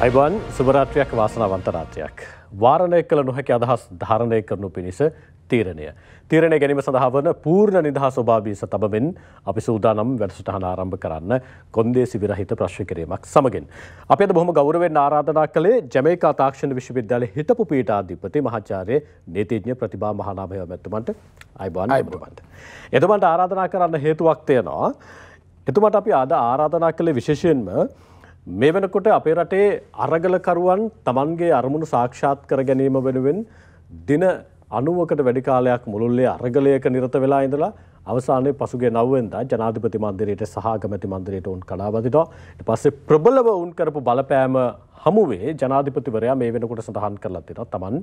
අයිබෝන් සුබරාත්‍රියක් වාසනාවන්ත රාත්‍රියක්. වාරණය කළ නොහැකි අදහස් ධාරණය කරනු පිණිස තීරණය. තීරණය ගැනීම සඳහා වන පූර්ණ නිදහස් ස්වභාවීස තබමින් අපි සූදානම් වැඩසටහන ආරම්භ කරන්න කොන්දේසි විරහිත ප්‍රශ්න කිරීමක් සමගින්. අපි අද බොහොම ගෞරවයෙන් ආරාධනා කළේ ජමේකා තාක්ෂණ විශ්වවිද්‍යාලයේ හිටපු පීඨාධිපති මහාචාර්ය නීතිඥ ප්‍රතිභා මහානාම මැතිතුමන්ට අයිබෝන්. එතුමන්ට ආරාධනා කරන්න හේතුවක් තියෙනවා. එතුමන්ට අපි අද ආරාධනා කළේ විශේෂයෙන්ම මේ වෙනකොට අපේ රටේ අරගලකරුවන් තමන්ගේ අරමුණු සාක්ෂාත් කර ගැනීම වෙනුවෙන් දින 90කට වැඩි කාලයක් මුළුල්ලේ අරගලයක නිරත වෙලා ඉඳලා අවසානයේ පසුගිය 9 වෙනිදා ජනාධිපති මන්දිරයට සහ අගමැති මන්දිරයට උන් කඩා වදිනවා. ඊට පස්සේ ප්‍රබලව උන් කරපු බලපෑම හමුවේ ජනාධිපතිවරයා මේ වෙනකොට සඳහන් කරලා තියෙනවා තමන්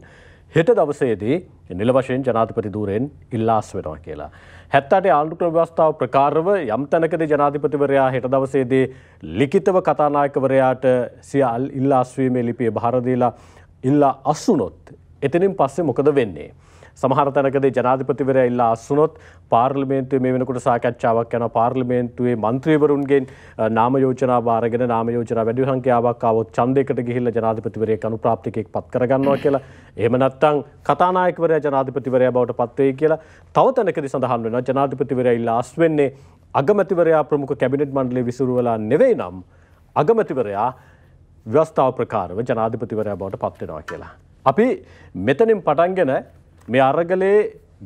හෙට දවසේදී නිල වශයෙන් ජනාධිපති ධූරයෙන් ඉල්ලාස් වෙනවා කියලා. 78 ආණ්ඩුක්‍රම ව්‍යවස්ථාව ප්‍රකාරව යම් තැනකදී ජනාධිපතිවරයා හෙට දවසේදී ලිඛිතව කතානායකවරයාට සිය ඉල්ලාස් වීමේ ලිපිය බහර දීලා ඉල්ලා අසුනොත් එතනින් පස්සේ මොකද වෙන්නේ? සමහර තැනකදී ජනාධිපතිවරයා ඉල්ලා අසුනොත් පාර්ලිමේන්තුවේ මේ වෙනකොට සාකච්ඡාවක් යනවා. පාර්ලිමේන්තුවේ മന്ത്രിවරුන්ගෙන් නාම යෝජනා බාරගෙන නාම යෝජනා වැඩි සංඛ්‍යාවක් ආවොත් ඡන්දයකට ගිහිල්ලා ජනාධිපතිවරයෙක් අනුප්‍රාප්තිකයෙක් පත් කරගන්නවා කියලා. එහෙම නැත්නම් කතානායකවරයා ජනාධිපතිවරයා බවට පත් වෙයි කියලා. තව තැනකදී සඳහන් වෙනවා ජනාධිපතිවරයා ඉල්ලා අස් වෙන්නේ අගමැතිවරයා ප්‍රමුඛ කැබිනට් මණ්ඩලයේ විසිරුවලා නෙවෙයි නම් අගමැතිවරයා ව්‍යවස්ථාව ප්‍රකාරව ජනාධිපතිවරයා බවට පත් වෙනවා කියලා. අපි මෙතනින් පටන්ගෙන මේ අරගලේ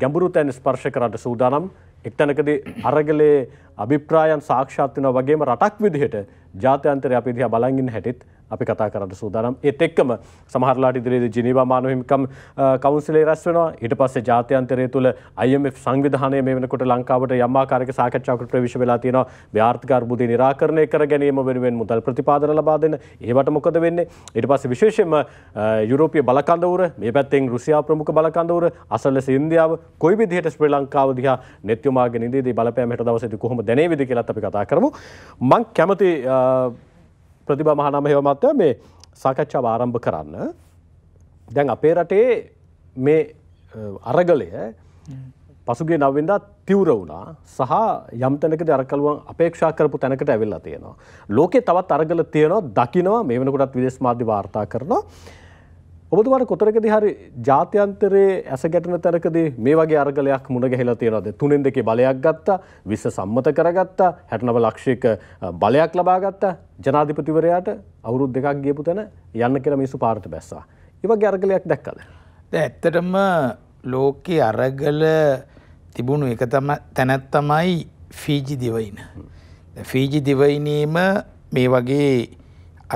ගැඹුරු තැන් ස්පර්ශ කරන්න සූදානම්. එක්තැනකදී අරගලේ අභිප්‍රායන් සාක්ෂාත් වෙනවා වගේම රටක් විදිහට ජාත්‍යන්තරය අපි දිහා බලන් ඉන්න හැටිත් අපි කතා කරන්න සූදානම්. ඒත් එක්කම සමහරලාට ඉදිරියේදී ජිනීවා මානව හිමිකම් කවුන්සිලේ රැස් වෙනවා. ඊට පස්සේ ජාත්‍යන්තරය තුළ IMF සංවිධානය මේ වෙනකොට ලංකාවට යම් ආකාරයක සාකච්ඡාවකට ප්‍රවේශ වෙලා තියෙනවා. මේ ආර්ථික අර්බුදය निराකරණය කර ගැනීම වෙනුවෙන් මුදල් ප්‍රතිපාදන ලබා දෙන්න. ඒවට මොකද වෙන්නේ? ඊට පස්සේ විශේෂයෙන්ම යුරෝපීය බලකඳවුර, මේ පැත්තෙන් රුසියාව ප්‍රමුඛ බලකඳවුර, අසලස ඉන්දියාව කොයි විදිහට ශ්‍රී ලංකාව දිහා net යොමාගෙන ඉඳීදී බලපෑම හෙට දවසේදී කොහොමද දැනේවිද කියලාත් අපි කතා කරමු. මම කැමති ප්‍රතිභා මහානාම මහත්මයා මේ සාකච්ඡාව ආරම්භ කරන්න. දැන් අපේ රටේ මේ අරගලය පසුගිය 9 වෙනිදා තීව්‍ර වුණා සහ යම් තැනකදී අරගලුවන් අපේක්ෂා කරපු තැනකට ඇවිල්ලා තියෙනවා. ලෝකේ තවත් අරගල තියෙනවා දකින්නවා මේ වෙනකොටත් විදේශ මාධ්‍ය වාර්තා කරනවා. ඔබතුමාට කොතරකදී හරි ජාත්‍යන්තරයේ ඇස ගැටෙන තැනකදී මේ වගේ අරගලයක් මුණ ගැහිලා තියෙනවද? 3-2 බලයක් ගත්තා, විශ්ව සම්මත කරගත්තා, 69 ලක්ෂයක බලයක් ලබා ගත්තා. ජනාධිපතිවරයාට අවුරුදු 2ක් ගියපු තැන යන්න කියලා මිනිස්සු පාරට බැස්සා. ඒ වගේ අරගලයක් දැක්කද? දැන් ඇත්තටම ලෝකේ අරගල තිබුණු එක තැනක් තමයි ෆීජි දිවයින. දැන් ෆීජි දිවයිනේම මේ වගේ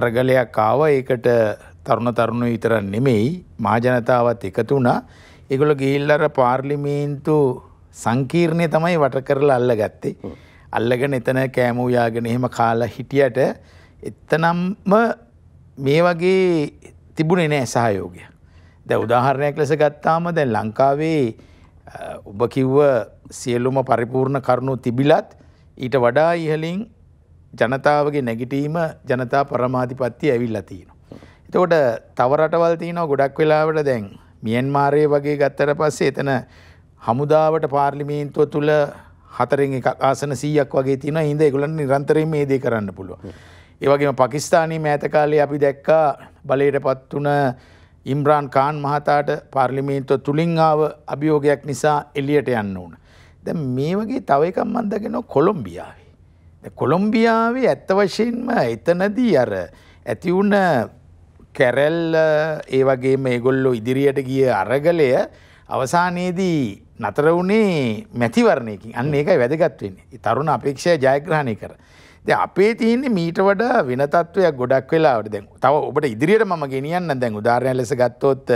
අරගලයක් ආවා. ඒකට තරුණ විතර නෙමෙයි මහජනතාවත් එකතු වුණා. ඒගොල්ලෝ ගිහිල්ලා අර පාර්ලිමේන්තු සංකීර්ණය තමයි වට කරලා අල්ලගත්තේ. අල්ලගෙන එතන කෑම උයාගෙන එහෙම කාලා හිටියට එතනම්ම මේ වගේ තිබුණේ නෑ සහයෝගය. දැන් උදාහරණයක් ලෙස ගත්තාම දැන් ලංකාවේ ඔබ කිව්ව සියලුම පරිපූර්ණ කරුණු තිබිලත් ඊට වඩා ඉහළින් ජනතාවගේ නැගිටීම ජනතා පරමාධිපත්‍ය ඇවිල්ලා තියෙනවා. එතකොට තව රටවල් තියෙනවා ගොඩක් වෙලාවට දැන් මියන්මාරයේ වගේ ගත්තට පස්සේ එතන හමුදාවට පාර්ලිමේන්තුව තුල 4න් 1 ආසන 100ක් වගේ තියෙනවා. ඉඳ ඒගොල්ලන් නිරන්තරයෙන් මේ දේ කරන්න පුළුවන්. ඒ වගේම පාකිස්තානයේ මෑත කාලේ අපි දැක්කා බලයටපත් වුණ ඉම්රාන් ખાන් මහතාට පාර්ලිමේන්තුව තුලින් ආව අභියෝගයක් නිසා එළියට යන්න උන. දැන් මේ වගේ තව එකක් මම දකිනවා කොලොම්බියාවේ. දැන් කොලොම්බියාවේ ඇත්ත වශයෙන්ම එතනදී අර ඇති වුණ කැරැල් ඒ වගේම ඒගොල්ලෝ ඉදිරියට ගිය අරගලය අවසානයේදී නතර වුණේ මැතිවරණයකින්. අන්න ඒකයි වැදගත් වෙන්නේ. ඒ තරුණ අපේක්ෂා ජයග්‍රහණය කර. දැන් අපේ තියෙන්නේ මීට වඩා වෙන තත්වයක් ගොඩක් වෙලාවට. දැන් තව ඔබට ඉදිරියට මම ගෙනියන්නම්. දැන් උදාහරණයක් ලෙස ගත්තොත්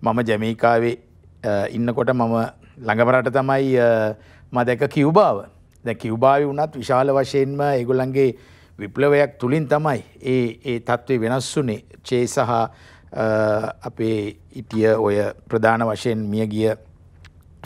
මම ජමේකාවේ ඉන්නකොට මම ළඟම රට තමයි මම දැක්ක කියුබාව. දැන් කියුබාවේ වුණත් විශාල වශයෙන්ම ඒගොල්ලන්ගේ විප්ලවයක් තුලින් තමයි ඒ තත්ත්වය වෙනස් වුනේ. චේ සහ අපේ ඉටිය ඔය ප්‍රධාන වශයෙන් මිය ගිය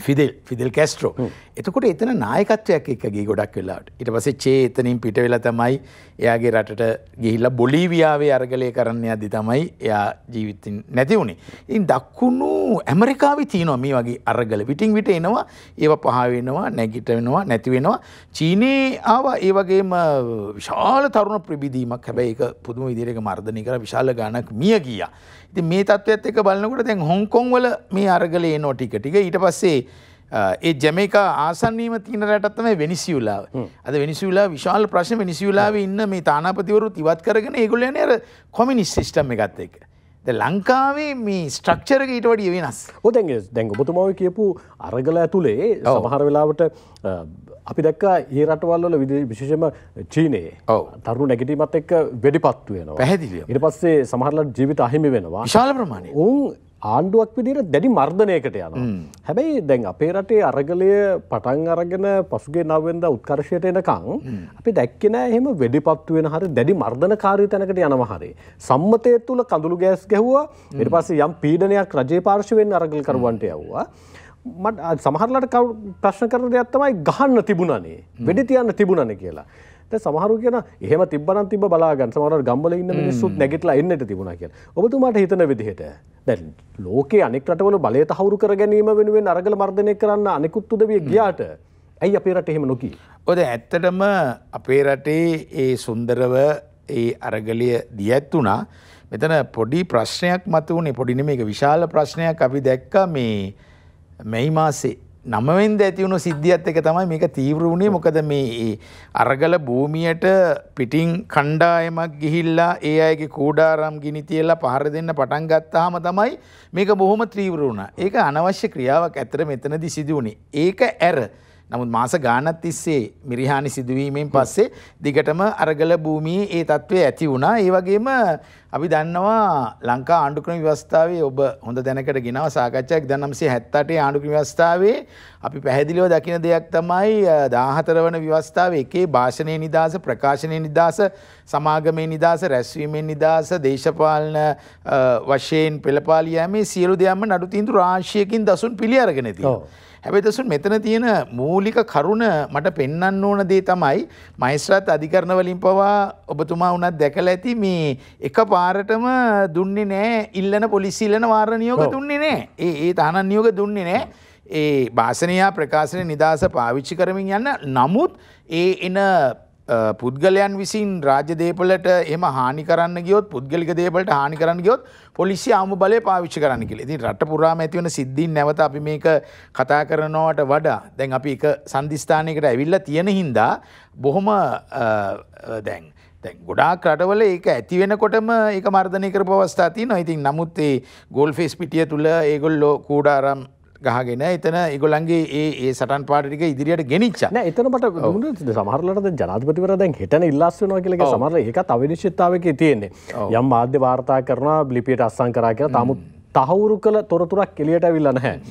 ෆිදෙල් කැස්ට්‍රෝ. එතකොට එතන නායකත්වයක් එක්ක ගියේ ගොඩක් වෙලාවට. ඊට පස්සේ චේ එතනින් පිට වෙලා තමයි එයාගේ රටට ගිහිල්ලා බොලීවියාවේ අරගලය කරන්න යද්දි තමයි එයා ජීවිතින් නැති වුණේ. ඉතින් දකුණු ඇමරිකාවේ තියෙනවා මේ වගේ අරගල. විටින් විට එනවා, ඒව පහ වෙනවා, නැගිට වෙනවා, නැති වෙනවා. චීනේ ආවා ඒ වගේම විශාල තරුණ ප්‍රබිදීමක්. හැබැයි ඒක පුදුම විදිහට මර්ධනය කරලා විශාල ගාණක් මිය ගියා. ඉතින් මේ තත්ත්වයත් එක්ක බලනකොට දැන් හොංකොං වල මේ අරගලේ එනවා ටික ටික. ඊට පස්සේ ඒ ජමයිකා ආසන්නීම තියෙන රටක් තමයි වෙනිසියුලාව. අද වෙනිසියුලාව විශාල ප්‍රශ්න වෙනිසියුලාවේ ඉන්න මේ තානාපතිවරුත් ඉවත් කරගෙන ඒගොල්ලෝ යන්නේ අර කොමියුනිස්ට් සිස්ටම් එකත් එක්ක. දැන් ලංකාවේ මේ ස්ට්‍රක්චර් එක ඊට වඩා වෙනස්. ඔව් දැන් ඔබතුමාව කියපු අරගල ඇතුලේ සමහර වෙලාවට අපි දැක්කා ඒ රටවල් වල විශේෂයෙන්ම චීනයේ තරුණ නැගිටීමත් එක්ක වෙඩිපත්තු වෙනවා. පැහැදිලිව. ඊට පස්සේ සමහරලාට ජීවිත අහිමි වෙනවා. විශාල ප්‍රමාණයක්. ආණ්ඩුවක් විදිහට දැඩි මර්ධනයකට යනවා. හැබැයි දැන් අපේ රටේ අරගලය පටන් අරගෙන පසුගිය 9 වෙනිදා උත්කර්ෂයට එනකන් අපි දැක්කේ නෑ එහෙම වෙඩිපත්තු වෙන හරිය දැඩි මර්ධනකාරී තැනකට යනවා හරිය. සම්මතය තුල කඳුළු ගෑස් ගැහුවා. ඊට පස්සේ යම් පීඩනයක් රජයේ පාර්ශවයෙන් අරගල කරුවන්ට යවුවා. මට සමහරලාට ප්‍රශ්න කරන දෙයක් තමයි ගහන්න තිබුණානේ. වෙඩි තියන්න තිබුණානේ කියලා. දැන් සමහරු කියන එහෙම තිබ්බනම් තිබ්බ බලා ගන්න. සමහරවල් ගම්වල ඉන්න මිනිස්සුත් නැගිටලා එන්නට තිබුණා කියලා. ඔබතුමාට හිතන විදිහට දැන් ලෝකයේ අනෙක් රටවල බලය තහවුරු කර ගැනීම වෙනුවෙන් අරගල මර්ධනය කරන්න අනෙකුත් උදවිය ගියාට ඇයි අපේ රටේ එහෙම නොකී? ඔය ඇත්තටම අපේ රටේ ඒ සුන්දරව ඒ අරගලය දියැත්තුණා. මෙතන පොඩි ප්‍රශ්නයක් මතුවුණේ. පොඩි නෙමෙයි, ඒක විශාල ප්‍රශ්නයක්. අපි දැක්කා මේ මැයි මාසේ 9 වෙනිදා ඇති වුණු සිද්ධියත් එක තමයි මේක තීව්‍ර වුණේ. මොකද මේ අරගල භූමියට පිටින් කණ්ඩායමක් ගිහිල්ලා ඒ අයගේ කූඩාරම් ගිනි තියලා පහර දෙන්න පටන් ගත්තාම තමයි මේක බොහොම තීව්‍ර වුණා. ඒක අනවශ්‍ය ක්‍රියාවක් ඇත්තට මෙතනදී සිදු වුණේ. ඒක ඇර නමුත් මාස ගානක් තිස්සේ මිරිහානි සිදුවීමෙන් පස්සේ දිගටම අරගල භූමියේ ඒ තත්ත්වය ඇති වුණා. ඒ වගේම අපි දන්නවා ලංකා ආණ්ඩුක්‍රම ව්‍යවස්ථාවේ ඔබ හොඳ දැනකට ගෙනව සාකච්ඡාවක් 1978 ආණ්ඩුක්‍රම ව්‍යවස්ථාවේ අපි පැහැදිලිව දකින දෙයක් තමයි 14 වන ව්‍යවස්ථාවේ එකේ භාෂණයේ නිදහස, ප්‍රකාශනයේ නිදහස, සමාගමේ නිදහස, රැස්වීමේ නිදහස, දේශපාලන වශයෙන් පෙළපාලි යෑමේ සියලු දෙයක්ම නඩු තීන්දුව රාශියකින් දසුන් පිළි අරගෙන තියෙනවා. හැබැයි දසුන් මෙතන තියෙන මූලික කරුණ මට පෙන්වන්න ඕන දේ තමයි මහේස්ත්‍රාත් අධිකරණ වලින් පවා ඔබතුමා උනත් දැකලා ඇති මේ එකපාරටම දුන්නේ නැහැ ඉල්ලන පොලිසිය ඉල්ලන වාරණ නියෝග දුන්නේ නැහැ. ඒ තහනම් නියෝග දුන්නේ නැහැ. ඒ භාෂණය ප්‍රකාශන නිදහස පාවිච්චි කරමින් යන නමුත් එන පුද්ගලයන් විසින් රාජ්‍ය දේපලට එහෙම හානි කරන්න ගියොත් පුද්ගලික දේපලට හානි කරන්න ගියොත් පොලිසිය ආම බලය පාවිච්චි කරන්න කියලා. ඉතින් රට පුරාම ඇති වෙන සිද්ධීන් නැවත අපි මේක කතා කරනවට වඩා දැන් අපි එක සන්ධිස්ථානයකට ඇවිල්ලා තියෙන හින්දා බොහොම දැන් ගොඩාක් රටවල ඒක ඇති වෙනකොටම ඒක මර්ධනය කරපු අවස්ථා තියෙනවා. ඉතින් නමුත් ඒ ගෝල්ෆේස් පිටිය තුල ඒගොල්ලෝ කූඩාරම් ගහගෙන එතන ඒගොල්ලන්ගේ ඒ සටන් පාට ටික ඉදිරියට ගෙනිච්චා. නෑ එතන මට සමහරලාට දැන් ජනාධිපතිවරයා දැන් හෙටන ඉල්ලාස් වෙනවා කියලා එක සමහරලා ඒකත් අවිනිශ්චිතතාවයකේ තියෙන්නේ. යම් මාධ්‍ය වාර්තා කරනවා ලිපියට අස්සම් කරා කියලා තාමුත් තහවුරු කළ තොරතුරක් එළියට අවිල්ලා නැහැ.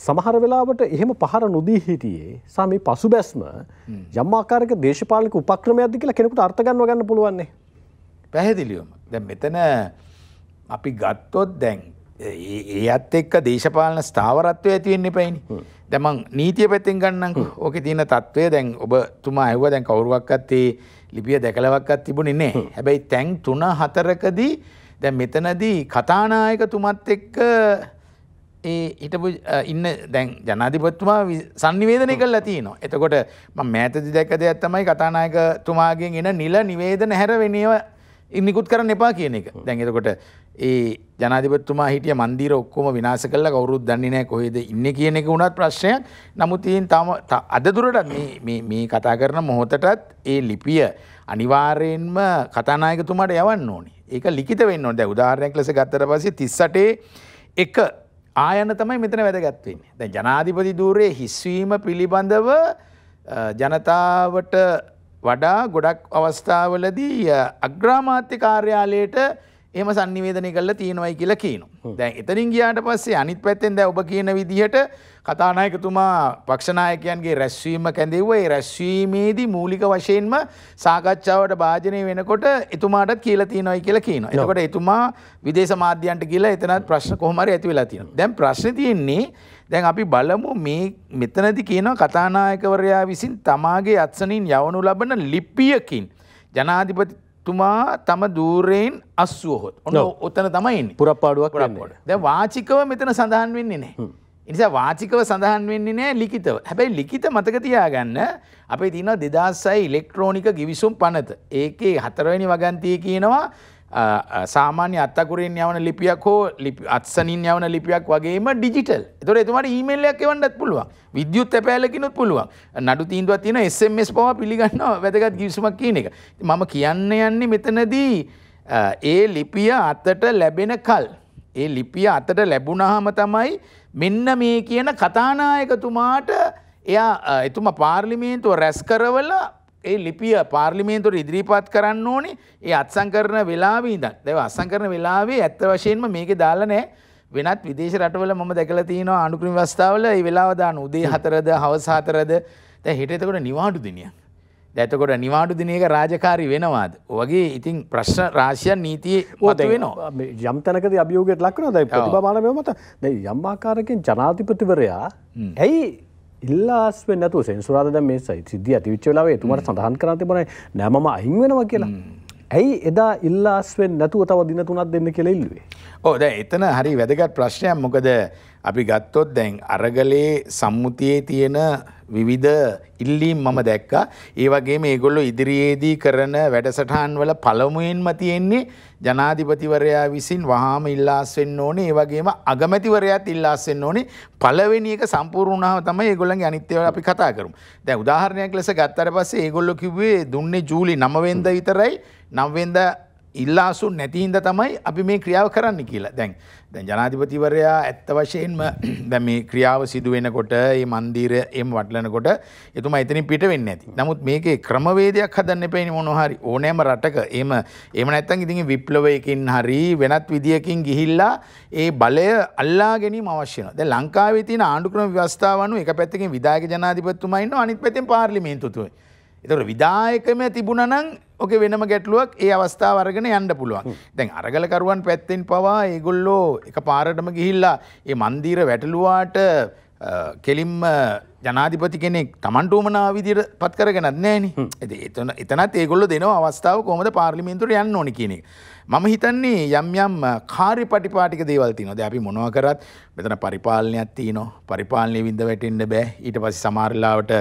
සමහර වෙලාවට එහෙම පහර නොදී හිටියේ සමී පසුබැස්ම යම් ආකාරයක දේශපාලනික උපක්‍රමයක්ද කියලා කෙනෙකුට අර්ථ ගන්න පුළුවන් නේ. පැහැදිලිවම. දැන් මෙතන අපි ගත්තොත් දැන් ඒත් එක්ක දේශපාලන ස්ථාවරත්වය ඇති වෙන්න එපයිනේ. දැන් මං නීතිය පැත්තෙන් ගන්නම්කෝ. ඕකේ තියෙන තත්වය දැන් ඔබතුමා ඇහුවා දැන් කවුරුවක්වත් ඒ ලිපිය දැකලවක්වත් තිබුණේ නැහැ. හැබැයි තැන් 3-4කදී දැන් මෙතනදී කතානායකතුමත් එක්ක ඒ හිටපු ඉන්න දැන් ජනාධිපතිතුමා සංනිවේදනය කළා තියෙනවා. එතකොට මම මෑතදී දැක්ක දෙයක් තමයි කතානායකතුමාගෙන් එන නිල නිවේදන හැර වෙනේව නිකුත් කරන්න එපා කියන එක. දැන් එතකොට ඒ ජනාධිපතිතුමා හිටිය මන්දිර ඔක්කොම විනාශ කළා කවුරුත් දන්නේ නැහැ කොහෙද ඉන්නේ කියන එක උනත් ප්‍රශ්නයක්. නමුත් ඉතින් අද දුරටත් මේ කතා කරන මොහොතටත් ඒ ලිපිය අනිවාර්යයෙන්ම කතානායකතුමාට යවන්න ඕනේ. ඒක ලිඛිත වෙන්න ඕනේ. දැන් උදාහරණයක් ලෙස ගත්තට පස්සේ 38 එක ආයන තමයි මෙතන වැදගත් වෙන්නේ. දැන් ජනාධිපති ධූරයේ හිස්වීම පිළිබඳව ජනතාවට වඩා ගොඩක් අවස්ථාවලදී අග්‍රාමාත්‍ය කාර්යාලයට එහෙම sannivedanaya කරලා තියෙනවයි කියලා කියනවා. දැන් එතනින් ගියාට පස්සේ අනිත් පැත්තෙන් දැන් ඔබ කියන විදිහට කතානායකතුමා පක්ෂ නායකයන්ගේ රැස්වීම කැඳෙව්වා. ඒ රැස්වීමේදී මූලික වශයෙන්ම සාකච්ඡාවට භාජනය වෙනකොට එතුමාටත් කියලා තියෙනවයි කියලා කියනවා. එතකොට එතුමා විදේශ මාධ්‍යයන්ට ගිහලා එතනත් ප්‍රශ්න කොහොම හරි ඇති වෙලා තියෙනවා. දැන් ප්‍රශ්නේ තියෙන්නේ දැන් අපි බලමු මේ මෙතනදී කියනවා කතානායකවරයා විසින් තමාගේ අත්සනින් යවනු ලබන ලිපියකින් ජනාධිපතිතුමා තම ධූරයෙන් අස්සුවහොත් ඔන්න ඔතන තමයි ඉන්නේ පුරප්පාඩුවක් වෙන්නේ. දැන් වාචිකව මෙතන සඳහන් වෙන්නේ නැහැ. ඒ නිසා වාචිකව සඳහන් වෙන්නේ නැහැ ලිඛිතව. හැබැයි ලිඛිත මතක තියාගන්න අපේ තියෙනවා 2006 ඉලෙක්ට්‍රොනික ගිවිසුම් පනත. ඒකේ 4 වෙනි වගන්තියේ කියනවා සාමාන්‍ය අත්තකුරෙන් යවන ලිපියක් හෝ අත්සනින් යවන ලිපියක් වගේම ඩිජිටල්. ඒතකොට එතුමාට ඊමේල් එකක් එවන්නත් පුළුවන්. විද්‍යුත් තැපෑලකිනුත් පුළුවන්. නඩු තීන්දුවක් තියෙනවා SMS පවා පිළිගන්නවා වැදගත් ගිවිසුමක් කියන එක. මම කියන්න යන්නේ මෙතනදී ඒ ලිපිය අතට ලැබෙන කල් ඒ ලිපිය අතට ලැබුණාම තමයි මෙන්න මේ කියන කතානායකතුමාට එතුමා පාර්ලිමේන්තුව රැස් කරවලා ඒ ලිපිය පාර්ලිමේන්තුවට ඉදිරිපත් කරන්න ඕනේ. ඒ අත්සන් කරන වෙලාවේ ඉඳන්. දැන් අත්සන් කරන වෙලාවේ ඇත්ත වශයෙන්ම මේකේ දාලා නැහැ. වෙනත් විදේශ රටවල මම දැකලා තියෙනවා අනුක්‍රම ව්‍යවස්ථාවල මේ වෙලාව දාන උදේ 4ද හවස 4ද. දැන් හෙට එතකොට නිවාඩු දිනයක්. දැන් එතකොට නිවාඩු දිනයක රාජකාරී වෙනවාද? ඔයගේ ඉතින් ප්‍රශ්න රාශියක් නීතියේ මත වෙනවා. යම් තැනකදී අභියෝගයට ලක් වෙනවා. දැන් ප්‍රතිභාමාන මෙව මත දැන් යම් ආකාරයකින් ජනාධිපතිවරයා ඇයි ඉල්ලාස් වෙන්නේ නැතුව සෙන්සුරාදා දැන් මේ සිද්ධිය ඇති වෙච්ච වෙලාවේ එතුමාට සඳහන් කරන් තිබුණා නෑ මම අහිං වෙනවා කියලා. ඇයි එදා ඉල්ලාස් වෙන්නේ නැතුව තව දින 3ක් දෙන්න කියලා ඉල්ලුවේ? ඔව් දැන් එතන හරි වැදගත් ප්‍රශ්නයක්. මොකද අපි ගත්තොත් දැන් අරගලේ සම්මුතියේ තියෙන විවිධ ඉල්ලීම් මම දැක්කා. ඒ වගේම ඒගොල්ලෝ ඉදිරියේදී කරන වැඩසටහන් වල පළමුවෙන්ම තියෙන්නේ ජනාධිපතිවරයා විසින් වහාම ඉල්ලාස් වෙන්න ඕනේ. ඒ වගේම අගමැතිවරයාත් ඉල්ලාස් වෙන්න ඕනේ. පළවෙනි එක සම්පූර්ණ වුණාම තමයි ඒගොල්ලන්ගේ අනිත් ඒවා අපි කතා කරමු. දැන් උදාහරණයක් ලෙස ගත්තාට පස්සේ ඒගොල්ලෝ කිව්වේ දුන්නේ ජූලි 9 වෙනිදා විතරයි. 9 වෙනිදා ඉල්ලාසු නැති හින්දා තමයි අපි මේ ක්‍රියාව කරන්න කියලා. දැන් ජනාධිපතිවරයා ඇත්ත වශයෙන්ම දැන් මේ ක්‍රියාව සිදු වෙනකොට මේ මන්දිරය එම් වටලනකොට එතුමා එතනින් පිට වෙන්නේ නැති. නමුත් මේකේ ක්‍රමවේදයක් හදන්න එපයිනේ මොනවා හරි. ඕනෑම රටක එහෙම නැත්නම් ඉතින් විප්ලවයකින් හරි වෙනත් විදියකින් ගිහිල්ලා ඒ බලය අල්ලා ගැනීම අවශ්‍ය වෙනවා. දැන් ලංකාවේ තියෙන ආණ්ඩුක්‍රම ව්‍යවස්ථාව අනුව එක පැත්තකින් විධායක ජනාධිපතිතුමා ඉන්නවා අනිත් පැත්තෙන් පාර්ලිමේන්තුව. ඒතකොට විධායකම තිබුණා නම් ඔකේ වෙනම ගැටලුවක් ඒ අවස්ථාව අරගෙන යන්න පුළුවන්. දැන් අරගලකරුවන් පැත්තෙන් පවා ඒගොල්ලෝ එකපාරටම ගිහිල්ලා මේ මන්දිර වැටලුවාට කෙලින්ම ජනාධිපති කෙනෙක් Tamanට උමනා විදියට පත් කරගෙනත් නැහනේ. එතනත් ඒගොල්ලෝ දෙනවා අවස්ථාව කොහොමද පාර්ලිමේන්තුවට යන්න ඕනේ කියන එක. මම හිතන්නේ යම් කාර්යපටිපාටික දේවල් තියෙනවා. දැන් අපි මොනවා කරත් මෙතන පරිපාලනයක් තියෙනවා. පරිපාලනයේ විඳ වැටෙන්න බෑ. ඊට පස්සේ සමහර ලාවට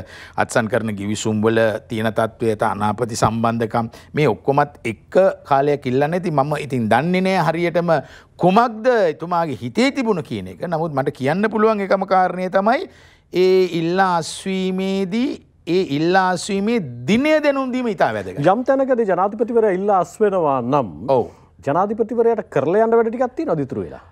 අත්සන් කරන ගිවිසුම් වල තියෙන තත්වයට අනාපති සම්බන්ධකම් මේ ඔක්කොමත් එක කාලයක් ඉල්ලන්නේ. ඉතින් මම ඉතින් දන්නේ නෑ හරියටම කුමක්ද එතුමාගේ හිතේ තිබුණ කියන එක. නමුත් මට කියන්න පුළුවන් එකම කාරණේ තමයි ඒ ඉල්ලා අස්වීමේදී ඒ ඉල්ලා අස්වීමේ දිනය දැනුම් දීම ඉතා වැදගත්. යම් තැනකදී ජනාධිපතිවරයා ඉල්ලා අස් වෙනවා නම් ඔව් ජනාධිපතිවරයාට කරලා යන්න වැඩ ටිකක් තියෙනවද ඉතුරු වෙලා?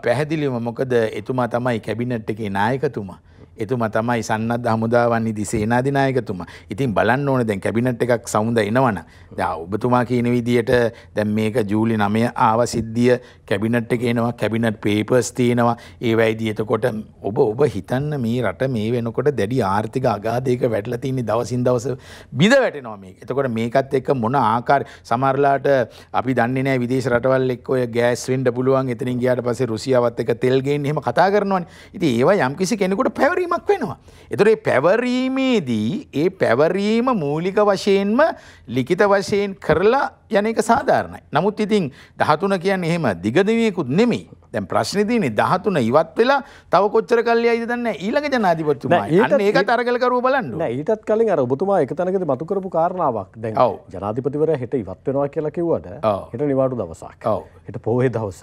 පැහැදිලිවම මොකද එතුමා තමයි කැබිනට් එකේ නායකතුමා. එතුමා තමයි සන්නද්ධ හමුදාවන් නිදි සේනාධිනායකතුමා. ඉතින් බලන්න ඕනේ දැන් කැබිනට් එකක් සමුද එනවනම්. දැන් ඔබතුමා කියන විදියට දැන් මේක ජූලි 9 ආව සිද්ධිය කැබිනට් එකේ එනවා. කැබිනට් පේපර්ස් තියෙනවා. ඒ වෙයිදී එතකොට ඔබ හිතන්න මේ රට මේ වෙනකොට දැඩි ආර්ථික අගාධයක වැටලා තියෙන දවසින් දවස බිඳ වැටෙනවා මේක. එතකොට මේකත් එක්ක මොන ආකාර සමහරලාට අපි දන්නේ නැහැ විදේශ රටවල් එක්ක ඔය ගෑස් වෙන්න පුළුවන්. එතනින් ගියාට පස්සේ රුසියාවත් එක්ක තෙල් ගේන්න එහෙම කතා කරනවානේ. ඉතින් ඒවා යම්කිසි කෙනෙකුට පැවරීමක් වෙනවා. ඒතර මේ පැවරීමේදී ඒ පැවරීම මූලික වශයෙන්ම ලිඛිත වශයෙන් කරලා යන එක සාධාරණයි. නමුත් ඉතින් 13 කියන්නේ එහෙම දිගදිවියකුත් නෙමෙයි. දැන් ප්‍රශ්නේ තියෙන්නේ 13 ඉවත් වෙලා තව කොච්චර කල්යයිද දන්නේ නැහැ ඊළඟ ජනාධිපතිතුමා. අන්න ඒකත් අරගල කරුව බලන්න. නෑ ඊටත් කලින් අර ඔබතුමා එක තැනකදී මතු කරපු කාරණාවක්. දැන් ජනාධිපතිවරයා හෙට ඉවත් වෙනවා කියලා කිව්වට හෙට නිවාඩු දවසක්. හෙට පොහොය දවස.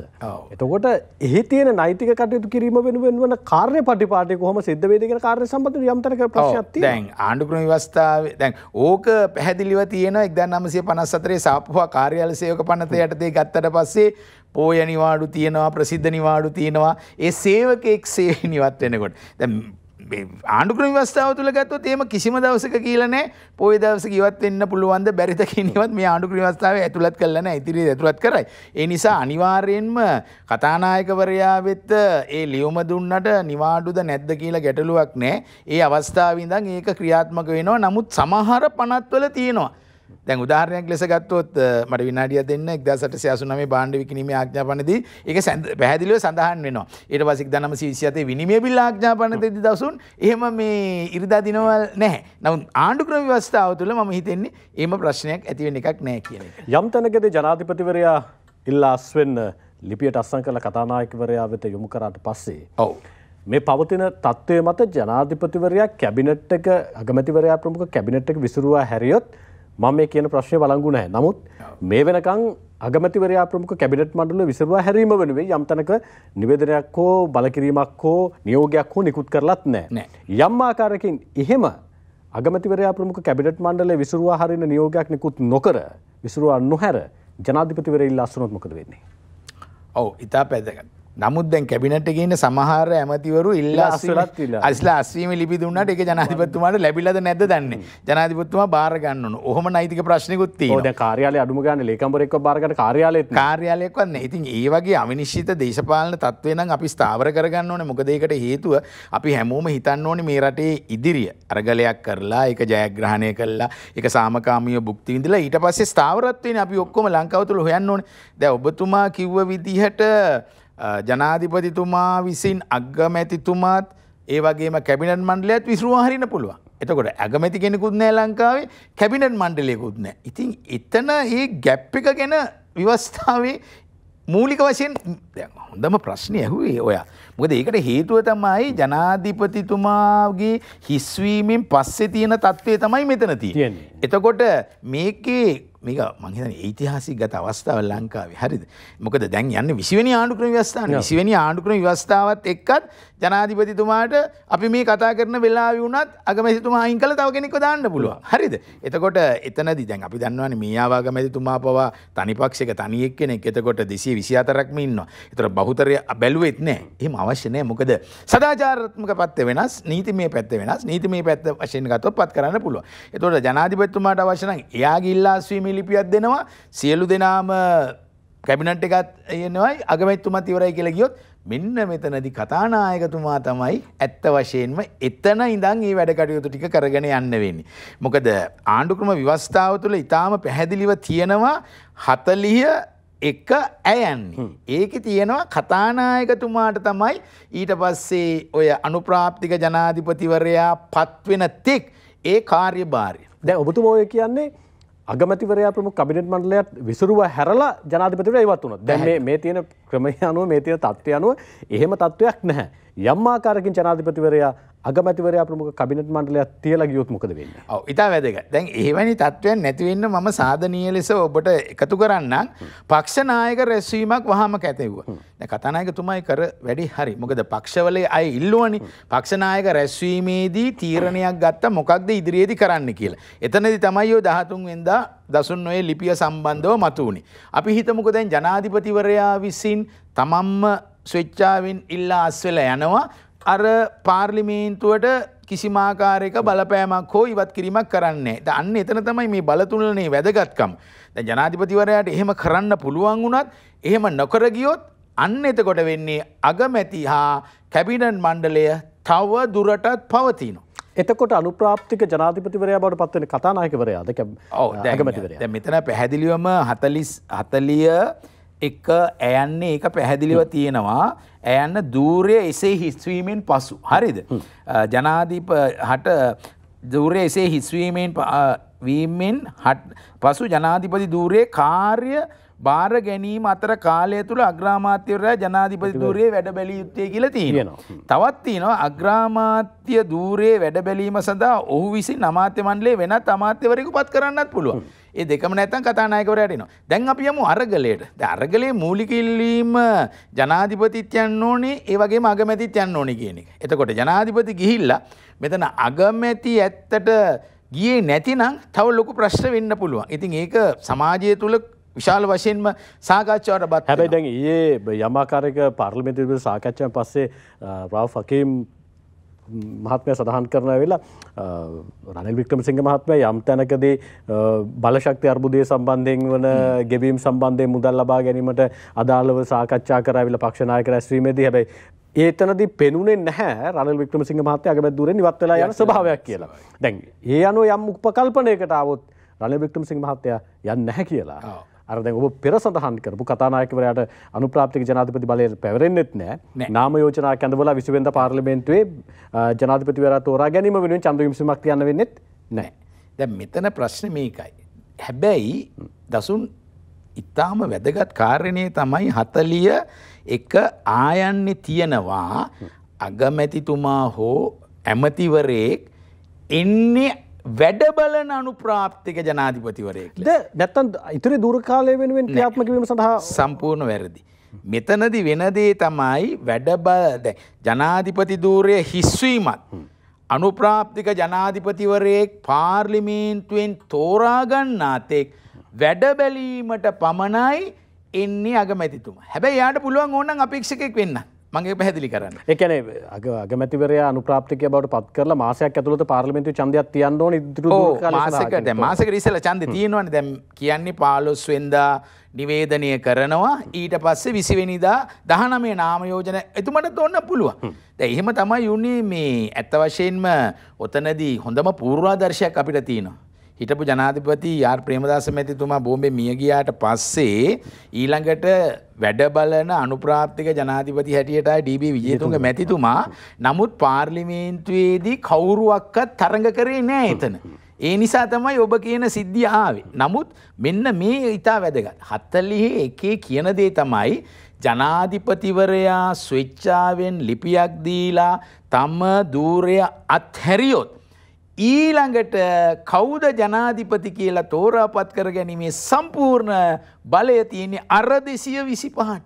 එතකොට එහි තියෙන නෛතික කටයුතු කිරීම වෙනුවෙන් වන කාර්යපටිපාටිය කොහොම සිද්ධ වේද කියන කාර්ය සම්බන්ධව යම් තැනක ප්‍රශ්නයක් තියෙනවා. දැන් ආණ්ඩුක්‍රම ව්‍යවස්ථාවේ දැන් ඕක පැහැදිලිව තියෙනවා 1954 සාප්පුවා කාර්යාල සේවක පනත යටතේ ගත්තට පස්සේ පෝය නිවාඩු තියෙනවා ප්‍රසිද්ධ නිවාඩු තියෙනවා. ඒ සේවකෙක් සේවයෙන් ඉවත් වෙනකොට දැන් ආණ්ඩුක්‍රම ව්‍යවස්ථාව තුළ ගත්තොත් එහෙම කිසිම දවසක කියලා නැහැ පොයි දවසක ඉවත් වෙන්න පුළුවන්ද බැරිද කියනවත් මේ ආණ්ඩුක්‍රම ව්‍යවස්ථාවේ ඇතුළත් කළා නැහැ ඉතිරි ඇතුළත් කරයි. ඒ නිසා අනිවාර්යයෙන්ම කතානායකවරයා වෙත ඒ ලියුම දුන්නට නිවාඩුද නැද්ද කියලා ගැටලුවක් නැහැ. ඒ අවස්ථාවේ ඉඳන් ඒක ක්‍රියාත්මක වෙනවා. නමුත් සමහර පනත්වල තියෙනවා. දැන් උදාහරණයක් ලෙස ගත්තොත් මට විනාඩියක් දෙන්න 1889 භාණ්ඩ විකිණීමේ ආඥාපනයේදී ඒක පැහැදිලිව සඳහන් වෙනවා. ඊට පස්සේ 1927 විනිමය බිල් ආඥාපනයේදී දවසුන් එහෙම මේ ඉරිදා දිනවල් නැහැ. නමුත් ආණ්ඩුක්‍රම ව්‍යවස්ථාව තුළ මම හිතන්නේ එහෙම ප්‍රශ්නයක් ඇති වෙන එකක් නැහැ කියන එක. යම් තැනකදී ජනාධිපතිවරයා ඉල්ලා අස්වෙන්න ලිපියට අත්සන් කළ කතානායකවරයා වෙත යොමු කරාට පස්සේ ඔව් මේ පවතින තත්ත්වය මත ජනාධිපතිවරයා කැබිනට් එක අගමැතිවරයා ප්‍රමුඛ කැබිනට් එක විසිරුවා හැරියොත් මම මේ කියන ප්‍රශ්නේ වළංගු නැහැ. නමුත් මේ වෙනකන් අගමැතිවරයා ප්‍රමුඛ කැබිනට් මණ්ඩලය විසිරුවා හැරීම වෙනුවෙන් යම් තැනක නිවේදනයක් හෝ බලකිරීමක් හෝ නියෝගයක් හෝ නිකුත් කරලත් නැහැ. යම් ආකාරයකින් එහෙම අගමැතිවරයා ප්‍රමුඛ කැබිනට් මණ්ඩලය විසිරුවා හරින නියෝගයක් නිකුත් නොකර විසිරුවා නොහැර ජනාධිපතිවරයා ඉල්ලා අස්වනොත් මොකද වෙන්නේ? ඔව් ඉතා පැදගත්. නමුත් දැන් කැබිනට් එකේ ඉන්න සමහර ඇමතිවරු ඉල්ලා අස්වීම ලිපි දුන්නාට ඒක ජනාධිපතිතුමාට ලැබිලාද නැද්ද දන්නේ. ජනාධිපතිතුමා බාර ගන්න ඕන. ඔහොම නෛතික ප්‍රශ්නිකුත් තියෙනවා. ඔව් දැන් කාර්යාලය අඩුම ගන්න ලේකම්වරයෙක්ව බාර ගන්න කාර්යාලයක්වත් නැහැ. ඉතින් ඒ වගේ අවිනිශ්චිත දේශපාලන තත්ත්වේ නම් අපි ස්ථාවර කරගන්න ඕනේ. මොකද ඒකට හේතුව අපි හැමෝම හිතන්න ඕනේ මේ රටේ ඉදිරිය අරගලයක් කරලා ඒක ජයග්‍රහණය කළා ඒක සාමකාමීව භුක්ති විඳලා ඊට පස්සේ ස්ථාවරත්වයෙන් අපි ඔක්කොම ලංකාව තුළ හොයන්න ඕනේ. දැන් ඔබතුමා කිව්ව විදිහට ජනාධිපතිතුමා විසින් අගමැතිතුමාත් ඒ වගේම කැබිනට් මණ්ඩලයත් විසිරුවා හරින්න පුළුවන්. එතකොට අගමැති කෙනෙකුත් නැහැ ලංකාවේ කැබිනට් මණ්ඩලයකුත් නැහැ. ඉතින් එතන මේ ගැප් එක ගැන ව්‍යවස්ථාවේ මූලික වශයෙන් දැන් හොඳම ප්‍රශ්නේ ඇහුවේ ඔයා. මොකද ඒකට හේතුව තමයි ජනාධිපතිතුමාගේ හිස්වීමෙන් පස්සේ තියෙන තත්ත්වය තමයි මෙතන තියෙන්නේ. එතකොට මේකේ මේක මං හිතන්නේ ඓතිහාසිකගත අවස්ථාව ලංකාවේ හරිද? මොකද දැන් යන්නේ 20 වෙනි ආණ්ඩුක්‍රම ව්‍යවස්ථාවනේ. 20 වෙනි ආණ්ඩුක්‍රම ව්‍යවස්ථාවත් එක්කත් ජනාධිපතිතුමාට අපි මේ කතා කරන වෙලාවෙ වුණත් අගමැතිතුමා අයින් කළා තව කෙනෙක්ව දාන්න පුළුවන්. හරිද? එතකොට එතනදී දැන් අපි දන්නවනේ මේ ආව අගමැතිතුමා පවා තනි පක්ෂයක තනි එක්කෙනෙක්. එතකොට 224ක්ම ඉන්නවා. ඒතර බහුතරය බැලුවෙත් නැහැ. එහෙම අවශ්‍ය නැහැ. මොකද සදාචාරාත්මක පැත්ත වෙනස්, නීතිමය පැත්ත වෙනස්. නීතිමය පැත්ත වශයෙන් ගත්තොත් පත් කරන්න පුළුවන්. එතකොට ජනාධිපතිතුමාට අවශ්‍ය නම් එයාගේ ඉල්ලාස්වීමේ ලිපියක් දෙනවා. සියලු දෙනාම කැබිනට් එකත් එනවයි අගමැතිතුමාත් ඉවරයි කියලා ගියොත් මෙන්න මෙතනදී කතානායකතුමා තමයි ඇත්ත වශයෙන්ම එතන ඉඳන් මේ වැඩ කටයුතු ටික කරගෙන යන්න වෙන්නේ. මොකද ආණ්ඩුක්‍රම ව්‍යවස්ථාව තුළ ඊටාම පැහැදිලිව තියෙනවා 41 ඇයන්නේ. ඒකේ තියෙනවා කතානායකතුමාට තමයි ඊට පස්සේ ඔය අනුප්‍රාප්තික ජනාධිපතිවරයා පත් වෙන තෙක් ඒ කාර්යභාරය. දැන් ඔබතුමා ඔය කියන්නේ අගමැතිවරයා ප්‍රමුඛ කැබිනට් මණ්ඩලයත් විසිරුව හැරලා ජනාධිපතිවරයා ඉවත් වුණා. දැන් මේ තියෙන ක්‍රමය අනුව මේ තියෙන තත්ත්වය අනුව එහෙම තත්ත්වයක් නැහැ. යම් ආකාරයකින් ජනාධිපතිවරයා අගමැතිවරයා ප්‍රමුඛ කැබිනට් මණ්ඩලයත් තියලා ගියොත් මොකද වෙන්නේ? ඔව් ඉතින් වැදගත්. දැන් එහෙවැනි තත්ත්වයන් නැති වෙන්න මම සාධනීය ලෙස ඔබට එකතු කරන්නම් පක්ෂ නායක රැස්වීමක් වහාම කැතෙව්වා. දැන් කතානායකතුමායි කර වැඩි හරි. මොකද පක්ෂවල අය ඉල්ලුවනේ පක්ෂ නායක රැස්වීමේදී තීරණයක් ගත්තා මොකක්ද ඉදිරියේදී කරන්න කියලා. එතනදී තමයි ඔය 13 වෙනිදා දසුන් ඔය ලිපිය සම්බන්ධව මතුවුනේ. අපි හිතමුකෝ දැන් ජනාධිපතිවරයා විසින් තමන්ම ස්වේච්ඡාවෙන් ඉල්ලා අස්වෙලා යනවා අර පාර්ලිමේන්තුවට කිසිම ආකාරයක බලපෑමක් හෝ ඉවත් කිරීමක් කරන්නේ නැහැ. දැන් අන්න එතන තමයි මේ බලතුලනේ වැදගත්කම. දැන් ජනාධිපතිවරයාට එහෙම කරන්න පුළුවන් වුණත් එහෙම නොකර ගියොත් අන්න එතකොට වෙන්නේ අගමැති හා කැබිනට් මණ්ඩලය තව දුරටත් පවතිනවා. එතකොට අනුප්‍රාප්තික ජනාධිපතිවරයා බවට පත් වෙන කතානායකවරයාද අගමැතිවරයා? දැන් මෙතන පැහැදිලිවම 40 එක ඇයන්නේ ඒක පැහැදිලිව තියෙනවා. ඇයන්න ධූරය එසේ හිස්වීමෙන් පසු. හරිද? ජනාධිපහට ධූරය එසේ හිස්වීමෙන් පසු ජනාධිපති ධූරයේ කාර්ය බාර ගැනීම අතර කාලය තුළ අග්‍රාමාත්‍යවරයා ජනාධිපති ධූරයේ වැඩ බැලිය යුත්තේ කියලා තියෙනවා. තවත් තියෙනවා අග්‍රාමාත්‍ය ධූරයේ වැඩ බැලීම සඳහා ඔහු විසින් අමාත්‍ය මණ්ඩලයේ වෙනත් අමාත්‍යවරයෙකු පත් කරන්නත් පුළුවන්. ඒ දෙකම නැත්තම් කතානායකවරයාට එනවා. දැන් අපි යමු අරගලයට. දැන් අරගලයේ මූලික ඉල්ලීම ජනාධිපතිත් යන්න ඕනේ, ඒ වගේම අගමැතිත් යන්න ඕනේ කියන එක. එතකොට ජනාධිපති ගිහිල්ලා මෙතන අගමැති ඇත්තට ගියේ නැතිනම් තව ලොකු ප්‍රශ්න වෙන්න පුළුවන්. ඉතින් ඒක සමාජය තුළ විශාල වශයෙන්ම සාකච්ඡාවට බත්. හැබැයි දැන් ඊයේ යම් ආකාරයක පාර්ලිමේන්තුවේ සාකච්ඡාවෙන් පස්සේ රාව් ෆකීම් මහත්මයා සඳහන් කරන වෙලාව රනිල් වික්‍රමසිංහ මහත්මයා යම් තැනකදී බලශක්ති අර්බුදය සම්බන්ධයෙන් වන ගෙවීම් සම්බන්ධයෙන් මුදල් ලබා ගැනීමට අදාළව සාකච්ඡා කරාවිලා පක්ෂ නායක රැස්වීමේදී හැබැයි ඒතනදී පෙනුනේ නැහැ රනිල් වික්‍රමසිංහ මහත්තයා අගමැති ධුරයෙන් ඉවත් වෙලා යන ස්වභාවයක් කියලා. දැන් ඒ අනුව යම් උපකල්පනයකට આવොත් රනිල් වික්‍රමසිංහ මහත්තයා යන්නේ නැහැ කියලා. අර දැන් ඔබ පෙර සඳහන් කරපු කතානායකවරයාට අනුප්‍රාප්තික ජනාධිපති බලය පැවරෙන්නෙත් නැහැ. නාම යෝජනා කැඳවලා 20 වෙනිදා පාර්ලිමේන්තුවේ ජනාධිපතිවරයා තෝරා ගැනීම වෙනුවෙන් ඡන්ද විමසීමක් තියන්න වෙන්නෙත් නැහැ. දැන් මෙතන ප්‍රශ්නේ මේකයි. හැබැයි දසුන් ඉතාම වැදගත් කාරණේ තමයි 41 ආයන්නේ තියෙනවා අගමැතිතුමා හෝ ඇමතිවරයෙක් එන්නේ වැඩ බලන අනුප්‍රාප්තික ජනාධිපතිවරයෙක් ලෙස. නැත්තම් ඉතිරි දුර කාලය වෙනුවෙන් ක්‍රියාත්මක වීම සඳහා සම්පූර්ණ වැරදි. මෙතනදී වෙන දේ තමයි ජනාධිපති ධූරය හිස්වීමත් අනුප්‍රාප්තික ජනාධිපතිවරයෙක් පාර්ලිමේන්තුවෙන් තෝරා ගන්නාතෙක් වැඩ බැලීමට පමණයි එන්නේ අගමැතිතුමා. හැබැයි යාට පුළුවන් ඕනනම් අපේක්ෂකෙක් වෙන්න. මගේ පැහැදිලි කරන්න. ඒ කියන්නේ අගමැතිවරයා අනුප්‍රාප්තිකය බවට පත් කරලා මාසයක් ඇතුළත පාර්ලිමේන්තුවේ ඡන්දයක් තියන්න ඕනේ ඉදිරි දුර කාලේ. දැන් මාසෙකට ඉස්සෙල්ලා ඡන්දේ තියෙනවනේ. දැන් කියන්නේ 15 වෙනිදා නිවේදනය කරනවා. ඊට පස්සේ 20 වෙනිදා 19 නාම යෝජන එතුමටත් ඕන්න පුළුවන්. දැන් එහෙම තමයි උනේ මේ ඇත්ත වශයෙන්ම ඔතනදී හොඳම පූර්වාදර්ශයක් අපිට තියෙනවා. හිටපු ජනාධිපති ආර් ප්‍රේමදාස මැතිතුමා බෝම්බේ මිය ගියාට පස්සේ ඊළඟට වැඩ බලන අනුප්‍රාප්තික ජනාධිපති හැටියට ආයි ඩී.බී. විජේතුංග මැතිතුමා නමුත් පාර්ලිමේන්තුවේදී කවුරුවක්වත් තරඟ කරේ නැහැ එතන. ඒ නිසා තමයි ඔබ කියන සිද්ධිය ආවේ. නමුත් මෙන්න මේ ඊටා වැදගත්. 41 කියන දේ තමයි ජනාධිපතිවරයා ස්වේච්ඡාවෙන් ලිපියක් දීලා තම ධූරය අත්හැරියොත් ඊළඟට කවුද ජනාධිපති කියලා තෝරාපත් කර ගැනීමේ සම්පූර්ණ බලය තියෙන්නේ අර 225ට.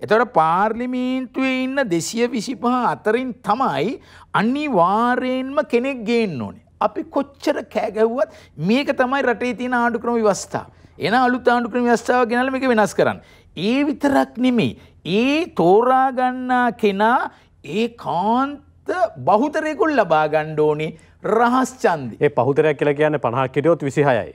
එතකොට පාර්ලිමේන්තුවේ ඉන්න 225 අතරින් තමයි අනිවාර්යෙන්ම කෙනෙක් ගේන්න ඕනේ. අපි කොච්චර කෑ ගැහුවත් මේක තමයි රටේ තියෙන ආණ්ඩුක්‍රම ව්‍යවස්ථාව. එන අලුත් ආණ්ඩුක්‍රම ව්‍යවස්ථාව ගෙනල්ලා මේක වෙනස් කරන්න. ඒ විතරක් නෙමෙයි. ඒ තෝරා ගන්නා කෙනා ඒකාන්ත බහුතරයකුන් ලබා ගන්න ඕනේ. රහස් ඡන්දේ. ඒ බහුතරයක් කියලා කියන්නේ 50ක් හිටියොත් 26යි.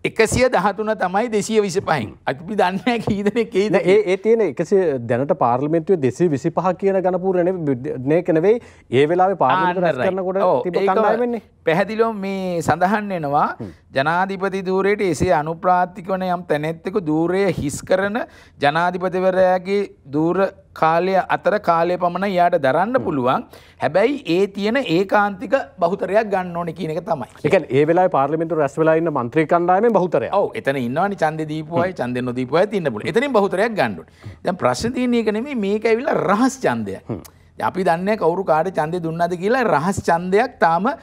113 තමයි 225න්. අපි දන්නේ නැහැ කී දෙනෙක් කීද. ඒ තියෙන 100 දැනට පාර්ලිමේන්තුවේ 225 කියන ගණපූර නෙවෙයි ඒ වෙලාවේ පාර්ලිමේන්තුව රැස් කරනකොට තිබ්බ කණ්ඩායම වෙන්නේ. පැහැදිලිවම මේ සඳහන් වෙනවා ජනාධිපති ධූරයට එසේ අනුප්‍රාප්තික වන යම් තැනැත්තෙකු ධූරය හිස් කරන ජනාධිපතිවරයාගේ ධූර කාලය අතර කාලය පමණ යාට දරන්න පුළුවන්. හැබැයි ඒ තියෙන ඒකාන්තික බහුතරයක් ගන්න ඕනේ කියන එක තමයි. ඒ කියන්නේ ඒ වෙලාවේ පාර්ලිමේන්තුව රැස් වෙලා ඉන්න മന്ത്രി කණ්ඩායමෙන් බහුතරයක්. ඔව් එතන ඉන්නවනේ ඡන්දේ දීපු අය ඡන්දේ නොදීපු අය තින්න පුළුවන්. එතනින් බහුතරයක් ගන්න ඕනේ. දැන් ප්‍රශ්නේ තියෙන්නේ ඒක නෙමෙයි මේක ඇවිල්ලා රහස් ඡන්දයක්. අපි දන්නේ කවුරු කාට ඡන්දේ දුන්නාද කියලා රහස් ඡන්දයක් තාම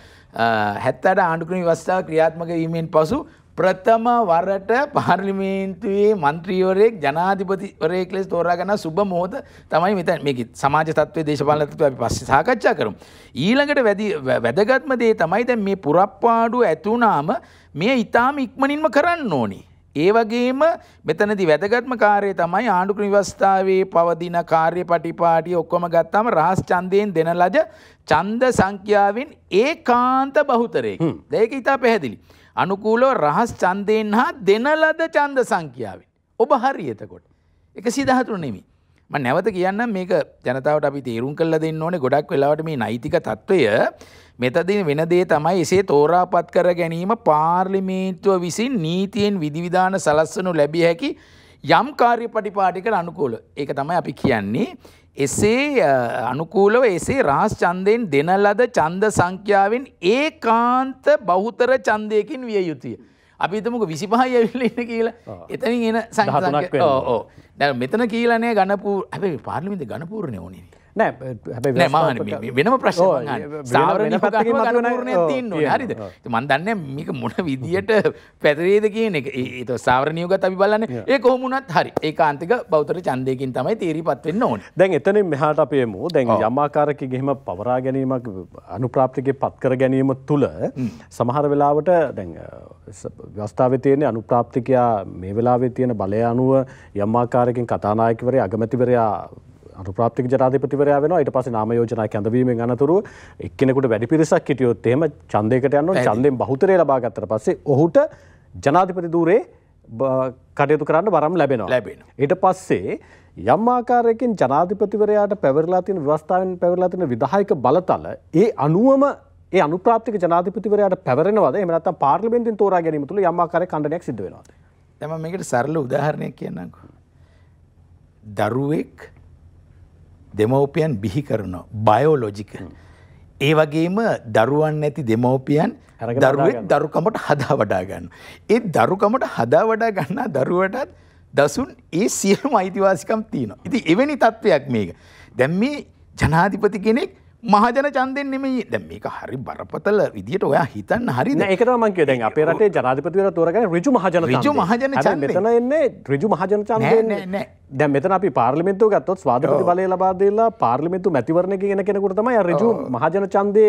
70 ආණ්ඩුක්‍රම ව්‍යවස්ථාව ක්‍රියාත්මක වීමෙන් පසු ප්‍රථම වරට පාර්ලිමේන්තුවේ මන්ත්‍රීවරයෙක් ජනාධිපතිවරයෙක් ලෙස තෝරා ගන්න සුබ මොහොත තමයි මෙතන. මේක සමාජ තත්ත්වයේ දේශපාලන තත්ත්වයේ අපි පස්සේ සාකච්ඡා කරමු. ඊළඟට වැදගත්ම දේ තමයි දැන් මේ පුරප්පාඩුව ඇතුණාම මේ ඊටාම ඉක්මනින්ම කරන්න ඕනේ. ඒ වගේම මෙතනදී වැදගත්ම කාර්යය තමයි ආණ්ඩුක්‍රම ව්‍යවස්ථාවේ පවතින කාර්යපටිපාටි ඔක්කොම ගත්තාම රහස් ඡන්දයෙන් දෙන ලද ඡන්ද සංඛ්‍යාවෙන් ඒකාන්ත බහුතරයක. ඒක ඊටා පැහැදිලි. අනුකූලව රහස් ඡන්දයෙන් හා දෙන ලද ඡන්ද සංඛ්‍යාවෙන්. ඔබ හරි එතකොට. 113 නෙමෙයි. මම නැවත කියන්නම් මේක ජනතාවට අපි තේරුම් කරලා දෙන්න ඕනේ. ගොඩක් වෙලාවට මේ නෛතික තත්වය මෙතදින් වෙන දේ තමයි එසේ තෝරාපත් කර ගැනීම පාර්ලිමේන්තුව විසින් නීතියෙන් විධිවිධාන සලස්වනු ලැබිය හැකි යම් කාර්යපටිපාටිකට අනුකූලව. ඒක තමයි අපි කියන්නේ. එසේ අනුකූලව එසේ රහස් ඡන්දයෙන් දෙන ලද ඡන්ද සංඛ්‍යාවෙන් ඒකාන්ත බහුතර ඡන්දයකින් විය යුතුය. අපි හිතමුකෝ 25යි ඇවිල්ලා ඉන්න කියලා. එතනින් එන සංඛ්‍යා ඔව්. දැන් මෙතන කියලා නේ ගණපූර් හැබැයි පාර්ලිමේන්තුවේ ගණපූර්ණේ ඕනේ. නෑ හැබැයි වෙනම ප්‍රශ්න මං අහන්නේ. සාවරණීය පැත්තකින් ගණපූර්ණයක් තියෙන්න ඕනේ. හරිද? මම දන්නේ මේක මොන විදියට පැතිරෙයිද කියන එක. ඒක සාවරණීයගත අපි බලන්නේ. ඒ කොහොම වුණත් හරි. ඒකාන්තික බෞද්ධ ඡන්දයකින් තමයි තීරීපත් වෙන්න ඕනේ. දැන් එතනින් මෙහාට අපි එමු. දැන් යම් ආකාරයකින් එහෙම පවරා ගැනීමක් අනුප්‍රාප්තිකේ පත් කර ගැනීම තුල සමහර වෙලාවට දැන් ව්‍යවස්ථාවේ තියෙන අනුප්‍රාප්තිකයා මේ වෙලාවේ තියෙන බලය අනුව යම් ආකාරයකින් කතානායකවරයා අගමැතිවරයා අනුප්‍රාප්තික ජනාධිපතිවරයා වෙනවා. ඊට පස්සේ නාම යෝජනා කැඳවීමෙන් අනතුරුව එක්කෙනෙකුට වැඩි පිරිසක් හිටියොත් එහෙම ඡන්දයකට යන්න ඕනේ. ඡන්දයෙන් බහුතරය ලබා ගත්තට පස්සේ ඔහුට ජනාධිපති ධූරේ කටයුතු කරන්න වරම් ලැබෙනවා. ඊට පස්සේ යම් ආකාරයකින් ජනාධිපතිවරයාට පැවරලා තියෙන ව්‍යවස්ථාවෙන් පැවරලා තියෙන විධායක බලතල ඒ අනුවම ඒ අනුප්‍රාප්තික ජනාධිපතිවරයාට පැවරෙනවද? එහෙම නැත්නම් පාර්ලිමේන්තුවෙන් තෝරා ගැනීම තුළ යම් ආකාරයක ඛණ්ඩනයක් සිද්ධ වෙනවද? දැන් මම මේකට සරල උදාහරණයක් කියන්නම්කෝ. දරුවෙක් දෙමව්පියන් බිහි කරනවා බයෝලොජිකල්. ඒ වගේම දරුවන් නැති දෙමව්පියන් දරුවෙක් දරුකමට හදා වඩා ගන්නවා. ඒ දරුකමට හදා වඩා ගන්නා දරුවටත් දසුන් ඒ සියලුම අයිතිවාසිකම් තියෙනවා. ඉතින් එවැනි තත්වයක් මේක. දැන් මේ ජනාධිපති කෙනෙක් මහජන ඡන්දෙන් නෙමෙයි. දැන් මේක හරි බරපතල විදියට ඔයා හිතන්න හරිද? නෑ ඒක තමයි මම කිව්වේ. දැන් අපේ රටේ ජනාධිපතිවරයා තෝරගන්නේ ඍජු මහජන ඡන්දෙන්. ඍජු මහජන ඡන්දෙන්. මෙතන එන්නේ ඍජු මහජන ඡන්දෙන්. නෑ. දැන් මෙතන අපි පාර්ලිමේන්තුව ගත්තොත් ස්වාධීනපති බලය ලබා දෙලා පාර්ලිමේන්තු මැතිවරණයක ඉගෙන කෙනෙකුට තමයි ඍජු මහජන ඡන්දේ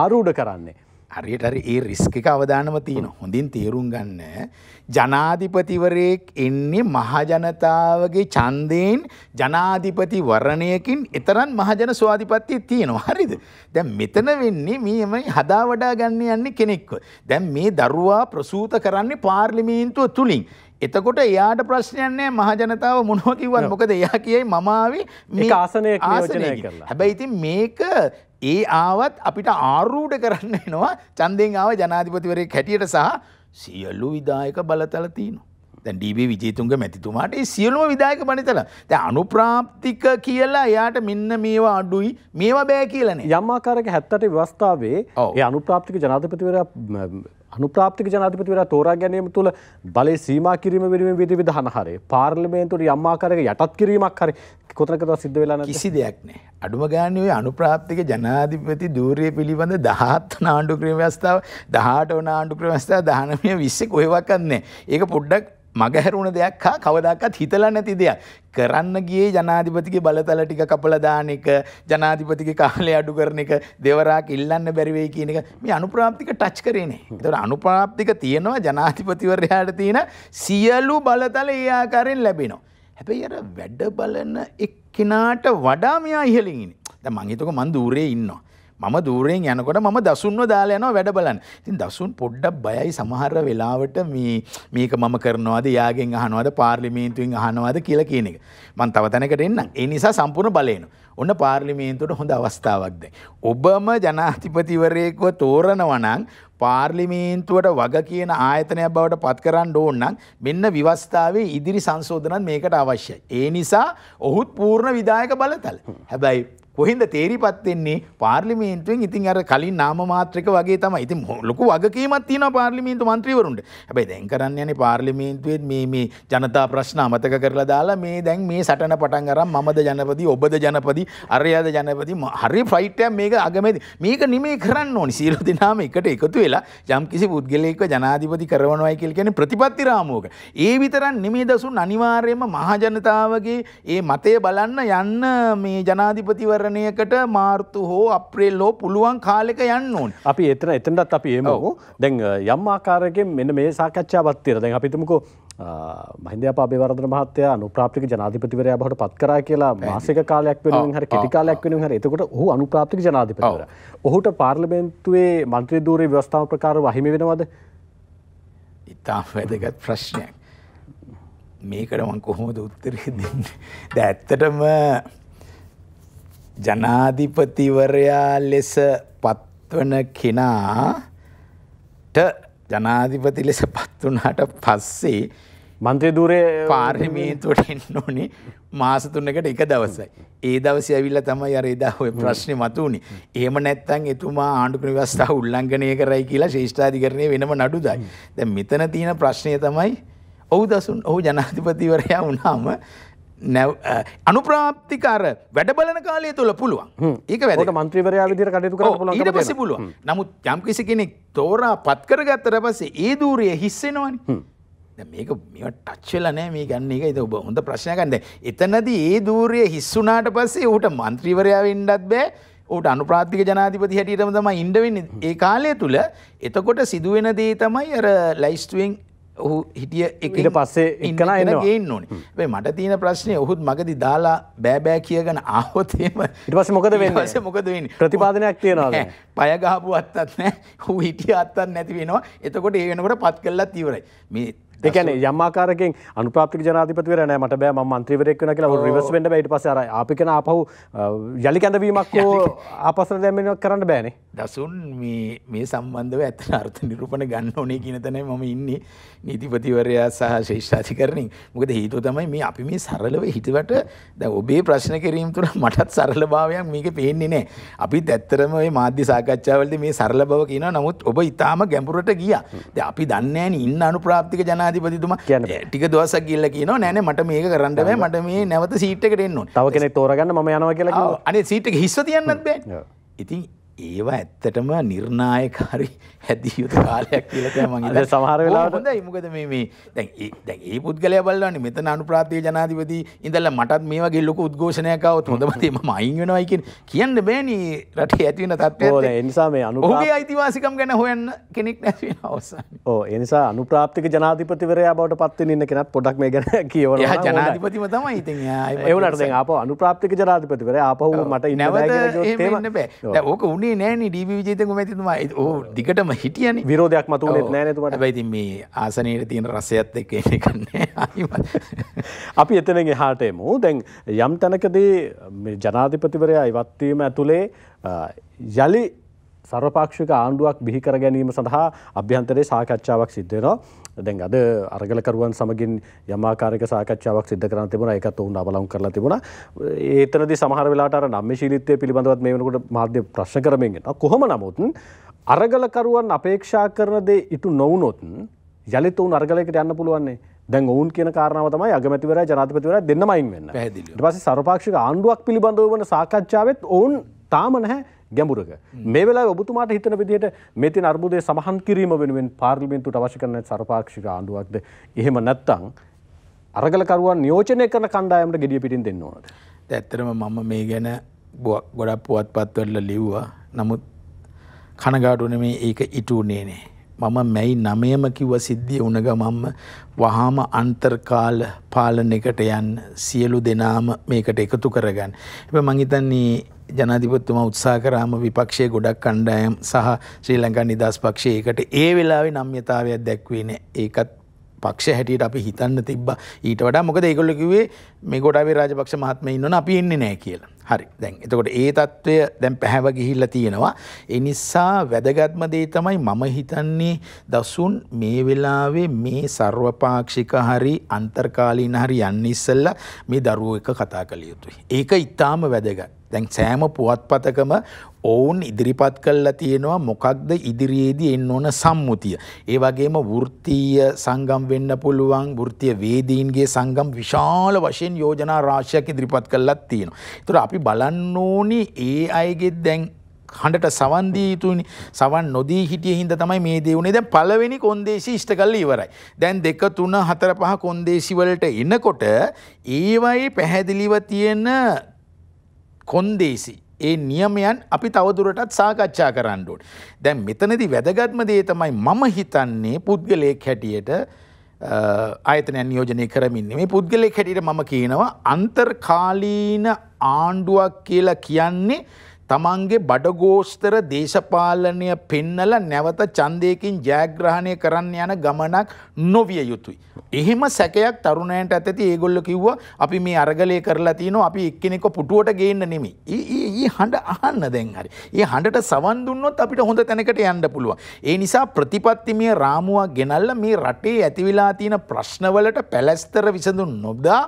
ආරූඪ කරන්නේ. හරියට හරි ඒ රිස්ක් එක අවදානම තියෙනවා. හොඳින් තේරුම් ගන්න. ජනාධිපතිවරයෙක් එන්නේ මහජනතාවගේ ඡන්දයෙන් ජනාධිපති වරණයකින් එතරම් මහජන ස්වාධිපත්‍යය තියෙනවා. හරිද? දැන් මෙතන වෙන්නේ මේමයි හදා වඩා ගන්න යන්නේ කෙනෙක්ව. දැන් මේ දරුවා ප්‍රසූත කරන්නේ පාර්ලිමේන්තුව තුලින්. එතකොට එයාට ප්‍රශ්නයක් නැහැ මහජනතාව මොනවා කිව්වත්. මොකද එයා කියයි මම ආවේ මේ ආසනයක් නියෝජනය කරලා. හැබැයි ඉතින් මේක ඒ ආවත් අපිට ආරූඪ කරන්න වෙනවා ඡන්දෙන් ආව ජනාධිපතිවරයෙක් හැටියට සහ සියලු විධායක බලතල තියෙනවා. දැන් ඩී.බී. විජේතුංග මැතිතුමාට ඒ සියලුම විධායක බලතල. දැන් අනුප්‍රාප්තික කියලා එයාට මෙන්න මේවා අඩුයි මේවා බෑ කියලා නේ. යම් ආකාරයක 78 ව්‍යවස්ථාවේ ඒ අනුප්‍රාප්තික ජනාධිපතිවරයා තෝරා ගැනීම තුළ බලය සීමා කිරීම වෙනුවෙන් විධිවිධාන හරි පාර්ලිමේන්තුවේ යම් ආකාරයක යටත් කිරීමක් හරි කොතනකද සිද්ධ වෙලා නැද්ද? කිසි දෙයක් නැහැ. අඩුම ගානේ ඔය අනුප්‍රාප්තික ජනාධිපති ධූරය පිළිබඳ 17 වන ආණ්ඩු ක්‍රම ව්‍යවස්ථාව 18 වන ආණ්ඩු ක්‍රම ව්‍යවස්ථාව 19 20 කොහෙවත් නැහැ. ඒක පොඩ්ඩක් මගහැරුණ දෙයක් හා කවදාකවත් හිතලා නැති දෙයක්. කරන්න ගියේ ජනාධිපතිගේ බලතල ටික කපලා දාන එක, ජනාධිපතිගේ කාලය අඩු කරන එක, දෙවරාක් ඉල්ලන්න බැරි වෙයි කියන එක මේ අනුප්‍රාප්තික ටච් කරේ නේ. ඒතකොට අනුප්‍රාප්තික තියෙනවා ජනාධිපතිවරයාට තියෙන සියලු බලතල ඒ ආකාරයෙන් ලැබෙනවා. හැබැයි අර වැඩ බලන එක්කිනාට වඩා මෙයා ඉහළින් ඉන්නේ. දැන් මං හිතුවක මං දූරේ ඉන්නවා. මම දූරෙන් යනකොට මම දසුන්ව දාලා යනවා වැඩ බලන්න. ඉතින් දසුන් පොඩ්ඩක් බයයි සමහර වෙලාවට මේක මම කරනවාද යාගෙන් අහනවාද පාර්ලිමේන්තුවෙන් අහනවාද කියලා කියන එක. මම තව තැනකට එන්නම්. ඒ නිසා සම්පූර්ණ බලේන. ඔන්න පාර්ලිමේන්තුවට හොඳ අවස්ථාවක් දැන්. ඔබම ජනාධිපතිවරයෙක්ව තෝරනවා නම් පාර්ලිමේන්තුවට වග කියන ආයතනයක් බවට පත් කරන්න ඕන නම් මෙන්න ව්‍යවස්ථාවේ ඉදිරි සංශෝධනත් මේකට අවශ්‍යයි. ඒ නිසා ඔහුත් පූර්ණ විධායක බලතල. හැබැයි කොහින්ද තේරිපත් වෙන්නේ පාර්ලිමේන්තුවෙන්. ඉතින් අර කලින් නාම මාත්‍රික වගේ තමයි. ඉතින් ලොකු වගකීමක් තියෙනවා පාර්ලිමේන්තු මන්ත්‍රීවරුන්ට. හැබැයි දැන් කරන්න යන්නේ පාර්ලිමේන්තුවේ මේ ජනතා ප්‍රශ්න අමතක කරලා දාලා මේ දැන් මේ සටන පටන් අරන් මමද ජනපති ඔබද ජනපති අරයාද ජනපති හරි ෆයිට් එකක් මේක අගමැති මේක නිමේ කරන්න ඕනි. සියලු දෙනාම එකට එකතු වෙලා යම් කිසි පුද්ගලයෙක්ව ජනාධිපති කරවනවායි කියලා කියන්නේ ප්‍රතිපත්ති රාමුවක. ඒ විතරක් නෙමේ දසුන් අනිවාර්යයෙන්ම මහ ජනතාවගේ ඒ මතය බලන්න යන්න මේ ජනාධිපතිවර කට මාර්තු හෝ අප්‍රේල් හෝ පුළුවන් කාලෙක යන්න ඕනේ. අපි එතනටත් අපි එමු. දැන් යම් ආකාරයකින් මෙන්න මේ සාකච්ඡාවක් තියෙනවා. දැන් අපි හිතමුකෝ මහින්දයාපා අබේවර්ධන මහත්තයා අනුප්‍රාප්තික ජනාධිපතිවරයා බවට පත් කරා කියලා මාසික කාලයක් වෙනුවෙන් හරි කෙටි කාලයක් වෙනුවෙන් හරි. එතකොට ඔහු අනුප්‍රාප්තික ජනාධිපතිවරයා. ඔහුට පාර්ලිමේන්තුවේ මන්ත්‍රී ධූරයේ ව්‍යවස්ථාව ප්‍රකාරව අහිමි වෙනවද? ඉතාම වැදගත් ප්‍රශ්නයක්. මේකට මම කොහොමද උත්තරේ දෙන්නේ? දැන් ඇත්තටම ජනාධිපතිවරයා ලෙස පත්වන කෙනාට ජනාධිපති ලෙස පත් වුණාට පස්සේ මන්ත්‍රී ධූරයේ පාර්ලිමේන්තුවට එන්න ඕනේ මාස 3කට එක දවසයි. ඒ දවසේ ඇවිල්ලා තමයි අර එදා ඔය ප්‍රශ්නේ මතුවුනේ. එහෙම නැත්නම් එතුමා ආණ්ඩු ක්‍රම ව්‍යවස්ථාව උල්ලංඝනය කරයි කියලා ශ්‍රේෂ්ඨාධිකරණයේ වෙනම නඩු දායි. දැන් මෙතන තියෙන ප්‍රශ්නය තමයි ඔහු දසුන් ඔහු ජනාධිපතිවරයා වුණාම අනුප්‍රාප්තිකාර වැඩ බලන කාලය තුළ පුළුවන්. ඒක වැදගත්. මන්ත්‍රීවරයා විදිහට කටයුතු කරන්න පුළුවන්. ඊට පස්සේ පුළුවන්. නමුත් යම් කිසි කෙනෙක් තෝරා පත් කරගත්තට පස්සේ ඒ ධූරය හිස් වෙනවනේ. දැන් මේවා ටච් වෙලා නැහැ මේ ගන්න එක. ඒක ඔබ හොඳ ප්‍රශ්නයක් ගන්න. එතනදී ඒ ධූරය හිස් වුණාට පස්සේ ඌට මන්ත්‍රීවරයා වෙන්නත් බෑ. ඌට අනුප්‍රාප්තික ජනාධිපති හැටියටම තමයි ඉන්න වෙන්නේ ඒ කාලය තුල. එතකොට සිදුවෙන දේ තමයි අර ලයිස්තුවෙන් ඔහු හිටිය ඊට පස්සේ එක්කෙනා එනවා. ගේන්න ඕනේ. හැබැයි මට තියෙන ප්‍රශ්නේ ඔහුත් මගදී දාලා බෑ බෑ කියගෙන ආවොත් එහෙම ඊට පස්සේ මොකද වෙන්නේ? ඊට පස්සේ මොකද වෙන්නේ? ප්‍රතිපාදනයක් තියනවාද? පය ගහපු අත්තත් නැහැ. ඌ හිටිය අත්තත් නැති වෙනවා. එතකොට ඒ වෙනකොට පත් කළාත් ඉවරයි. මේ ඒ කියන්නේ යම් ආකාරයකින් අනුප්‍රාප්තික ජනාධිපතිවරයා නෑ මට බෑ මම മന്ത്രിවරයෙක් වෙනවා කියලා රිවර්ස් වෙන්න බෑ ඊට පස්සේ අර ආපිකන ආපහු යලි කැඳවීමක් හෝ ආපස්සට දැම්මෙන්නක් කරන්න බෑනේ. දසුන් මේ සම්බන්ධව ඇත්තට අර්ථ නිරූපණ ගන්න ඕනේ කියන තැනයි මම ඉන්නේ නීතිපතිවරයා සහ ශ්‍රේෂ්ඨාධිකරණයෙන්. මොකද හේතුව තමයි මේ අපි මේ සරලව හිතුවට දැන් ඔබේ ප්‍රශ්න කිරීම තුළ මටත් සරලභාවයක් මේකේ පේන්නේ නැහැ. අපිත් ඇත්තටම මේ මාධ්‍ය සාකච්ඡාවලදී මේ සරල බව කියනවා. නමුත් ඔබ ඊටාම ගැඹුරට ගියා. දැන් අපි දන්නේ නැහැනේ ඉන්න අනුප්‍රාප්තික ජනාධිපතිතුමා ටික දවසක් ගිහලා කියනවා නෑ නෑ මට මේක කරන්න බෑ මට මේ නැවත සීට් එකට එන්න ඕනේ. තව කෙනෙක් තෝරගන්න මම යනවා කියලා කිව්වා. අනේ සීට් එක හිස්ව තියන්නත් බෑ. ඉතින් ඒවා ඇත්තටම නිර්ණායකාරී හැදිය යුතු කාලයක් කියලා තමයි මම හිතන්නේ. සමහර වෙලාවට හොඳයි මොකද මේ දැන් ඒ පුද්ගලයා බලනවානේ මෙතන අනුප්‍රාප්තික ජනාධිපති ඉඳලා මටත් මේ වගේ ලොකු උද්ඝෝෂණයක් ආවොත් හොඳම දේ මම අයින් වෙනවයි කියන්න බෑනේ රටේ ඇති වෙන තත්ත්වයක්. ඔව් ඒ නිසා මේ ඔහුගේ අයිතිවාසිකම් ගැන හොයන්න කෙනෙක් නැති වෙන අවසානයේ. ඔව් ඒ නිසා අනුප්‍රාප්තික ජනාධිපතිවරයා බවට පත් වෙන්න ඉන්න කෙනත් පොඩ්ඩක් මේ ගැන කියවනවා. එයා ජනාධිපතිම තමයි ඉතින් එයා ඒ වුණාට දැන් ආපහු අනුප්‍රාප්තික ජනාධිපතිවරයා ආපහු මට ඉන්න බෑ කියලා කිව්වොත් එහෙම බෑ. දැන් ඕක උනේ නෑනේ ඩී.බී. විජේතංග මැතිතුමා. ඕ දිගටම හිටියනේ. විරෝධයක් මතුවුනේත් නෑනේ එතුමාට. හැබැයි ඉතින් මේ ආසනයේ තියෙන රසයත් එක්ක එන එක නෑ. අපි එතනින් එහාට එමු. දැන් යම් තැනකදී මේ ජනාධිපතිවරයා ඉවත් වීම ඇතුලේ යලි සර්වපාක්ෂික ආණ්ඩුවක් බිහි කර ගැනීම සඳහා අභ්‍යන්තරයේ සාකච්ඡාවක් සිද්ධ වෙනවා. දැන් අද අරගලකරුවන් සමගින් යම් ආකාරයක සාකච්ඡාවක් සිද්ධ කරන්න තිබුණා. ඒකත් ඔවුන් අවලංගු කරලා තිබුණා. ඒතරදී සමහර වෙලාවට අර නම්‍යශීලීත්වය පිළිබඳවත් මේ වෙනකොට මාධ්‍ය ප්‍රශ්න කරමින් ඉන්නවා. කොහොම නමුත් අරගලකරුවන් අපේක්ෂා කරන දේ ඉටු නොවුනොත් යලිත් ඔවුන් අරගලයකට යන්න පුළුවන් නේ. දැන් ඔවුන් කියන කාරණාව තමයි අගමැතිවරයා ජනාධිපතිවරයා දෙන්නම අයින් වෙන්න. පැහැදිලිව. ඊට පස්සේ සර්වපාක්ෂික ආණ්ඩුවක් පිළිබඳව වන සාකච්ඡාවෙත් ඔවුන් තාම නැහැ ගැඹුරක. මේ වෙලාවේ ඔබතුමාට හිතන විදිහට මේ තියෙන අර්බුදයේ සමහන් කිරීම වෙනුවෙන් පාර්ලිමේන්තුවට අවශ්‍ය කරන සර්වපාක්ෂික ආණ්ඩුවක්ද එහෙම නැත්නම් අරගලකරුවන් නියෝජනය කරන කණ්ඩායමට gediya පිටින් දෙන්න ඕනද? ඇත්තටම මම මේ ගැන ගොඩක් පුවත්පත්වල ලිව්වා. නමුත් කනගාටු නෙමේ ඒක ඉටුනේ නේ. මම මැයි 9ම කිව්ව සිද්ධිය වුණ ගමන්ම වහාම අන්තර්කාල පාලනයකට යන්න සියලු දෙනාම මේකට එකතු කරගන්න. හැබැයි මං හිතන්නේ ජනාධිපතිතුමා උත්සාහ කරාම විපක්ෂයේ ගොඩක් කණ්ඩායම් සහ ශ්‍රී ලංකා නිදහස් පක්ෂය ඒකට ඒ වෙලාවේ නම්‍යතාවයක් දැක්වේ නෑ. ඒකත් පක්ෂ හැටියට අපි හිතන්න තිබ්බා. ඊට වඩා මොකද ඒගොල්ලෝ කිව්වේ මේ ගොඩාවේ රාජපක්ෂ මහත්මයා ඉන්නවනේ අපි ඉන්නේ නෑ කියලා. හරි. දැන් එතකොට ඒ తত্ত্বය දැන් පැහැව ගිහිල්ලා තියෙනවා. ඒ නිසා වැදගත්ම දේ තමයි මම හිතන්නේ දසුන් මේ වෙලාවේ මේ සර්වපාක්ෂික හරි අන්තර්කාලීන හරි යන්න ඉස්සෙල්ලා මේ දරුවෝ එක කතා කළ යුතුයි. ඒක ඊටාම වැදගත්. දැන් සෑම පුවත්පතකම ඔවුන් ඉදිරිපත් කළා තියෙනවා මොකක්ද ඉදිරියේදී එන්න ඕන සම්මුතිය. ඒ වගේම වෘත්තීය සංගම් වෙන්න පුළුවන් වෘත්තීය වේදීන්ගේ සංගම් විශාල වශයෙන් යෝජනා රාශියක් ඉදිරිපත් කළා තියෙනවා. ඒතර අපි බලන්න ඕනි ඒ අයගේ දැන් හඬට සවන් දී යුතුයිනේ. සවන් නොදී හිටියේ හින්දා තමයි මේ දේ උනේ. දැන් පළවෙනි කොන්දේසි ඉෂ්ට කරලා ඉවරයි. දැන් 2 3 4 5 කොන්දේසි වලට එනකොට ඒවයි පැහැදිලිව තියෙන කොන්දේසි ඒ නියමයන් අපි තවදුරටත් සාකච්ඡා කරන්න ඕනේ. දැන් මෙතනදී වැදගත්ම දේ තමයි මම හිතන්නේ පුද්ගලයෙක් හැටියට ආයතනයන් නියෝජනය කරමින් මේ පුද්ගලයෙක් හැටියට මම කියනවා අන්තර්කාලීන ආණ්ඩුවක් කියලා කියන්නේ තමන්ගේ බඩගෝස්තර දේශපාලනය පෙන්නලා නැවත ඡන්දයකින් ජයග්‍රහණය කරන්න යන ගමනක් නොවිය යුතුයි. එහෙම සැකයක් තරුණයන්ට ඇති ඒගොල්ලෝ කිව්වා අපි මේ අරගලය කරලා තිනවා අපි එක්කෙනෙක්ව පුටුවට ගේන්න නෙමෙයි. ඊ හඬ අහන්න දැන් හරි. ඊ හඬට සවන් දුන්නොත් අපිට හොඳ තැනකට යන්න පුළුවන්. ඒ නිසා ප්‍රතිපත්තිමය රාමුවක් ගෙනල්ලා මේ රටේ ඇති වෙලා තියෙන ප්‍රශ්නවලට පැලැස්තර විසඳුම් නොදා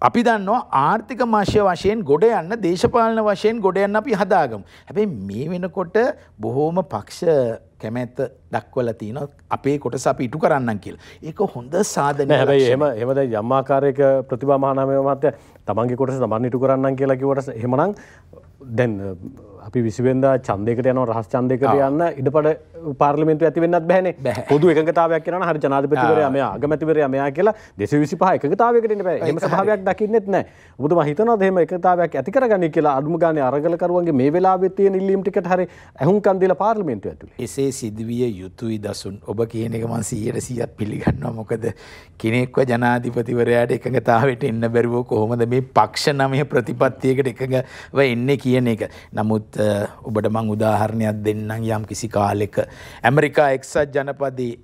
අපි දන්නවා ආර්ථික මාශ්‍ය වශයෙන් ගොඩ යන්න දේශපාලන වශයෙන් ගොඩ යන්න අපි හදාගමු. හැබැයි මේ වෙනකොට බොහෝම පක්ෂ කැමැත්ත දක්වලා තිනවා අපේ කොටස අපි ඉටු කරන්නම් කියලා. ඒක හොඳ සාධනයක්. නෑ හැබැයි එහෙම දැන් යම් ආකාරයක ප්‍රතිභා මහානාමය මහත්තයා තමන්ගේ කොටස තමන් ඉටු කරන්නම් කියලා කිව්වට එහෙමනම් දැන් අපි 20 වෙනිදා ඡන්දයකට යනවා රහස් ඡන්දයකට යන්න ඉඩපඩ පාර්ලිමේන්තුවේ ඇති වෙන්නත් බෑනේ. පොදු එකඟතාවයක් කරනවා හරි ජනාධිපතිවරයා මෙයා අගමැතිවරයා මෙයා කියලා 225 එකඟතාවයකට ඉන්න බෑ. එහෙම සභාවයක් දකින්නෙත් නැහැ. ඔබතුමා හිතනවාද එහෙම එකඟතාවයක් ඇති කරගන්නේ කියලා අඩුම ගානේ අරගලකරුවන්ගේ මේ වෙලාවේ තියෙන ඉල්ලීම් ටිකට හරි ඇහුම්කන් දීලා පාර්ලිමේන්තුව ඇතුලේ. එසේ සිදුවිය යුතුයි දසුන්. ඔබ කියන එක මම 100% පිළිගන්නවා. මොකද කෙනෙක්ව ජනාධිපතිවරයාට එකඟතාවයට එන්න බැරුව කොහොමද මේ පක්ෂ නමය ප්‍රතිපත්තියකට එකඟව එන්නේ කියන එක. නමුත් ඔබට මං උදාහරණයක් දෙන්නම්. යම් කිසි කාලෙක ඇමරිකා එක්සත් ජනපදයේ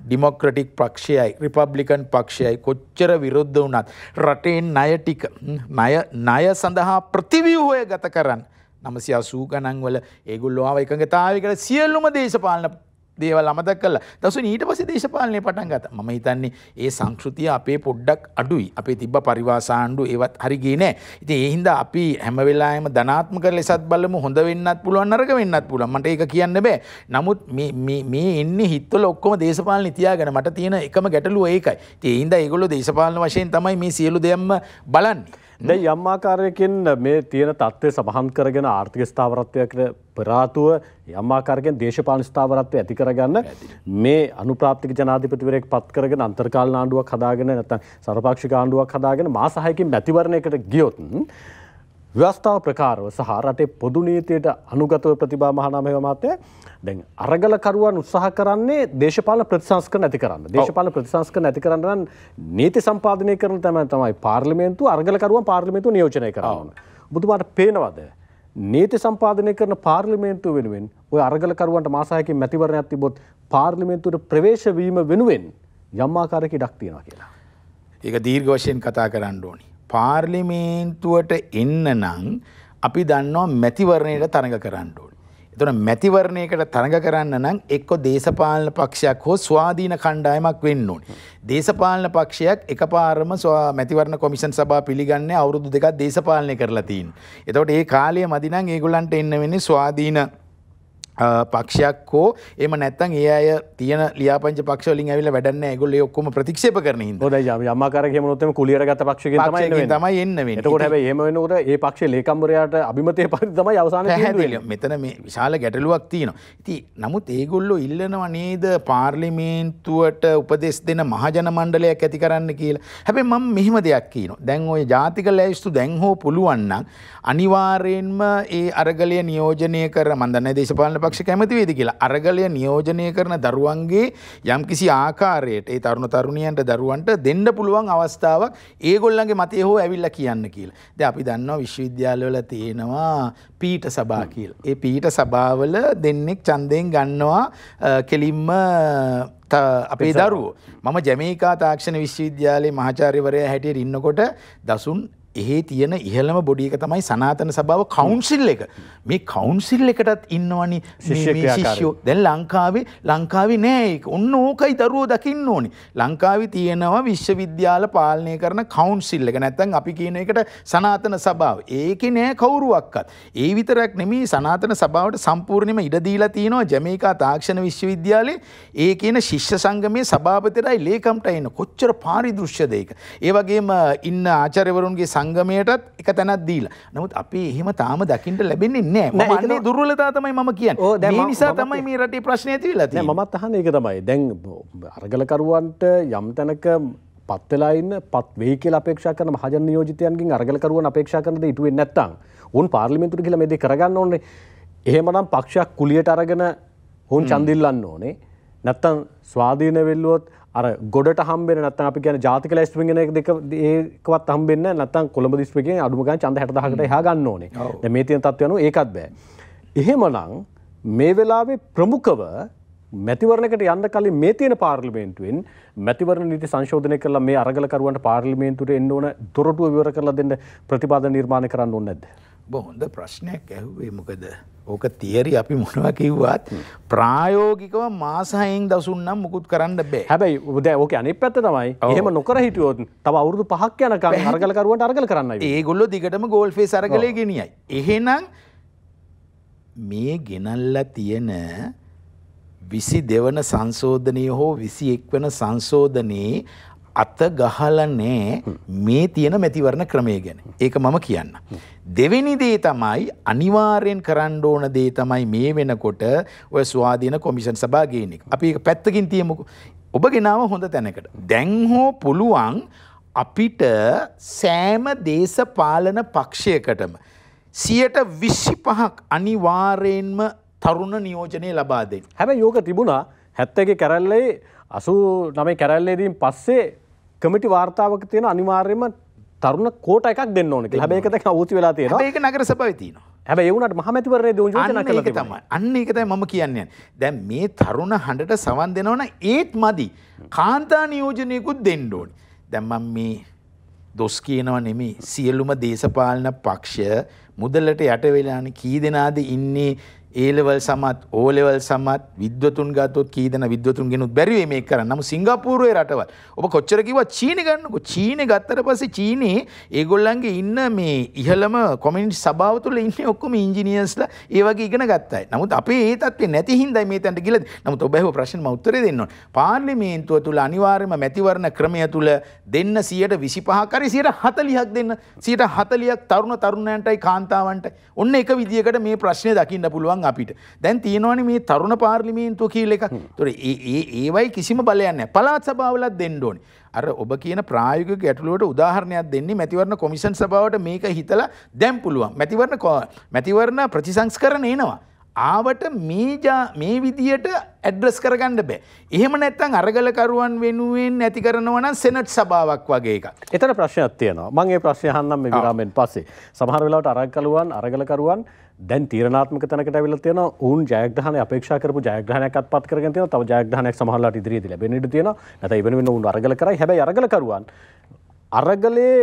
ඩිමොක්‍රටික් පක්ෂයයි රිපබ්ලිකන් පක්ෂයයි කොච්චර විරුද්ධ වුණත් රටේ ණය ටික ණය සඳහා ප්‍රතිව්‍යුහය ගත කරන්න 980 ගණන් වල ඒගොල්ලෝ ආව එකඟතාවයකට සියලුම දේශපාලන දේවල් අමතක කළා. දසුන් ඊට පස්සේ දේශපාලනය පටන් ගත්තා. මම හිතන්නේ ඒ සංස්කෘතිය අපේ පොඩ්ඩක් අඩුයි. අපේ තිබ්බ පරිවාස ආණ්ඩු ඒවත් හරි ගියේ නෑ. ඉතින් ඒ හින්දා අපි හැම වෙලාවෙම ධනාත්මක ලෙසත් බලමු. හොඳ වෙන්නත් පුළුවන් නරක වෙන්නත් පුළුවන්. මට ඒක කියන්න බෑ. නමුත් මේ එන්නේ හිතවල ඔක්කොම දේශපාලන තියාගෙන මට තියෙන එකම ගැටලුව ඒකයි. ඉතින් ඒ හින්දා ඒගොල්ලෝ දේශපාලන වශයෙන් තමයි මේ සියලු දෙයක්ම බලන්නේ. දැන් යම් ආකාරයකින් මේ තියෙන තත්ත්වය සමහන් කරගෙන ආර්ථික ස්ථාවරත්වයකට පෙර ආතුව යම් ආකාරයකින් දේශපාලන ස්ථාවරත්වය ඇති කරගන්න මේ අනුප්‍රාප්තික ජනාධිපතිවරයෙක් පත් කරගෙන අන්තර්කාලීන ආණ්ඩුවක් හදාගෙන නැත්නම් සර්වපාක්ෂික ආණ්ඩුවක් හදාගෙන මාස 6කින් මැතිවරණයකට ගියොත් ව්‍යවස්ථාව ප්‍රකාරව සහ රටේ පොදු නීතියට අනුගතව ප්‍රතිභා මහානාම මහත්තයා දැන් අරගලකරුවන් උත්සාහ කරන්නේ දේශපාලන ප්‍රතිසංස්කරණ ඇති කරන්න. දේශපාලන ප්‍රතිසංස්කරණ ඇති කරන්න නම් නීති සම්පාදනය කරන තමයි පාර්ලිමේන්තුව අරගලකරුවන් පාර්ලිමේන්තුව නියෝජනය කරන්න ඕන. ඔබතුමාට පේනවද නීති සම්පාදනය කරන පාර්ලිමේන්තුව වෙනුවෙන් ඔය අරගලකරුවන්ට මාස 6කින් මැතිවරණයක් තිබොත් පාර්ලිමේන්තුවට ප්‍රවේශ වීම වෙනුවෙන් යම් ආකාරයක ඉඩක් තියෙනවා කියලා. ඒක දීර්ඝ වශයෙන් කතා කරන්න ඕනි. පාර්ලිමේන්තුවට එන්න නම් අපි දන්නවා මැතිවරණයට තරඟ කරන්න ඕනේ. එතකොට මැතිවරණයකට තරඟ කරන්න නම් එක්ක දේශපාලන පක්ෂයක් හෝ ස්වාධීන කණ්ඩායමක් වෙන්න ඕනේ. දේශපාලන පක්ෂයක් එකපාරම මැතිවරණ කොමිෂන් සභාව පිළිගන්නේ අවුරුදු දෙකක් දේශපාලනය කරලා තියෙනවා. එතකොට ඒ කාලය මදි නම් ඒගොල්ලන්ට එන්න වෙන්නේ ස්වාධීන පක්ෂයක් හෝ එහෙම නැත්නම් ඒ අය තියෙන ලියාපදිංච පක්ෂ වලින් ඇවිල්ලා වැඩක් නැහැ. ඒගොල්ලෝ ඒ ඔක්කොම ප්‍රතික්ෂේප කරන හින්දා. හොඳයි යම් ආකාරයක එහෙමනොත් එමේ කුලියරගත පක්ෂකින් තමයි එන්න වෙන්නේ. එතකොට හැබැයි එහෙම වෙනකොට ඒ පක්ෂයේ ලේකම්වරයාට අභිමතයේ පරිදි තමයි අවසානයේ තියෙන්නේ. මෙතන මේ විශාල ගැටලුවක් තියෙනවා. ඉතින් නමුත් ඒගොල්ලෝ ඉල්ලනවා නේද පාර්ලිමේන්තුවට උපදෙස් දෙන මහජන මණ්ඩලයක් ඇති කරන්න කියලා. හැබැයි මම මෙහෙම දෙයක් කියනවා. දැන් ওই ජාතික ලැයිස්තු දැන් හෝ පුළුවන් නම් අනිවාර්යෙන්ම ඒ අරගලය නියෝජනය කර මම දන්නේ දේශපාලන පක්ෂ කැමති වේද කියලා. අරගලය නියෝජනය කරන දරුවන්ගේ යම්කිසි ආකාරයට ඒ තරුණ තරුණියන්ට දරුවන්ට දෙන්න පුළුවන් අවස්ථාවක් ඒගොල්ලන්ගේ මතය හෝ ඇවිල්ලා කියන්න කියලා. දැන් අපි දන්නවා විශ්වවිද්‍යාලවල තියෙනවා පීඨ සභා කියලා. ඒ පීඨ සභාවල දෙන්නෙක් ඡන්දයෙන් ගන්නවා කෙලින්ම අපේ දරුවෝ. මම ජමේකා තාක්ෂණ විශ්වවිද්‍යාලයේ මහාචාර්යවරයා හැටියට ඉන්නකොට දසුන් එහි තියෙන ඉහළම බොඩි එක තමයි සනාතන සභාව කවුන්සිල් එක. මේ කවුන්සිල් එකටත් ඉන්නවනේ ශිෂ්‍යෝ. දැන් ලංකාවේ නෑ ඒක. ඔන්න ඕකයි දරුවෝ දකින්න ඕනේ. ලංකාවේ තියෙනවා විශ්වවිද්‍යාල පාලනය කරන කවුන්සිල් එක. නැත්නම් අපි කියන එකට සනාතන සභාව. ඒකේ නෑ කවුරුවක්වත්. ඒ විතරක් නෙමෙයි සනාතන සභාවට සම්පූර්ණයෙන්ම ඉඩ දීලා තියෙනවා ජමේකා තාක්ෂණ විශ්වවිද්‍යාලයේ ඒ කියන ශිෂ්‍ය සංගමයේ සභාපතිරයි ලේකම්ටයි ඉන්න. කොච්චර පාරිදෘශ්‍යද ඒක. ඒ වගේම ඉන්න ආචාර්යවරුන්ගේ සංගමයටත් එක තැනක් දීලා. නමුත් අපි එහෙම තාම දකින්න ලැබෙන්නේ නැහැ. මම අන්නේ දුර්වලතාව තමයි මම කියන්නේ. මේ නිසා තමයි මේ රටේ ප්‍රශ්නේ ඇති වෙලා තියෙන්නේ. මමත් අහන්නේ ඒක තමයි. දැන් අරගලකරුවන්ට යම් තැනක පත් වෙලා ඉන්න පත් වෙයි කියලා අපේක්ෂා කරන මහජන නියෝජිතයන්ගෙන් අරගලකරුවන් අපේක්ෂා කරන දේ ඉටු වෙන්නේ නැත්නම් උන් පාර්ලිමේන්තුවට ගිහලා මේ දේ කරගන්න ඕනේ. එහෙමනම් පක්ෂයක් කුලියට අරගෙන උන් ඡන්දිල්ලන්න ඕනේ. නැත්නම් ස්වාධීන වෙල්ලුවොත් අර ගොඩට හම්බෙන නැත්නම් අපි කියන්නේ ජාතික ලැයිස්තුවෙන් එන එක දෙක ඒකවත් හම්බෙන්නේ නැහැ. නැත්නම් කොළඹ දිස්ත්‍රික්කයෙන් අඩුම ගානේ ඡන්ද 60000කට එහා ගන්න ඕනේ. දැන් මේ තියෙන තත්ත්වය අනුව ඒකත් බෑ. එහෙමනම් මේ වෙලාවේ ප්‍රමුඛව මැතිවරණයකට යන්න කලින් මේ තියෙන පාර්ලිමේන්තුවෙන් මැතිවරණ නීති සංශෝධනය කරලා මේ අරගලකරුවන්ට පාර්ලිමේන්තුවට එන්න ඕන දොරටුව විවර කරලා දෙන්න ප්‍රතිපාදන නිර්මාණය කරන්න ඕනේ නැද්ද? හොඳ ප්‍රශ්නයක් ඇහුවේ. මොකද ඕක තියරි අපි මොනවා කිව්වත් ප්‍රායෝගිකව මාස 6න් දසුන් නම් මුකුත් කරන්න බෑ. හැබැයි දැන් ඕකේ අනිත් පැත්ත තමයි එහෙම නොකර හිටියොත් තව අවුරුදු 5ක් යනකම් අරගලකරුවන්ට අරගල කරන්නයි වෙන්නේ. ඒගොල්ලෝ දිගටම ගෝල් ෆේස් අරගලේ ගෙනියයි. එහෙනම් මේ ගෙනල්ලා තියෙන 22 වන සංශෝධනය හෝ 21 වන සංශෝධනයේ අත ගහලා නෑ මේ තියෙන මැතිවරණ ක්‍රමය ගැන. ඒක මම කියන්න. දෙවෙනි දේ තමයි අනිවාර්යෙන් කරන්න ඕන දේ තමයි මේ වෙනකොට ඔය ස්වාධීන කොමිෂන් සභා ගේන එක. අපි ඒක පැත්තකින් තියමුකෝ. ඔබ ගෙනාව හොඳ තැනකට. දැන් හෝ පුළුවන් අපිට සෑම දේශපාලන පක්ෂයකටම 25% අනිවාර්යෙන්ම තරුණ නියෝජනය ලබා දෙන්න. හැබැයි යෝග තිබුණා 70 කැරැල්ලේ 89 කැරැල්ලේදීන් පස්සේ කමිටි වාර්තාවක තියෙන අනිවාර්යයෙන්ම තරුණ කෝටා එකක් දෙන්න ඕන කියලා. හැබැයි ඒක දැන් අවුති වෙලා තියෙනවා. හැබැයි ඒක නගර සභාවේ තියෙනවා. හැබැයි ඒ වුණාට මහමැතිවරණයේ යෝජනා කළා තමයි. අන්න ඒක තමයි මම කියන්නේ. දැන් මේ තරුණ හඬට සවන් දෙනවනම් ඒත් මදි. කාන්තා නියෝජනයකුත් දෙන්න ඕනේ. දැන් මම මේ දොස් කියනව නෙමෙයි. සියලුම දේශපාලන පක්ෂ මුදලට යට වෙලානේ කී දෙනාද ඉන්නේ A-level සමත් O-level සමත් විද්වතුන් ගත්තොත් කී දෙනා විද්වතුන් ගෙනුත් බැරි වෙයි මේක කරන්න. නමුත් සිංගප්පූරුවේ රටවල් ඔබ කොච්චර කිව්වා චීනේ ගන්නකො. චීනේ ගත්තට පස්සේ චීනේ ඒගොල්ලන්ගේ ඉන්න මේ ඉහළම කොමියුනිටි සභාව තුළ ඉන්නේ ඔක්කොම ඉංජිනේර්ස්ලා ඒ වගේ ඉගෙන ගත්තා. නමුත් අපේ ඒ තත්ත්වේ නැති හින්දා මේ තැනට ගිහලා. නමුත් ඔබ අහුව ප්‍රශ්න මම උත්තරේ දෙන්න ඕන. පාර්ලිමේන්තුව තුළ අනිවාර්යයෙන්ම මැතිවරණ ක්‍රමය තුළ දෙන්න 125ක් හරි 140ක් දෙන්න. 140ක් තරුණ තරුණයන්ටයි කාන්තාවන්ටයි. ඔන්න එක විදියකට මේ ප්‍රශ්නේ දකින්න පුළුවන්. අපිට දැන් තියෙනවනේ මේ තරුණ පාර්ලිමේන්තුව කියලා එකක්. ඒතොර ඒවයි කිසිම බලයක් නැහැ. පළාත් සභාවලත් දෙන්න ඕනේ. අර ඔබ කියන ප්‍රායෝගික ගැටලුවට උදාහරණයක් දෙන්නේ මැතිවරණ කොමිෂන් සභාවට මේක හිතලා දැන් පුළුවන්. මැතිවරණ ප්‍රතිසංස්කරණ එනවා. ආවට මේ විදියට ඇඩ්‍රස් කරගන්න බෑ. එහෙම නැත්නම් අරගලකරුවන් වෙනුවෙන් නැති කරනවා නම් සෙනට් සභාවක් වගේ එකක්. එතන ප්‍රශ්නයක් තියෙනවා. මම මේ ප්‍රශ්නේ අහන්නම් මේ විරාමෙන් පස්සේ. සමහර වෙලාවට අරගලකරුවන් දැන් තීරණාත්මක තැනකට ඇවිල්ලා තියෙනවා. ඔවුන් ජයග්‍රහණය අපේක්ෂා කරපු ජයග්‍රහණයක් අත්පත් කරගෙන තියෙනවා. තව ජයග්‍රහණයක් සමහරලාට ඉදිරියේදී ලැබෙන්න ඉඩ තියෙනවා. නැත්නම් ඒ වෙනුවෙන් ඔවුන් අරගල කරයි. හැබැයි අරගලකරුවන් අරගලේ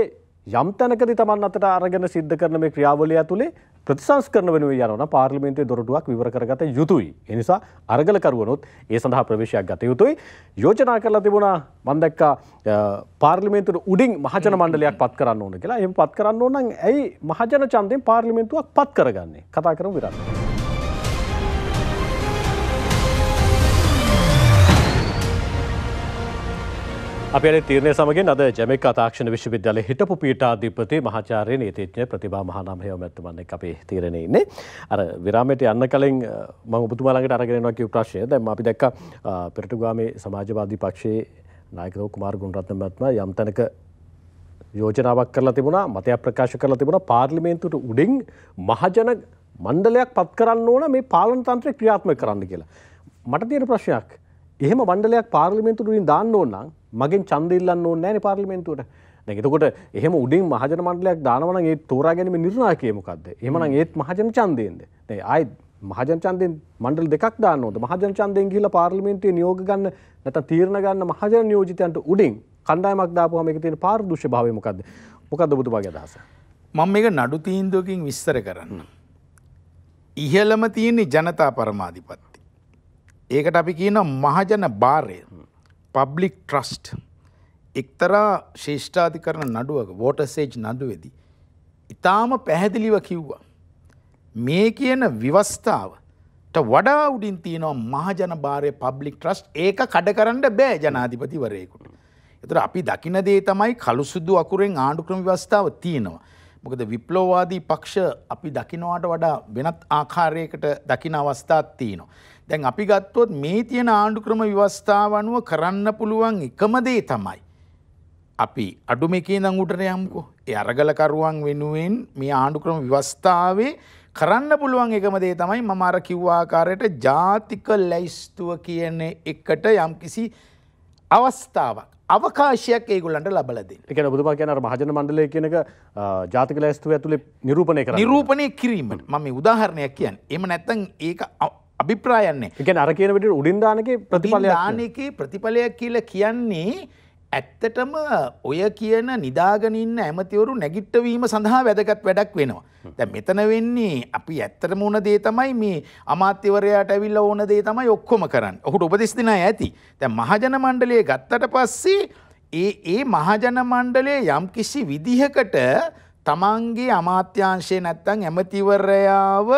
යම් තැනකදී Taman අතට අරගෙන සිද්ධ කරන මේ ක්‍රියාවලිය ඇතුලේ ප්‍රතිසංස්කරණ වෙනුවෙන් යනවා නම් පාර්ලිමේන්තුවේ දොරටුවක් විවර කරගත යුතුයි. ඒ නිසා අරගලකරුවනොත් ඒ සඳහා ප්‍රවේශයක් ගත යුතුයි. යෝජනා කරලා තිබුණා මම දැක්කා පාර්ලිමේන්තුවේ උඩින් මහජන මණ්ඩලයක් පත් කරන්න ඕන කියලා. එහෙම පත් කරන්න ඕන නම් ඇයි මහජන ඡන්දයෙන් පාර්ලිමේන්තුවක් පත් කරගන්නේ? කතා කරමු විරාමයක්. අපේ තීරණය සමගින් අද ජමයිකා තාක්ෂණ විශ්වවිද්‍යාලයේ හිටපු පීඨාධිපති මහාචාර්ය නීතිඥ ප්‍රතිභා මහානාම හේව මැතිතුමන් එක්ක අපේ තීරණේ ඉන්නේ. අර විරාමයට යන්න කලින් මම ඔබතුමා ළඟට අරගෙන එනවා කියපු ප්‍රශ්නය. දැන් අපි දැක්කා පෙරටුගාමේ සමාජවාදී පක්ෂයේ නායකව කුමාර ගුණරත්න මහත්මයා යම් තැනක යෝජනාවක් කරලා තිබුණා, මතයක් ප්‍රකාශ කරලා තිබුණා පාර්ලිමේන්තුවට උඩින් මහජන මණ්ඩලයක් පත් කරන්න ඕන මේ පාලන තන්ත්‍රය ක්‍රියාත්මක කරන්න කියලා. මට තියෙන ප්‍රශ්නයක් එහෙම මණ්ඩලයක් පාර්ලිමේන්තුවට උඩින් දාන්න ඕන නම් මගෙන් ඡන්ද ඉල්ලන්න ඕනේ නැහැනේ පාර්ලිමේන්තුවට. දැන් එතකොට එහෙම උඩින් මහජන මණ්ඩලයක් දානවා නම් ඒ තෝරා ගැනීම නිර්ණායකය මොකද්ද? එහෙමනම් ඒත් මහජන ඡන්දයෙන්ද? දැන් ආයෙත් මහජන ඡන්දයෙන් මණ්ඩල දෙකක් දාන්න ඕනද? මහජන ඡන්දයෙන් ගිහිල්ලා පාර්ලිමේන්තුවේ නියෝග ගන්න නැත්නම් තීරණ ගන්න මහජන නියෝජිතයන්ට උඩින් කණ්ඩායමක් දාපුවාම මේකේ තියෙන පාරදෘශ්‍ය භාවය මොකද්ද? මොකද්ද ඔබතුමාගේ අදහස? මම මේක නඩු තීන්දුවකින් විස්තර කරන්න. ඉහළම තියෙන ජනතා පරමාධිපත්‍ය. ඒකට අපි කියනවා මහජන භාරය. Public trust. එක්තරා ශේෂ්ඨාධිකරණ නඩුවක වෝටර්සේජ් නඩුවේදී ඉතාම පැහැදිලිව කිව්වා මේ කියන ව්‍යවස්ථාවට වඩා උඩින් තියෙනවා මහජන භාරය පබ්ලික් ට්‍රස්ට්. ඒක කඩ කරන්න බෑ ජනාධිපතිවරයෙකුට. ඒතර අපි දකින දේ තමයි කළු සුදු අකුරෙන් ආණ්ඩුක්‍රම ව්‍යවස්ථාව තියෙනවා. මොකද විප්ලවවාදී පක්ෂ අපි දකින්නට වඩා වෙනත් ආකාරයකට දකින අවස්ථාවක් තියෙනවා. දැන් අපි ගත්තොත් මේ තියෙන ආණ්ඩුක්‍රම ව්‍යවස්ථාව අනුව කරන්න පුළුවන් එකම දේ තමයි අපි අඩුම එකේ ඉඳන් උඩට යමුකෝ. ඒ අරගලකරුවන් වෙනුවෙන් මේ ආණ්ඩුක්‍රම ව්‍යවස්ථාවේ කරන්න පුළුවන් එකම දේ තමයි මම අර කිව්ව ආකාරයට ජාතික ලැයිස්තුව කියන එකට යම්කිසි අවස්ථාවක් අවකාශයක් ඒගොල්ලන්ට ලබලා දෙන්න. ඒ කියන්නේ ඔබතුමා කියන අර මහජන මණ්ඩලය කියන එක ජාතික ලැයිස්තුව ඇතුලේ නිරූපණය කිරීමට මම මේ උදාහරණයක් කියන්නේ. එහෙම නැත්නම් ඒක අභිප්‍රායයක් නැහැ. ඒ කියන්නේ අර කියන විදිහට උඩින් දාන එකේ ප්‍රතිඵලයක්. දාන එකේ ප්‍රතිඵලයක් කියලා කියන්නේ ඇත්තටම ඔය කියන නිදාගෙන ඉන්න ඇමතිවරු නැගිට්ටවීම සඳහා වැදගත් වැඩක් වෙනවා. දැන් මෙතන වෙන්නේ අපි ඇත්තටම ඕන දේ තමයි මේ අමාත්‍යවරයාට ඇවිල්ලා ඕන දේ තමයි ඔක්කොම කරන්නේ. ඔහුට උපදෙස් දෙන අය ඇති. දැන් මහජන මණ්ඩලය ගත්තට පස්සේ ඒ මහජන මණ්ඩලය යම්කිසි විදිහකට තමන්ගේ අමාත්‍යාංශය නැත්තම් ඇමතිවරයාව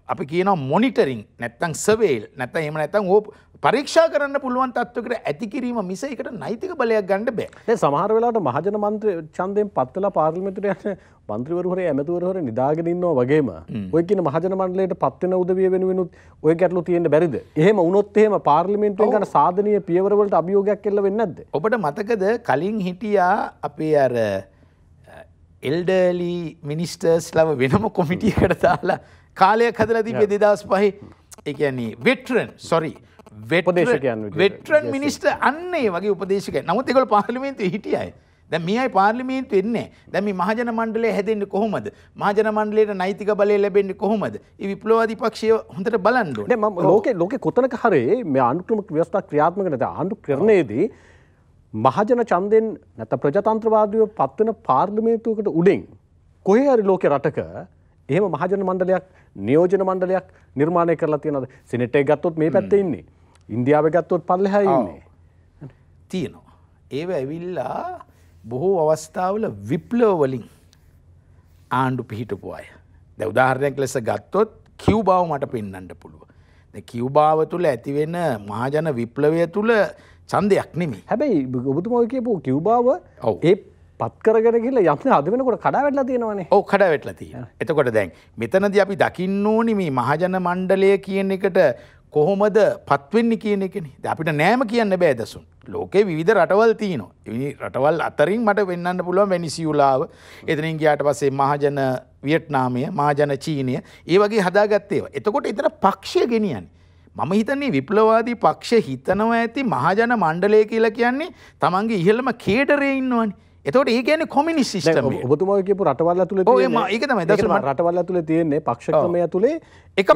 අපි කියනවා මොනිටරින් නැත්තම් සර්වේල් නැත්තම් එහෙම නැත්තම් ඕ පරීක්ෂා කරන්න පුළුවන් තත්ත්වයකට ඇති කිරීම මිස ඒකට නෛතික බලයක් ගන්න බෑ. දැන් සමහර වෙලාවට මහජන මන්ත්‍රී ඡන්දයෙන් පත් වෙලා පාර්ලිමේන්තුවට යන මන්ත්‍රීවරු හොරේ ඇමතිවරු හොරේ නිදාගෙන ඉන්නවා වගේම ඔය කියන මහජන මණ්ඩලයට පත් වෙන උදවිය වෙනුවෙනුත් ඔය ගැටලු තියෙන්න බැරිද? එහෙම වුණොත් එහෙම පාර්ලිමේන්තුවෙන් ගන්න සාධනීය පියවර වලට අභියෝගයක් එල්ල වෙන්නේ නැද්ද? ඔබට මතකද කලින් හිටියා අපේ අර එල්ඩර්ලි මිනිස්ටර්ස් ලව වෙනම කොමිටියකට දාලා කාලයක් හදලා තිබේ 2005 ඒ කියන්නේ වෙටරන් මිනිස්ටර් අන්න ඒ වගේ උපදේශකයන්. නමුත් ඒගොල්ලෝ පාර්ලිමේන්තුවේ හිටිය අය. දැන් මේ අය පාර්ලිමේන්තුවේ ඉන්නේ. දැන් මේ මහජන මණ්ඩලය හැදෙන්නේ කොහොමද? මහජන මණ්ඩලයට නෛතික බලය ලැබෙන්නේ කොහොමද? මේ විප්ලවවාදී පක්ෂය හොඳට බලන්න ඕනේ. මම ලෝකේ කොතනක හරි මේ ආණ්ඩුක්‍රම ව්‍යවස්ථා ක්‍රියාත්මක නැත ආණ්ඩුක්‍රමයේදී මහජන ඡන්දෙන් නැත්නම් ප්‍රජාතන්ත්‍රවාදීව පත්වන පාර්ලිමේන්තුවකට උඩින් කොහේ හරි ලෝකේ රටක එහෙම මහජන මණ්ඩලයක් නියෝජන මණ්ඩලයක් නිර්මාණය කරලා තියෙනවද? සෙනෙට් එක ගත්තොත් මේ පැත්තේ ඉන්නේ. ඉන්දියාවේ ගත්තොත් පල්ලෙහා ඉන්නේ. තියෙනවා. ඒව ඇවිල්ලා බොහෝ අවස්ථාවල විප්ලව වලින් ආණ්ඩු පිහිටපු අය. දැන් උදාහරණයක් ලෙස ගත්තොත් කියුබාව මට පෙන්වන්න පුළුවන්. දැන් කියුබාව තුල ඇති වෙන මහජන විප්ලවය තුල ඡන්දයක් නෙමෙයි. හැබැයි ඔබතුමා කියපු කියුබාව ඒ පත් කරගෙන ගිහලා යම් අද වෙනකොට කඩා වැටලා තියෙනවානේ. ඔව් කඩා වැටලා තියෙනවා. එතකොට දැන් මෙතනදී අපි දකින්න ඕනි මේ මහජන මණ්ඩලය කියන එකට කොහොමද පත් වෙන්නේ කියන එකනේ. දැන් අපිට නෑම කියන්න බෑ දසුන්. ලෝකේ විවිධ රටවල් තියෙනවා. මේ රටවල් අතරින් මට වෙන්නන්න පුළුවන් වෙනිසියුලාව. එතනින් ගියාට පස්සේ මහජන වියට්නාමය, මහජන චීනය, ඒ වගේ හදාගත්තේ ඒවා. එතකොට එතන පක්ෂය ගෙනියන්නේ. මම හිතන්නේ විප්ලවවාදී පක්ෂ හිතනවා ඇති මහජන මණ්ඩලය කියලා කියන්නේ තමන්ගේ ඉහළම කේඩරේ ඉන්නවනේ. එතකොට ඒ කියන්නේ කොමියුනිස්ට් සිස්ටම් එක. ඔබතුමා කියපු රටවල් ඇතුලේ තියෙන්නේ. ඒක තමයි දසුන් රටවල් ඇතුලේ තියෙන්නේ පක්ෂ ක්‍රමය ඇතුලේ එක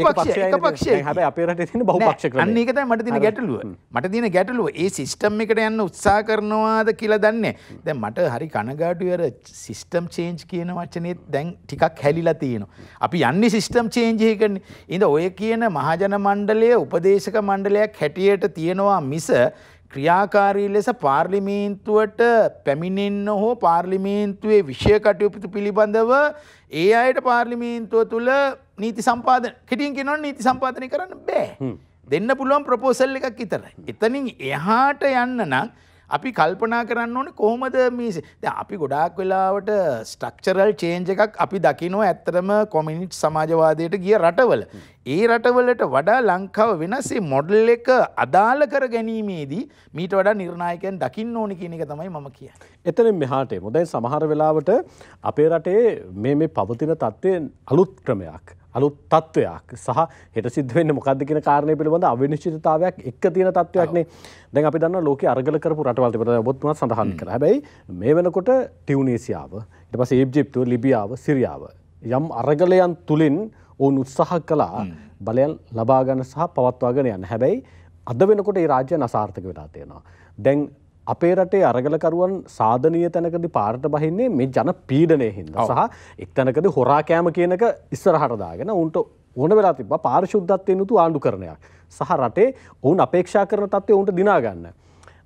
පක්ෂයයි. හැබැයි අපේ රටේ තියෙන බහුපක්ෂ ක්‍රමය. අන්න ඒක තමයි මට තියෙන ගැටලුව. මට තියෙන ගැටලුව ඒ සිස්ටම් එකට යන්න උත්සාහ කරනවාද කියලා දන්නේ. දැන් මට හරි කනගාටුයි අර සිස්ටම් චේන්ජ් කියන වචනේ දැන් ටිකක් හැලිලා තියෙනවා. අපි යන්නේ සිස්ටම් චේන්ජ් එකකනේ. ඉතින් ඔය කියන මහජන මණ්ඩලය උපදේශක මණ්ඩලයක් හැටියට තියෙනවා මිස ක්‍රියාකාරී ලෙස පාර්ලිමේන්තුවට පැමිණෙන්න හෝ පාර්ලිමේන්තුවේ විෂය කටයුතු පිළිබඳව ඒ අයට පාර්ලිමේන්තුව තුළ නීති සම්පාදන කෙටියෙන් කියනවනම් නීති සම්පාදනය කරන්න බෑ. දෙන්න පුළුවන් ප්‍රොපෝසල් එකක් විතරයි. එතනින් එහාට යන්න නම් අපි කල්පනා කරන්න ඕනේ කොහොමද මේ දැන් අපි ගොඩාක් වෙලාවට ස්ට්‍රක්චරල් චේන්ජ් එකක් අපි දකිනවා ඇත්තටම කොමියුනිස්ට් සමාජවාදයට ගිය රටවල. ඒ රටවලට වඩා ලංකාව වෙනස් මේ මොඩල් එක අදාළ කර ගැනීමේදී මීට වඩා නිර්ණායකයන් දකින්න ඕනේ කියන එක තමයි මම කියන්නේ. එතනින් මෙහාට එමු. දැන් සමහර වෙලාවට අපේ රටේ මේ පවතින තත්ත්වයෙන් අලුත් ක්‍රමයක් අලුත් තත්ත්වයක් සහ හෙට සිද්ධ වෙන්නේ මොකද්ද කියන කාරණය පිළිබඳ අවිනිශ්චිතතාවයක් එක්ක තියෙන තත්ත්වයක්නේ. දැන් අපි දන්නවා ලෝකයේ අරගල කරපු රටවල් තිබෙනවා. ඔබතුමාත් සඳහන් කළා. හැබැයි මේ වෙනකොට ටියුනීසියාව, ඊට පස්සේ ඊජිප්තුව, ලිබියාව, සිරියාව යම් අරගලයන් තුලින් ඔවුන් උත්සාහ කළා බලයන් ලබා ගන්න සහ පවත්වාගෙන යන්න. හැබැයි අද වෙනකොට මේ රාජ්‍යයන් අසාර්ථක වෙලා තියෙනවා. දැන් අපේ රටේ අරගලකරුවන් සාධනීය තැනකදී පාරට බහින්නේ මේ ජන පීඩනයේ හින්දා සහ එක් තැනකදී හොරා කෑම කියන එක ඉස්සරහට දාගෙන උන්ට ඕන වෙලා තිබ්බා පාරිශුද්ධත්වයෙන් යුතු ආණ්ඩුකරණයක් සහ රටේ ඔවුන් අපේක්ෂා කරන තත්ත්වය උන්ට දිනා ගන්න.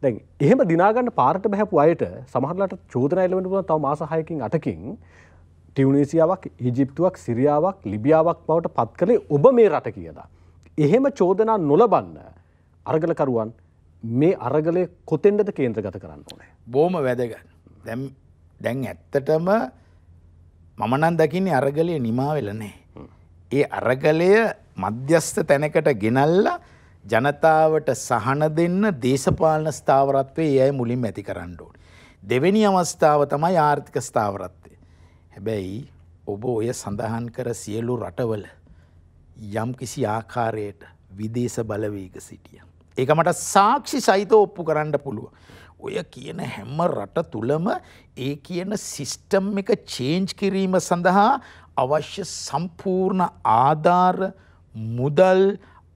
දැන් එහෙම දිනා ගන්න පාරට බහැපු අයට සමහරලාට චෝදනා එළවෙන්න පුළුවන් තව මාස 6කින් 8කින් ටියුනීසියාවක්, ඊජිප්තුවක්, සිරියාවක්, ලිබියාවක් බවට පත් කළේ ඔබ මේ රට කියලා. එහෙම චෝදනා නොලබන්න අරගලකරුවන් මේ අරගලය කොතෙන්ද කේන්ද්‍රගත කරන්න ඕනේ? බොහොම වැදගත්. දැන් ඇත්තටම මම නම් දකින්නේ අරගලය නිමා වෙලා නැහැ. ඒ අරගලය මධ්‍යස්ථ තැනකට ගෙනල්ලා ජනතාවට සහන දෙන්න දේශපාලන ස්ථාවරත්වයේ ඒ අය මුලින්ම ඇති කරන්න ඕනේ. දෙවෙනි අවස්ථාව තමයි ආර්ථික ස්ථාවරත්වය. හැබැයි ඔබ ඔය සඳහන් කර සියලු රටවල යම් කිසි ආකාරයකට විදේශ බලවේග සිටියා. ඒක මට සාක්ෂි සහිතව ඔප්පු කරන්න පුළුවන්. ඔය කියන හැම රට තුලම ඒ කියන සිස්ටම් එක චේන්ජ් කිරීම සඳහා අවශ්‍ය සම්පූර්ණ ආධාර, මුදල්,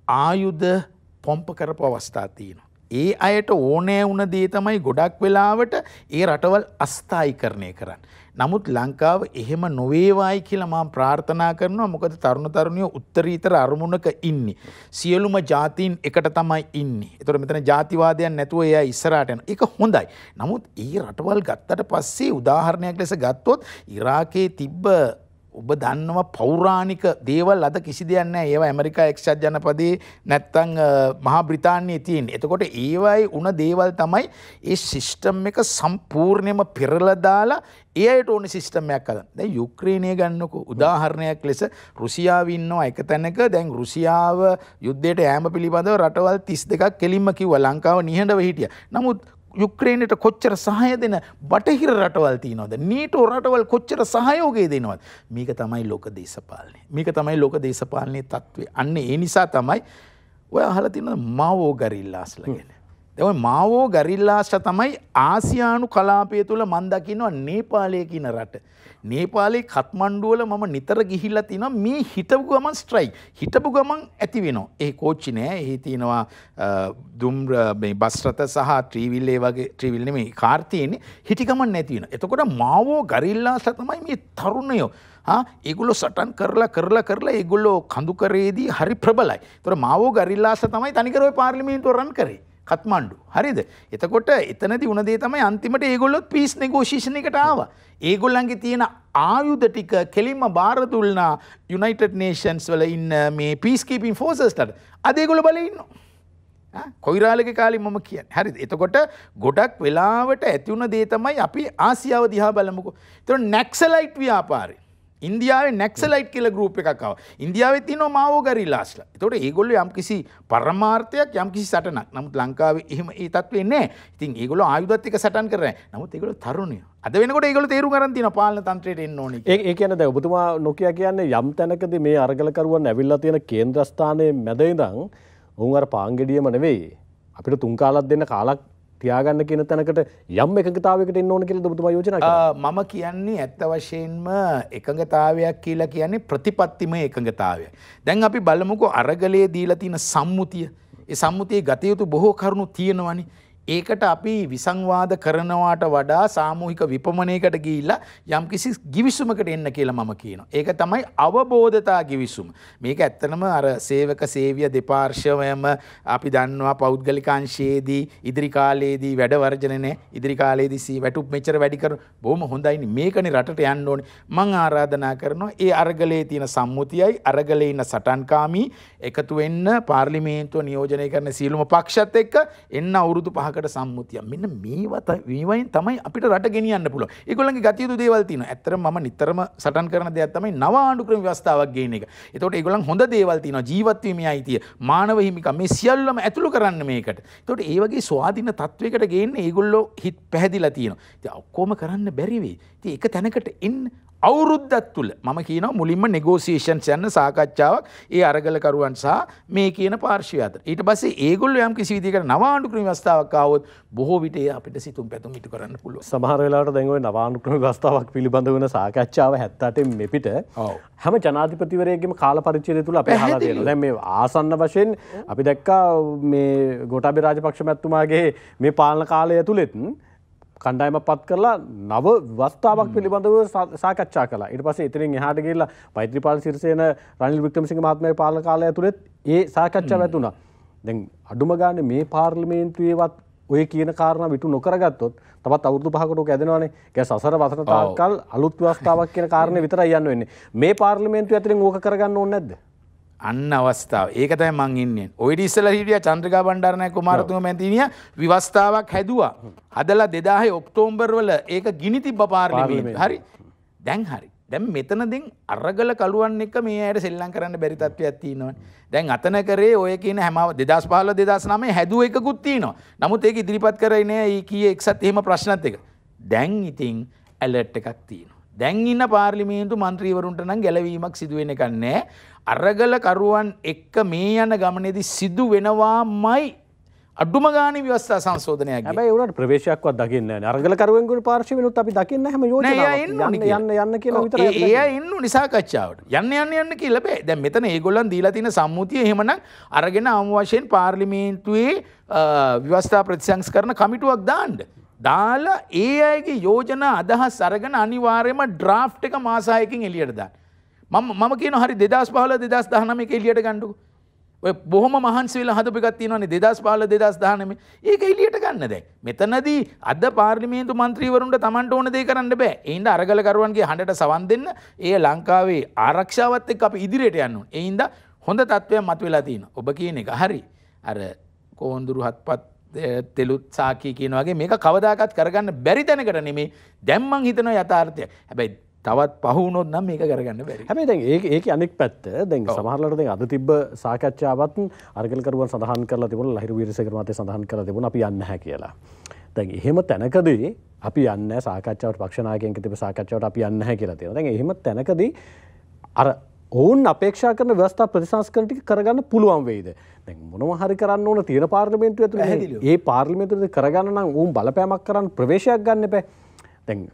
ආයුධ පොම්ප කරපු අවස්ථා තියෙනවා. ඒ අයට ඕනෑ වුණ දේ තමයි ගොඩක් වෙලාවට ඒ රටවල් අස්ථායීකරණය කරන්නේ. නමුත් ලංකාව එහෙම නොවේවායි කියලා මම ප්‍රාර්ථනා කරනවා. මොකද තරුණ තරුණියෝ උත්තරීතර අරමුණක ඉන්නේ. සියලුම ජාතීන් එකට තමයි ඉන්නේ. ඒතකොට මෙතන ජාතිවාදයන් නැතුව එයා ඉස්සරහට යනවා. ඒක හොඳයි. නමුත් ඒ රටවල් ගත්තට පස්සේ උදාහරණයක් ලෙස ගත්තොත් ඉරාකයේ තිබ්බ ඔබ දන්නවා පෞරාණික දේවල් අද කිසි දෙයක් නැහැ. ඒවා ඇමරිකා එක්සත් ජනපදයේ නැත්තම් මහා බ්‍රිතාන්‍යයේ තියෙන. එතකොට ඒවයි උන දේවල් තමයි ඒ සිස්ටම් එක සම්පූර්ණයෙන්ම පෙරලා දාලා ඒ අයට ඕනේ සිස්ටම් එකක් හදන්න. දැන් යුක්‍රේනය ගන්නකො උදාහරණයක් ලෙස රුසියාව ඉන්නවා එක තැනක. දැන් රුසියාව යුද්ධයට යෑම පිළිබඳව රටවල් 32ක් කෙලින්ම කිව්වා. ලංකාව නිහඬව හිටියා. නමුත් යුක්‍රේනයට කොච්චර සහය දෙන බටහිර රටවල් තියනවද? නීටෝ රටවල් කොච්චර සහයෝගය දෙනවද? මේක තමයි ලෝක දේශපාලනය. මේක තමයි ලෝක දේශපාලනයේ තත්ත්වය. අන්න ඒ නිසා තමයි ඔය අහලා තියෙන මාවෝ ගරිල්ලාස්ලා ගැන. දැන් ඔය මාවෝ ගරිල්ලාස්ලා තමයි ආසියානු කලාපය තුල මම දකින්නවා නේපාලය කියන රට. නේපාලේ කත්මණ්ඩු වල මම නිතර ගිහිල්ලා තිනවා. මේ හිටපු ගමන් ස්ට්‍රයික් හිටපු ගමන් ඇති වෙනවා. ඒ කෝච්චි නෑ. එහි තියෙනවා දුම් මේ බස් රථ සහ ට්‍රීවිල් ඒ වගේ ට්‍රීවිල් නෙමෙයි කාර් තියෙන්නේ. හිටි ගමන් නැති වෙනවා. එතකොට මාවෝ ගරිල්ලාස්ලා තමයි මේ තරුණයෝ ඒගොල්ලෝ සටන් කරලා ඒගොල්ලෝ කඳුකරේදී හරි ප්‍රබලයි. ඒතර මාවෝ ගරිල්ලාස්ලා තමයි තනිකර ඔය පාර්ලිමේන්තුව රන් කරේ. කත්මණ්ඩු. හරිද? එතකොට එතනදී උන දේ තමයි අන්තිමට ඒගොල්ලොත් පීස් නෙගෝෂියේෂන් එකට ආවා. ඒගොල්ලන්ගේ තියෙන ආයුධ ටික කෙලින්ම බාර දුන්නා යුනයිටඩ් නේෂන්ස් වල ඉන්න මේ පීස් කීපින් ෆෝසස්ට. අද ඒගොල්ලෝ බලේ ඉන්නවා. කොයිරාලගේ කාලේ මම කියන්නේ. හරිද? එතකොට ගොඩක් වෙලාවට ඇති වුණ දේ තමයි අපි ආසියාව දිහා බලමුකෝ. එතකොට නැක්සලයිට් ව්‍යාපාරේ ඉන්දියාවේ නැක්සලයිට් කියලා ගෲප් එකක් ආවා. ඉන්දියාවේ තියෙනවා මාවෝ ගරිලාස්ලා. ඒතකොට ඒගොල්ලෝ යම්කිසි පරමාර්ථයක් යම්කිසි සටනක්. නමුත් ලංකාවේ එහෙම ඒ තත්ත්වේ නැහැ. ඉතින් ඒගොල්ලෝ ආයුධත් එක්ක සටන් කරන්නේ නැහැ. නමුත් ඒගොල්ලෝ තරුණයෝ. අද වෙනකොට ඒගොල්ලෝ තීරු කරන් තියෙනවා පාලන තන්ත්‍රයට එන්න ඕනේ. ඒ කියන්නේ දැන් ඔබතුමා නොකිය කියන්නේ යම් තැනකදී මේ අරගලකරුවන් ඇවිල්ලා තියෙන කේන්ද්‍රස්ථානයේ මැද ඉඳන් උන් අර පාංගෙඩියම නෙවෙයි. අපිට තුන් කාලක් දෙන්න කාලක් තියාගන්න කියන තැනකට යම් එකඟතාවයකට එන්න ඕන කියලා ඔබතුමා යෝජනා කරනවා. මම කියන්නේ ඇත්ත වශයෙන්ම එකඟතාවයක් කියලා කියන්නේ ප්‍රතිපත්තිමය එකඟතාවයක්. දැන් අපි බලමුකෝ අරගලයේ දීලා තියෙන සම්මුතිය. ඒ සම්මුතියේ ගත යුතු බොහෝ කරුණු තියෙනවනේ. ඒකට අපි විසංවාද කරනවාට වඩා සාමූහික විපමනයකට ගිහිල්ලා යම්කිසි ගිවිසුමකට එන්න කියලා මම කියනවා. ඒක තමයි අවබෝධතා ගිවිසුම. මේක ඇත්තනම අර සේවක සේවිය දෙපාර්ශ්වයම අපි දන්නවා පෞද්ගලික අංශයේදී ඉදිරි කාලයේදී වැඩ වර්ජනනේ ඉදිරි කාලයේදී වැටුප් මෙච්චර වැඩි කර බොහොම හොඳයිනේ. මේකනේ රටට යන්න ඕනේ. මම ආරාධනා කරනවා ඒ අරගලයේ තියෙන සම්මුතියයි අරගලේ ඉන්න සටන්කාමී එකතු වෙන්න පාර්ලිමේන්තුව නියෝජනය කරන සියලුම පක්ෂත් එක්ක එන්න අවුරුදු 5 සම්මුතිය. මෙන්න මේවයින් තමයි අපිට රට ගෙනියන්න පුළුවන්. ඒගොල්ලන්ගේ ගතියුතු දේවල් තියෙනවා. ඇත්තටම මම නිතරම සටන් කරන දෙයක් තමයි නව ආණ්ඩුක්‍රම ව්‍යවස්ථාවක් ගේන එක. ඒතකොට ඒගොල්ලන් හොඳ දේවල් තියෙනවා. ජීවත් වීමේ අයිතිය, මානව හිමිකම් මේ සියල්ලම ඇතුළු කරන්න මේකට. ඒතකොට ඒ වගේ ස්වාධීන තත්වයකට ගේන්න ඒගොල්ලෝ හිත පැහැදිලා තියෙනවා. ඉතින් ඔක්කොම කරන්න බැරි වෙයි. ඉතින් එක තැනකට එන්න අවුරුද්දක් තුල මම කියනවා මුලින්ම නෙගෝසියේෂන්ස් යන සාකච්ඡාවක් ඒ අරගලකරුවන් සහ මේ කියන පාර්ශ්වය අතර. ඊට පස්සේ ඒගොල්ලෝ යම් කිසි විදිහකට නව ආණ්ඩුක්‍රම ව්‍යවස්ථාවක් ආවොත් බොහෝ විට අපිට සිතුම් පැතුම් ඉටු කරන්න පුළුවන්. සමහර වෙලාවට දැන් ওই නව ආණ්ඩුක්‍රම ව්‍යවස්ථාවක් පිළිබඳ වෙන සාකච්ඡාව 78 මෙපිට හැම ජනාධිපතිවරයෙක්ගේම කාල පරිච්ඡේදය තුල අපි අහලා තියෙනවා. දැන් මේ ආසන්න වශයෙන් අපි දැක්කා මේ ගෝඨාභය රාජපක්ෂ මැතිතුමාගේ මේ පාලන කාලය ඇතුළෙත් කණ්ඩායමක් පත් කරලා නව ව්‍යවස්ථාවක් පිළිබඳව සාකච්ඡා කළා. ඊට පස්සේ එතනින් එහාට ගිහිල්ලා මෛත්‍රීපාල සිරිසේන රනිල් වික්‍රමසිංහ මහත්මයාගේ පාලන කාලය ඇතුළෙත් ඒ සාකච්ඡාව ඇතුණා. දැන් අඩුම ගානේ මේ පාර්ලිමේන්තුවේවත් ඔය කියන කාරණා විතු නොකරගත්තොත් තවත් අවුරුදු 5කට ඔක ඇදෙනවනේ. ඒක සසර වසර තාක්කල් අලුත් ව්‍යවස්ථාවක් කියන කාරණේ විතරයි යන්න වෙන්නේ. මේ පාර්ලිමේන්තුව ඇතුලෙන් ඕක කරගන්න ඕනේ නැද්ද? අන්න අවස්ථාව. ඒක තමයි මං ඉන්නේ. ඔය ඉස්සලා හිටියා චන්ද්‍රිකා බණ්ඩාරනායක කුමාරතුංග මැතිණිය විවස්ථාවක් හැදුවා. හදලා 2000 ඔක්තෝබර් වල ඒක ගිනි තිබ්බ පාර්ලිමේන්තුව. හරි. දැන් හරි. දැන් මෙතනදී අරගල කළුවන් එක මේ ඇයට සෙල්ලම් කරන්න බැරි තත්ත්වයක් තියෙනවනේ. දැන් අතන කරේ ඔය කියන හැම 2015 2009 හැදුව එකකුත් තියෙනවා. නමුත් ඒක ඉදිරිපත් කරේ නෑ ඊ කීයේ එක්සත් එහෙම ප්‍රශ්නත් එක. දැන් ඉතින් ඇලර්ට් එකක් තියෙනවා. දැන් ඉන්න පාර්ලිමේන්තු මන්ත්‍රීවරුන්ට නම් ගැලවීමක් සිදු වෙන එකක් නෑ. අරගල කරුවන් එක්ක මේ යන ගමනේදී සිදු වෙනවාමයි අඩුම ගානේ ව්‍යවස්ථා සංශෝධනයක්. හැබැයි උනට ප්‍රවේශයක්වත් දකින්නේ නැහැ. අරගල කරුවෙන්ගේ පාර්ශවයෙන්ුත් අපි දකින්නේ හැම යෝජනාවක් යන්න කියලා විතරයි. ඒ අය ඉන්න නිසා කච්චාවට. යන්න කියලා බෑ. දැන් මෙතන ඒගොල්ලන් දීලා තියෙන සම්මුතිය එහෙමනම් අරගෙන ආම වශයෙන් පාර්ලිමේන්තුවේ ව්‍යවස්ථා ප්‍රතිසංස්කරණ කමිටුවක් දාන්න. දාලා ඒ අයගේ යෝජනා අදහස් අරගෙන අනිවාර්යයෙන්ම ඩ්‍රාෆ්ට් එක මාස 6කින් එළියට දාන්න. මම කියනවා හරි 2015 2019 එක එළියට ගන්නකො. ඔය බොහොම මහන්සි වෙලා හදපු එකක් තියෙනවානේ 2015 2019. ඒක එළියට ගන්න දැන්. මෙතනදී අද පාර්ලිමේන්තු මන්ත්‍රීවරුන්ට Tamanට ඕන දේ කරන්න බෑ. ඒ හින්දා අරගලකරුවන්ගේ හඬට සවන් දෙන්න ඒ ලංකාවේ ආරක්ෂාවත් එක්ක අපි ඉදිරියට යන්න ඕනේ. ඒ හින්දා හොඳ තත්ත්වයක් මතුවලා තියෙනවා. ඔබ කියන එක හරි. අර කොඳුරු හත්පත් තෙලුත් සාකී කියන වගේ මේක කවදාකවත් කරගන්න බැරි තැනකට නෙමෙයි. දැන් මං හිතනවා යථාර්ථය. හැබැයි තවත් පහ වුණොත් නම් මේක කරගන්න බැරි. හැබැයි දැන් ඒක අනෙක් පැත්ත දැන් සමහරවිට දැන් අද තිබ්බ සාකච්ඡාවත් අරගලකරුවන් සඳහන් කරලා තිබුණා ලහිරු වීරසේකර මහත්තයා සඳහන් කරලා තිබුණා අපි යන්නේ නැහැ කියලා. දැන් එහෙම තැනකදී අපි යන්නේ නැහැ සාකච්ඡාවට පක්ෂ නායකයන්ගේ තිබ්බ සාකච්ඡාවට අපි යන්නේ නැහැ කියලා තියෙනවා. දැන් එහෙම තැනකදී අර ඔවුන් අපේක්ෂා කරන ව්‍යවස්ථා ප්‍රතිසංස්කරණ ටික කරගන්න පුළුවන් වෙයිද? දැන් මොනවා හරි කරන්න ඕන තියෙන පාර්ලිමේන්තුව ඇතුලේ ඒ පාර්ලිමේන්තුවේ කරගන්න නම් ඔවුන් බලපෑමක් කරන්න ප්‍රවේශයක් ගන්න එපා. දැන්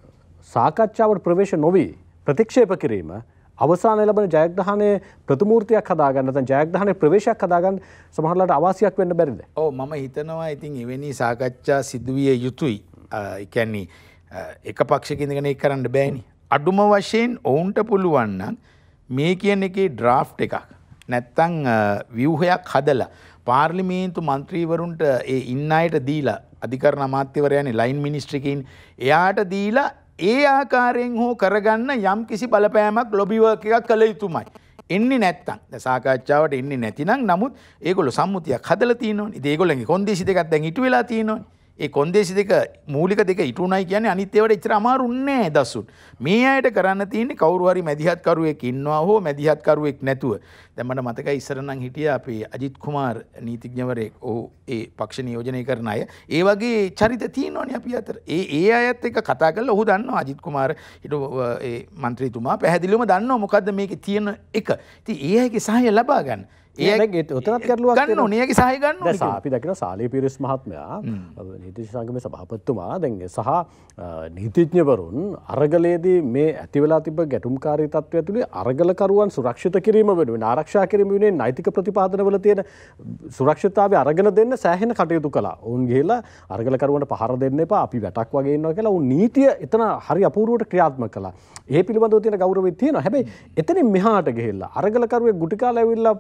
සාකච්ඡාවට ප්‍රවේශ නොවී ප්‍රතික්ෂේප කිරීම අවසාන ලැබෙන ජයග්‍රහණයේ ප්‍රතිමූර්තියක් හදාගන්න නැත්නම් ජයග්‍රහණයේ ප්‍රවේශයක් හදාගන්න සමහරවිට අවාසියක් වෙන්න බැරිද? ඔව් මම හිතනවා ඉතින් එවැනි සාකච්ඡා සිදුවිය යුතුයි. ඒ කියන්නේ එක පක්ෂයක ඉඳගෙන ඒක කරන්න බෑනේ. අඩුම වශයෙන් ඔවුන්ට පුළුවන් නම් මේ කියන එකේ ඩ්‍රාෆ්ට් එකක් නැත්තම් ව්‍යුහයක් හදලා පාර්ලිමේන්තු මන්ත්‍රීවරුන්ට ඒ ඉන්න අයට දීලා අධිකරණ අමාත්‍යවරයානේ ලයින් මිනිස්ට්‍රියකින් එයාට දීලා ඒ ආකාරයෙන් හෝ කරගන්න යම් කිසි බලපෑමක් ලොබි වර්ක් එකක් කළ යුතුමයි. එන්නේ නැත්තම් සාකච්ඡාවට එන්නේ නැතිනම් නමුත් ඒගොල්ලෝ සම්මුතියක් හදලා තියෙනවනේ. ඉතින් ඒගොල්ලන්ගේ කොන්දේසි දෙකක් දැන් ඉටු වෙලා තියෙනවනේ. ඒ කොන්දේසි දෙක මූලික දෙක ඉටුණයි කියන්නේ අනිත් ඒවාට එච්චර අමාරු නෑ දසුන්. මේ අයට කරන්න තියෙන්නේ කවුරු හරි මැදිහත් කරුවෙක් ඉන්නවා හෝ මැදිහත් කරුවෙක් නැතුව. දැන් මට මතකයි ඉස්සර නම් හිටියා අපේ අජිත් කුමාර් නීතිඥවරයෙක්. ඔහු ඒ පක්ෂ නියෝජනය කරන අය. ඒ වගේ චරිත තියෙනවනේ අපි අතර. ඒ අයත් එක්ක කතා කරලා ඔහු දන්නවා අජිත් කුමාර් ඊට ඒ മന്ത്രിතුමා පැහැදිලිවම දන්නවා මොකද්ද මේකේ තියෙන එක. ඉතින් ඒ අයගේ සහාය ලබා ගන්න. උතරත් කරලුවක් ගන්න ඕනේ. ඒකේ සහාය ගන්න ඕනේ. දැන් අපි දකිනවා සාලේ පීරිස් මහත්මයා නීති සංගමේ සභාපතිතුමා දැන් සහ නීතිඥවරුන් අරගලයේදී මේ ඇති වෙලා තිබ්බ ගැටුම්කාරී තත්ත්වය ඇතුලේ අරගලකරුවන් සුරක්ෂිත කිරීම වෙනුවෙන් ආරක්ෂා කිරීම වෙනුවෙන් නෛතික ප්‍රතිපාදනවල තියෙන සුරක්ෂිතතාවය අරගෙන දෙන්න සෑහෙන කටයුතු කළා. ඔවුන් ගිහිලා අරගලකරුවන්ට පහර දෙන්න එපා අපි වැටක් වගේ ඉන්නවා කියලා ඔවුන් නීතිය එතන හරි අපූර්වවට ක්‍රියාත්මක කළා. ඒ පිළිබඳව තියෙන ගෞරවය තියෙනවා. හැබැයි එතනින් මෙහාට ගිහිල්ලා අරගලකරුවෙක් ගුටි කාලා ඇවිල්ලා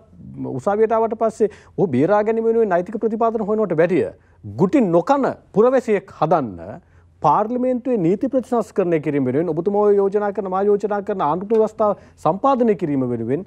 උසාවියට ආවට පස්සේ ඔහු බේරා ගැනීම වෙනුවෙන් නෛතික ප්‍රතිපාදන හොයනවට වැඩිය ගුටි නොකන පුරවැසියෙක් හදන්න පාර්ලිමේන්තුවේ නීති ප්‍රතිසංස්කරණය කිරීම වෙනුවෙන් ඔබතුමා යෝජනා කරන මා යෝජනා කරන ආණ්ඩුක්‍රම ව්‍යවස්ථාව සම්පාදනය කිරීම වෙනුවෙන්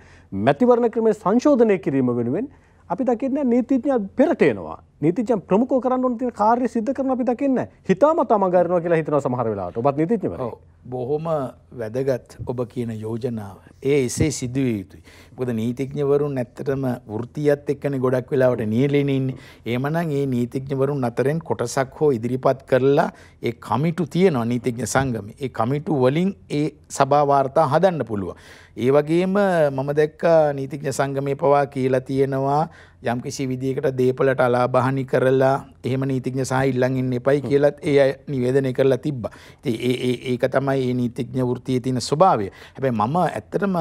මැතිවරණ ක්‍රමයේ සංශෝධනය කිරීම වෙනුවෙන් අපි දකින්නේ නීතිඥයන් පෙරට එනවා. නීතිඥයන් ප්‍රමුඛව කරන්න ඕන තියෙන කාර්ය සිද්ධ කරන අපි දකින්නේ හිතාමතා මඟ අරිනවා කියලා හිතනවා සමහර වෙලාවට. ඔබත් නීතිඥවරයෙක්. බොහොම වැදගත් ඔබ කියන යෝජනාව. ඒ එසේ සිදුවිය යුතුයි. මොකද නීතිඥවරුන් ඇත්තටම වෘත්තියත් එක්කනේ ගොඩක් වෙලාවට නියැලෙන්නේ ඉන්නේ. එහෙමනම් මේ නීතිඥවරුන් අතරින් කොටසක් හෝ ඉදිරිපත් කරලා ඒ කමිටු තියෙනවා නීතිඥ සංගමේ. ඒ කමිටු වලින් ඒ සභා වාර්තා හදන්න පුළුවන්. ඒ වගේම මම දැක්කා නීතිඥ සංගමේ පවා කියලා තියෙනවා යම් කිසි විදියකට දේපලට අලාභහානි කරලා එහෙම නීතිඥ සහාය ඉල්ලන් ඉන්න එපයි කියලා ඒ අය නිවේදනය කරලා තිබ්බා. ඉතින් ඒක තමයි මේ නීතිඥ වෘත්තියේ තියෙන ස්වභාවය. හැබැයි මම ඇත්තටම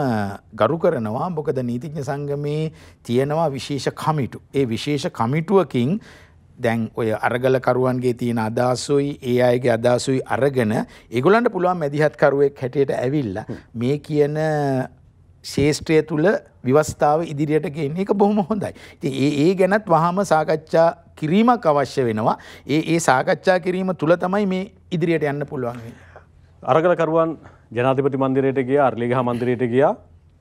ගරු කරනවා මොකද නීතිඥ සංගමේ තියෙනවා විශේෂ කමිටු. ඒ විශේෂ කමිටුවකින් දැන් ඔය අරගලකරුවන්ගේ තියෙන අදහසුයි ඒ අයගේ අදහසුයි අරගෙන ඒගොල්ලන්ට පුළුවන් මැදිහත් කරුවෙක් හැටියට ඇවිල්ලා මේ කියන ශේෂ්ත්‍රය තුල ව්‍යවස්ථාව ඉදිරියට ගෙන්න එක බොහොම හොඳයි. ඉතින් ඒ ගැනත් වහාම සාකච්ඡා කිරීමක් අවශ්‍ය වෙනවා. ඒ සාකච්ඡා කිරීම තුල තමයි මේ ඉදිරියට යන්න පුළුවන් වෙන්නේ. අරගලකරුවන් ජනාධිපති මන්දිරයට ගියා, අර්ලිගහ මන්දිරයට ගියා.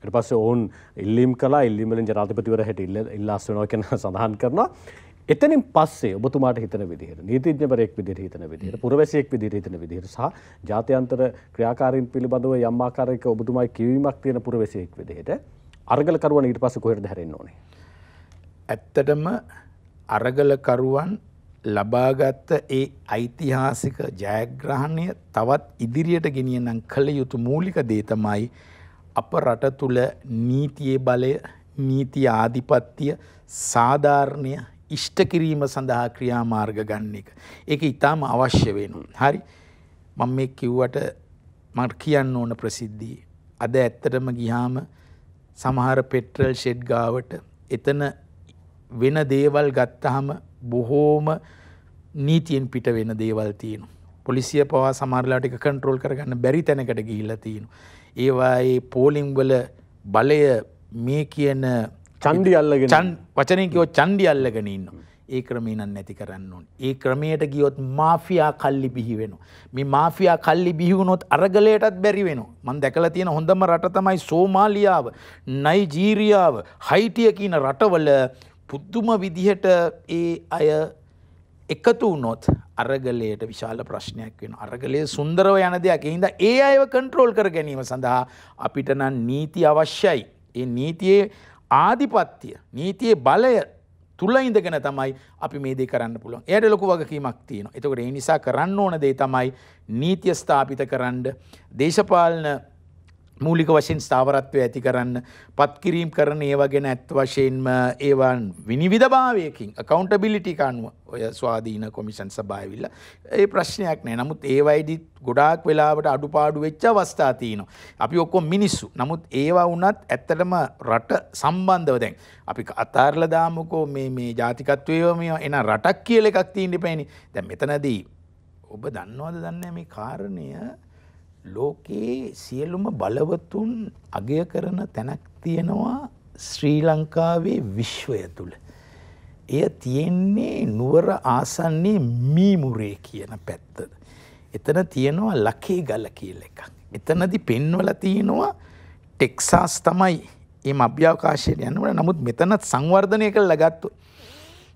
ඊට පස්සේ ඔවුන් ඉල්ලීම් කළා. ඉල්ලීම් වලින් ජනාධිපතිවරයා හැටියට ඉල්ලාස් වෙනවා කියන සඳහන් කරනවා. එතනින් පස්සේ ඔබතුමාට හිතන විදිහට නීතිඥවරයෙක් විදිහට හිතන විදිහට පුරවැසියෙක් විදිහට හිතන විදිහට සහ ජාත්‍යන්තර ක්‍රියාකාරීන් පිළිබඳව යම් ආකාරයක ඔබතුමායි කියවීමක් තියෙන පුරවැසියෙක් විදිහට අරගලකරුවන් ඊට පස්සේ කොහෙටද හැරෙන්න ඕනේ? ඇත්තටම අරගලකරුවන් ලබාගත් ඒ ඓතිහාසික ජයග්‍රහණය තවත් ඉදිරියට ගෙනියන්න කළ යුතු මූලික දේ තමයි අප රට තුල නීතියේ බලය, නීති ආධිපත්‍ය, සාධාරණය ඉෂ්ට කිරීම සඳහා ක්‍රියාමාර්ග ගන්න එක. ඒක ඊටාම අවශ්‍ය වෙනවා. හරි. මම මේ කිව්වට මට කියන්න ඕන ප්‍රසිද්ධිය. අද ඇත්තටම ගියාම සමහර පෙට්‍රල් ෂෙඩ් ගාවට එතන වෙන දේවල් ගත්තාම බොහෝම නීතියෙන් පිට වෙන දේවල් තියෙනවා. පොලිසිය පවා සමහරලාට ඒක කන්ට්‍රෝල් කරගන්න බැරි තැනකට ගිහිල්ලා තියෙනවා. ඒවායේ පෝලිං වල බලය මේ කියන චණ්ඩි අල්ලගෙන වචනෙන් කිව්වොත් චණ්ඩි අල්ලගෙන ඉන්නවා. ඒ ක්‍රමේ නම් නැති කරන්න ඕනේ. ඒ ක්‍රමයට ගියොත් මාෆියා කල්ලි බිහි වෙනවා. මේ මාෆියා කල්ලි බිහි වුණොත් අරගලයටත් බැරි වෙනවා. මම දැකලා තියෙන හොඳම රට තමයි සෝමාලියාව, නයිජීරියාව, හයිටිය කියන රටවල පුදුම විදිහට ඒ අය එකතු වුණොත් අරගලයට විශාල ප්‍රශ්නයක් වෙනවා. අරගලය සුන්දරව යන දෙයක්. ඒ හින්දා ඒ අයව කන්ට්‍රෝල් කර ගැනීම සඳහා අපිට නම් නීති අවශ්‍යයි. ඒ නීතියේ ආධිපත්‍ය, නීතියේ බලය තුල ඉඳගෙන තමයි අපි මේ දේ කරන්න පුළුවන්. එයාට ලොකු වගකීමක් තියෙනවා. ඒතකොට ඒ නිසා කරන්න ඕන දේ තමයි නීතිය ස්ථාපිත කරන්න, දේශපාලන මූලික වශයෙන් ස්ථාවරත්වය ඇති කරන්න, පත්කිරීම් කරන ඒවා ගැන ඇත්ත වශයෙන්ම ඒවන් විනිවිදභාවයකින් accountability කනුව ඔය ස්වාධීන කොමිෂන් සභාව ඇවිල්ලා ඒ ප්‍රශ්නයක් නෑ. නමුත් ඒවයිදි ගොඩාක් වෙලාවට අඩුපාඩු වෙච්ච අවස්ථා තියෙනවා. අපි ඔක්කොම මිනිස්සු. නමුත් ඒවා වුණත් ඇත්තටම රට සම්බන්ධව දැන් අපි අතාරලා දාමුකෝ මේ ජාතිකත්වයේ මේ එන රටක් කියලා එකක් තියෙන්න එපානේ. දැන් මෙතනදී ඔබ දන්නවද දන්නේ මේ කාරණය ලෝකයේ සියලුම බලවතුන් අගය කරන තැනක් තියෙනවා ශ්‍රී ලංකාවේ විශ්වය තුළ. එය තියෙන්නේ නුවර ආසන්නේ මීමුරේ කියන පැත්තද. එතන තියෙනවා ලකේ ගල කියලා එකක්. එතනදි පෙන්වලා තියෙනවා ටෙක්සාස් තමයි මේ අභ්‍යවකාශයට යනවනේ. නමුත් මෙතනත් සංවර්ධනය කරලා ගත්තොත්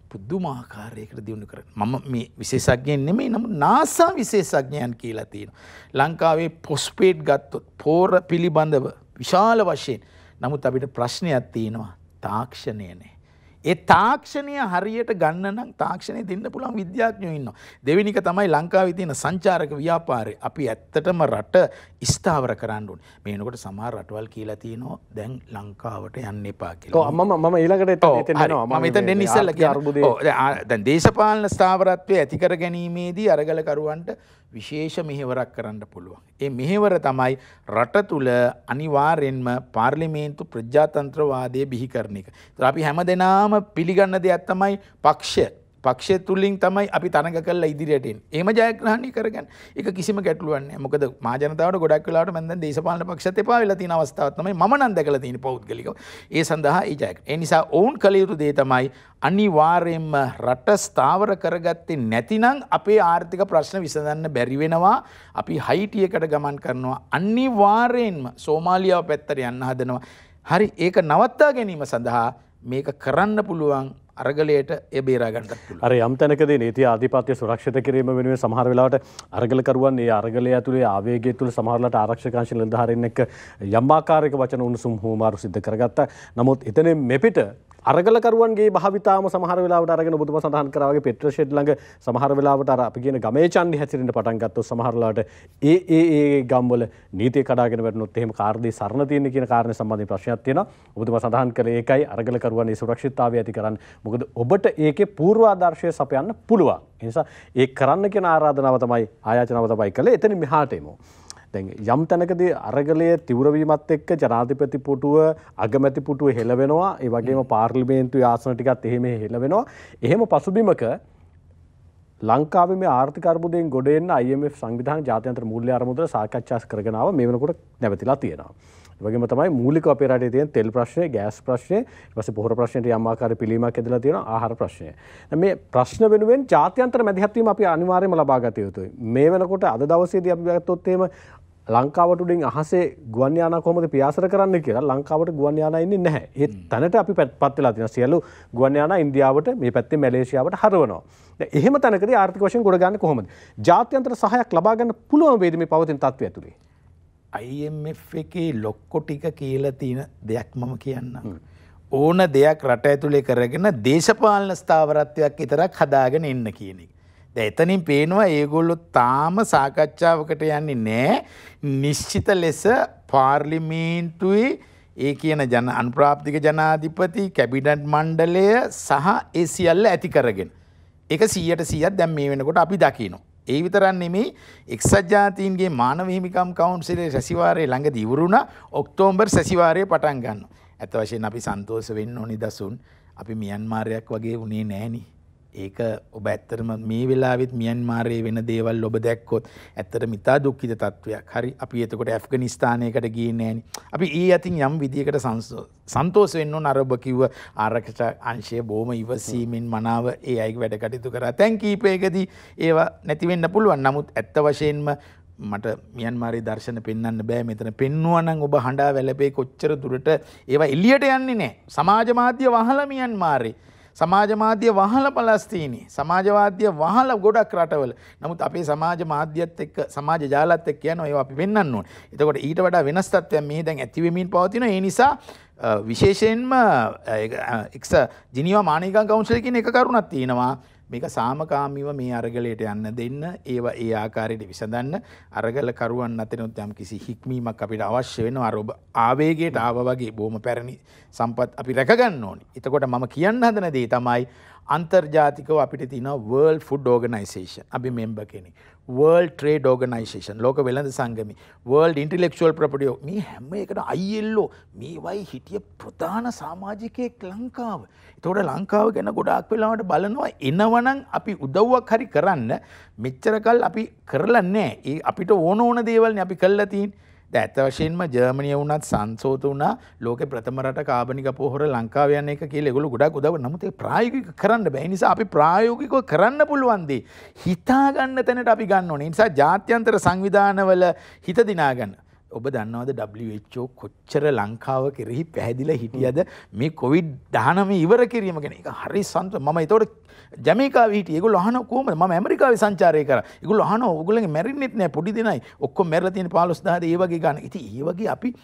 පුදුමාකාරයකට දියුණු කරන. මම මේ විශේෂඥයෙක් නෙමෙයි, නමුත් නාසා විශේෂඥයන් කියලා තියෙනවා. ලංකාවේ පොස්පේඩ් ගත්තොත් පෝර පිළිබඳව විශාල වශයෙන්. නමුත් අපිට ප්‍රශ්නයක් තියෙනවා තාක්ෂණය නෑ. ඒ තාක්ෂණය හරියට ගන්න නම් තාක්ෂණය දෙන්න පුළුවන් විද්‍යාඥයෝ ඉන්නවා. දෙවෙනි එක තමයි ලංකාවේ තියෙන සංචාරක ව්‍යාපාරය. අපි ඇත්තටම රට ස්ථාවර කරන්න ඕනේ. මේ වෙනකොට සමහර රටවල් කියලා තියෙනවා දැන් ලංකාවට යන්න එපා කියලා. ඔව් මම ඊළඟට එතන එනවා. මම එතන දෙන්න ඉස්සෙල්ලා කියනවා. ඔව් දැන් දේශපාලන ස්ථාවරත්වය ඇති කර ගැනීමේදී අරගලකරුවන්ට විශේෂ මෙහෙවරක් කරන්න පුළුවන්. ඒ මෙහෙවර තමයි රට තුල අනිවාර්යෙන්ම පාර්ලිමේන්තු ප්‍රජාතන්ත්‍රවාදය බිහි කරන එක. ඒත් අපි හැමදෙනාම පිළිගන්න දෙයක් තමයි පක්ෂය තුලින් තමයි අපි තරඟ කරලා ඉදිරියට එන්නේ. එහෙම ජයග්‍රහණය කරගන්න. ඒක කිසිම ගැටලුවක් නැහැ. මොකද මහ ජනතාවට ගොඩක් වෙලාවට මම දැන් දේශපාලන පක්ෂත් එපා වෙලා තියෙන අවස්ථාවක් තමයි මම නම් දැකලා තියෙන පෞද්ගලිකව. ඒ සඳහා ඒ ජයග්‍රහණය. ඒ නිසා ඔවුන් කළ යුතු දේ තමයි අනිවාර්යෙන්ම රට ස්ථාවර කරගත්තේ නැතිනම් අපේ ආර්ථික ප්‍රශ්න විසඳන්න බැරි වෙනවා. අපි හයිටියකට ගමන් කරනවා. අනිවාර්යෙන්ම සෝමාලියාව පැත්තට යන්න හදනවා. හරි ඒක නවත්තා ගැනීම සඳහා මේක කරන්න පුළුවන් අරගලයට ඒ බේරා ගන්නත් පුළුවන්. අර යම් තැනකදී නීති ආධිපත්‍ය සුරක්ෂිත කිරීම වෙනුවෙන් සමහර වෙලාවට අරගලකරුවන් ඒ අරගලය ඇතුලේ ආවේගය තුළ සමහර වෙලාවට ආරක්ෂක අංශ නිලධාරීන් එක්ක යම් ආකාරයක වචන උණුසුම් හුවමාරු සිද්ධ කරගත්තා. නමුත් එතනින් මෙපිට අරගලකරුවන්ගේ භාවිතාවම සමහර වෙලාවට අරගෙන ඔබතුමා සඳහන් කරා වගේ පෙට්‍රල් ෂෙඩ් ළඟ සමහර වෙලාවට අර අපි කියන ගමේ චණ්ඩි හැසිරෙන්න පටන් ගත්තොත් සමහර වෙලාවට ඒ ගම්වල නීතිය කඩාගෙන වැටුනොත් එහෙම කාර්යදී සරණ තියෙන කියන කාරණේ සම්බන්ධයෙන් ප්‍රශ්නයක් තියෙනවා. ඔබතුමා සඳහන් කළේ ඒකයි අරගලකරුවන්ගේ සුරක්ෂිතතාවය ඇති කරන්න. මොකද ඔබට ඒකේ පූර්වාදර්ශය සපයන්න පුළුවන්. ඒ නිසා ඒ කරන්න කියන ආරාධනාව තමයි ආයාචනාව තමයි කළේ. එතනින් මෙහාට එමු. දැන් යම් තැනකදී අරගලයේ තීව්‍ර වීමත් එක්ක ජනාධිපති පුටුව අගමැති පුටුව හෙලවෙනවා. ඒ වගේම පාර්ලිමේන්තුවේ ආසන ටිකත් එහෙම හෙලවෙනවා. එහෙම පසුබිමක ලංකාවේ මේ ආර්ථික අර්බුදයෙන් ගොඩ එන්න IMF සංවිධාන ජාත්‍යන්තර මූල්‍ය අරමුදල සාකච්ඡා කරගෙන ආව මේ වෙනකොට නැවතිලා තියෙනවා. ඒ වගේම තමයි මූලික අපේ රටේ තියෙන තෙල් ප්‍රශ්නේ, ගෑස් ප්‍රශ්නේ, ඊට පස්සේ පොහොර ප්‍රශ්නෙට යම් ආකාරයක පිළීමක් ඇදලා තියෙනවා, ආහාර ප්‍රශ්නය. මේ ප්‍රශ්න වෙනුවෙන් ජාත්‍යන්තර මැදිහත් වීම අපි අනිවාර්යයෙන්ම ලබා ගත යුතුයි. මේ වෙනකොට අද දවසේදී අපි ගත්තොත් එහෙම ලංකාවට උඩින් අහසේ ගුවන් යානා කොහොමද පියාසර කරන්න කියලා ලංකාවට ගුවන් යානා ඉන්නේ නැහැ. ඒ තැනට අපි පත් වෙලා තියෙනවා. සියලු ගුවන් යානා ඉන්දියාවට, මේ පැත්තේ මැලේසියාවට හරවනවා. දැන් එහෙම තැනකදී ආර්ථික වශයෙන් ගොඩ ගන්න කොහොමද? ජාත්‍යන්තර සහායක් ලබා ගන්න පුළුවන් වේද මේ පවතින තත්ත්වය ඇතුලේ? IMF එකේ ලොක්කො ටික කියලා තියෙන දෙයක් මම කියන්නම්. ඕන දෙයක් රට ඇතුලේ කරගෙන දේශපාලන ස්ථාවරත්වයක් විතරක් හදාගෙන එන්න කියන එක. දැන් එතනින් පේනවා ඒගොල්ලෝ තාම සාකච්ඡාවකට යන්නේ නැහැ. නිශ්චිත ලෙස පාර්ලිමේන්තුවේ ඒ කියන අනුප්‍රාප්තික ජනාධිපති කැබිනට් මණ්ඩලය සහ ඒ සියල්ල ඇති කරගෙන. ඒක 100% දැන් මේ වෙනකොට අපි දකිනවා. ඒ විතරක් නෙමෙයි එක්සත් ජාතීන්ගේ මානව හිමිකම් කවුන්සිලේ සැසිවාරයේ ළඟදී ඉවර වුණා. ඔක්තෝබර් සැසිවාරයේ පටන් ගන්නවා. ඇත්ත වශයෙන්ම අපි සන්තෝෂ වෙන්න ඕනි දසුන්. අපි මියන්මාරයක් වගේ වුණේ නෑනේ. ඒක ඔබ ඇත්තටම මේ වෙලාවෙත් මියන්මාරයේ වෙන දේවල් ඔබ දැක්කොත් ඇත්තටම ඉතා දුක්ඛිත තත්වයක්. හරි අපි එතකොට ඇෆ්ගනිස්තානයකට ගියේ නෑනේ. අපි ඊ අතින් යම් විදියකට සන්තෝෂ වෙන්න ඕන අර ඔබ කිව්ව ආරක්ෂා අංශය බොහොම ඉවසීමෙන් මනාව ඒ අයගේ වැඩ කටයුතු කරා. දැන් කීපයකදී ඒවා නැති වෙන්න පුළුවන්. නමුත් ඇත්ත වශයෙන්ම මට මියන්මාරයේ දර්ශන පෙන්වන්න බෑ. මෙතන පෙන්වුවා නම් ඔබ හඬා වැළපේ කොච්චර දුරට ඒවා එළියට යන්නේ නෑ. සමාජ මාධ්‍ය වහලා මියන්මාරේ, සමාජ මාධ්‍ය වහලා පලස්තීනයේ, සමාජ මාධ්‍ය වහලා ගොඩක් රටවල. නමුත් අපේ සමාජ මාධ්‍යත් එක්ක සමාජ ජාලත් එක්ක යනවා ඒවා අපි පෙන්වන්න ඕනේ. එතකොට ඊට වඩා වෙනස් තත්ත්වයක් මේ දැන් ඇති වෙමින් පවතින. ඒ නිසා විශේෂයෙන්ම ජිනීවා මානවික කවුන්සිල් කියන එක කරුණක් තියෙනවා. මේක සාමකාමීව මේ අරගලයට යන්න දෙන්න, ඒවා ඒ ආකාරයට විසඳන්න. අරගල කරුවන් අතරිනුත් යම් කිසි හික්මීමක් අපිට අවශ්‍ය වෙනවා. අර ඔබ ආවේගයට ආව වගේ බොහොම පැරණි සම්පත් අපි රැක ගන්න ඕනේ. එතකොට මම කියන්න හදන දේ තමයි අන්තර්ජාතිකව අපිට තියෙනවා World Food Organization. අපි මෙම්බර් කෙනෙක්. World Trade Organization, ලෝක වෙළඳ සංගමය, World Intellectual Property, මේ හැම එකටම ILO මේවයි හිටිය ප්‍රධාන සමාජිකයෙක් ලංකාව. එතකොට ලංකාව ගැන ගොඩාක් වෙලාවට බලනවා එනවනම් අපි උදව්වක් හරි කරන්න මෙච්චර කල් අපි කරලා නැහැ. ඒ අපිට ඕන දේවල්නේ අපි කළා තියෙන්නේ. දැන් ඇත්ත වශයෙන්ම ජර්මනිය වුණත් සංසෝත වුණා ලෝකේ ප්‍රථම රට කාබනික පොහොර ලංකාව යන එක කියලා ඒගොල්ලෝ ගොඩක් උදව්. නමුත් ඒක ප්‍රායෝගිකව කරන්න බෑ. ඒ නිසා අපි ප්‍රායෝගිකව කරන්න පුළුවන් දේ හිතා ගන්න තැනට අපි ගන්න ඕනේ. ඒ නිසා ජාත්‍යන්තර සංවිධානවල හිත දිනා ගන්න. ඔබ දන්නවද WHO කොච්චර ලංකාව කෙරෙහි පැහැදිලා හිටියද මේ COVID-19 ඉවර කිරීම ගැන? ඒක හරි මම ඒතකොට ජමේකාවේ හිටියේ. ඒගොල්ලෝ අහනවා කොහොමද? මම ඇමරිකාවේ සංචාරය කරා. ඒගොල්ලෝ අහනවා ඔයගොල්ලන්ගේ මැරෙන්නෙත් නෑ පොඩි දෙනයි. ඔක්කොම මැරලා තියෙන 15000 ඒ වගේ ගන්න. ඉතින් ඒ වගේ අපි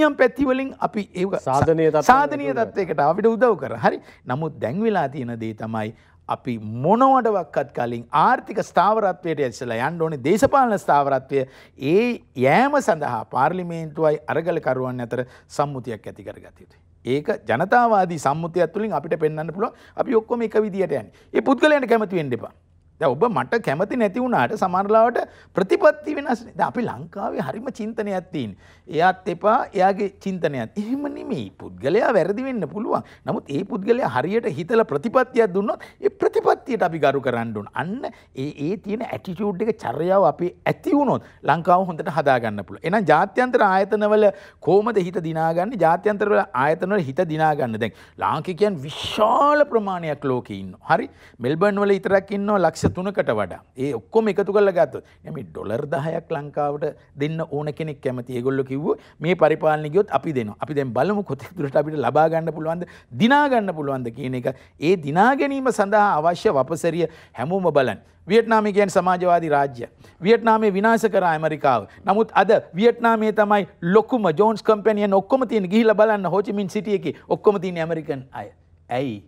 යම් පැති වලින් අපි ඒක සාධනීය තත්වයකට අපිට උදව් කරා. හරි. නමුත් දැන් වෙලා තියෙන දේ තමයි අපි මොනවටවත් කලින් ආර්ථික ස්ථාවරත්වයට ඉස්සලා යන්න ඕනේ. දේශපාලන ස්ථාවරත්වය ඒ යෑම සඳහා පාර්ලිමේන්තුවයි අරගලකරුවන් අතර සම්මුතියක් ඇති කරගත යුතුයි. ඒක ජනතාවාදී සම්මුතියක් තුළින් අපිට පෙන්වන්න පුළුවන් අපි ඔක්කොම එක විදියට යන්නේ. ඒ පුද්ගලයන්ට කැමති වෙන්න එපා. දැන් ඔබ මට කැමති නැති වුණාට සමහරවිට ප්‍රතිපත්ති වෙනස් නේ. දැන් අපි ලංකාවේ හරිම චින්තනයක් තියෙන. එයාත් එපා එයාගේ චින්තනයක්. එහෙම නෙමෙයි. පුද්ගලයා වැරදි වෙන්න පුළුවන්. නමුත් ඒ පුද්ගලයා හරියට හිතලා ප්‍රතිපත්තියක් දුන්නොත් ඒ ප්‍රතිපත්තියට අපි ගරු කරන්න ඕන. අන්න ඒ තියෙන ඇටිටියුඩ් එක චර්යාව අපි ඇති වුණොත් ලංකාව හොඳට හදා ගන්න පුළුවන්. එහෙනම් ජාත්‍යන්තර ආයතනවල කොහොමද හිත දිනාගන්නේ? ජාත්‍යන්තර ආයතනවල හිත දිනා ගන්න. දැන් ලාංකිකයන් විශාල ප්‍රමාණයක් ලෝකේ ඉන්නවා. හරි. මෙල්බර්න් වල විතරක් ඉන්නවා ලක්ෂ 3කට වඩා. ඒ ඔක්කොම එකතු කරලා ගත්තොත් මේ ඩොලර් 10ක් ලංකාවට දෙන්න ඕන කෙනෙක් කැමති. ඒගොල්ලෝ කිව්වෝ මේ පරිපාලනය ගියොත් අපි දෙනවා. අපි දැන් බලමු කොතෙක් දුරට අපිට ලබා ගන්න පුළුවන්ද, දිනා ගන්න පුළුවන්ද කියන එක. ඒ දිනා ගැනීම සඳහා අවශ්‍ය වපසරිය හැමෝම බලන්න. වියට්නාමය කියන්නේ සමාජවාදී රාජ්‍යයක්. වියට්නාමය විනාශ කරා ඇමරිකාව. නමුත් අද වියට්නාමයේ තමයි ලොකුම ජෝන්ස් කම්පැනි යන ඔක්කොම තියෙන. ගිහිල්ලා බලන්න හෝ චි මින් සිටි එකේ ඔක්කොම තියෙන ඇමරිකන් අය. ඇයි?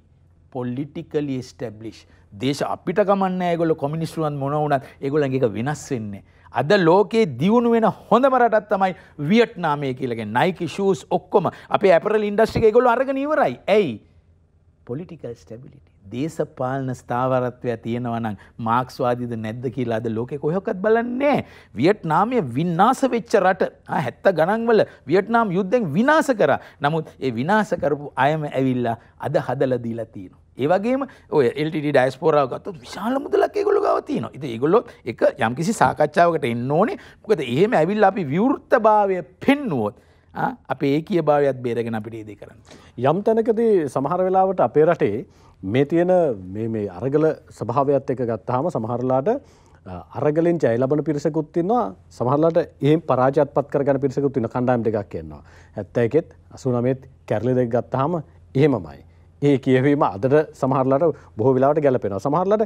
politically established. දේශ අපිට කමන්නේ ඒගොල්ලෝ කොමියුනිස්ට්රුවන් මොන වුණත් ඒගොල්ලන්ගේ එක වෙනස් වෙන්නේ. අද ලෝකේ දියුණු වෙන හොඳම රටක් තමයි වියට්නාමය කියලා කියන්නේ. Nike shoes ඔක්කොම අපේ apparel industry එක ඒගොල්ලෝ අරගෙන ඉවරයි. ඇයි? political stability. දේශපාලන ස්ථාවරත්වය තියෙනවා නම් මාක්ස්වාදීද නැද්ද කියලා අද ලෝකේ කොහෙවත් බලන්නේ නැහැ. වියට්නාමය විනාශ වෙච්ච රට. 70 ගණන් වල වියට්නාම් යුද්ධෙන් විනාශ කරා. නමුත් ඒ විනාශ කරපු අයම ඇවිල්ලා අද හදලා දීලා තියෙනවා. ඒ වගේම ඔය LTT ඩයස්පෝරාව ගත්තොත් විශාල මුදලක් ඒගොල්ලෝ ගාව තියෙනවා. ඉතින් ඒගොල්ලෝ එක යම්කිසි සාකච්ඡාවකට එන්න ඕනේ. මොකද එහෙම ඇවිල්ලා අපි විවෘතභාවය පෙන්නුවොත් අපේ ඒකීය භාවයත් බේරගෙන අපිට ඒ දේ කරන්න. යම් තැනකදී සමහර වෙලාවට අපේ රටේ මේ තියෙන මේ අරගල ස්වභාවයත් එක්ක ගත්තාම සමහරලාට අරගලෙන් ජය ලබන පිරිසකුත් ඉන්නවා. සමහරලාට එහෙම පරාජයත්පත් කරගන්න පිරිසකුත් ඉන්න කණ්ඩායම් දෙකක් ඉන්නවා. 71ත් 89ත් කැරලි දෙක ගත්තාම එහෙමමයි. ඒ කියවීම අදට සමහරලාට බොහෝ වෙලාවට ගැලපෙනවා. සමහරලාට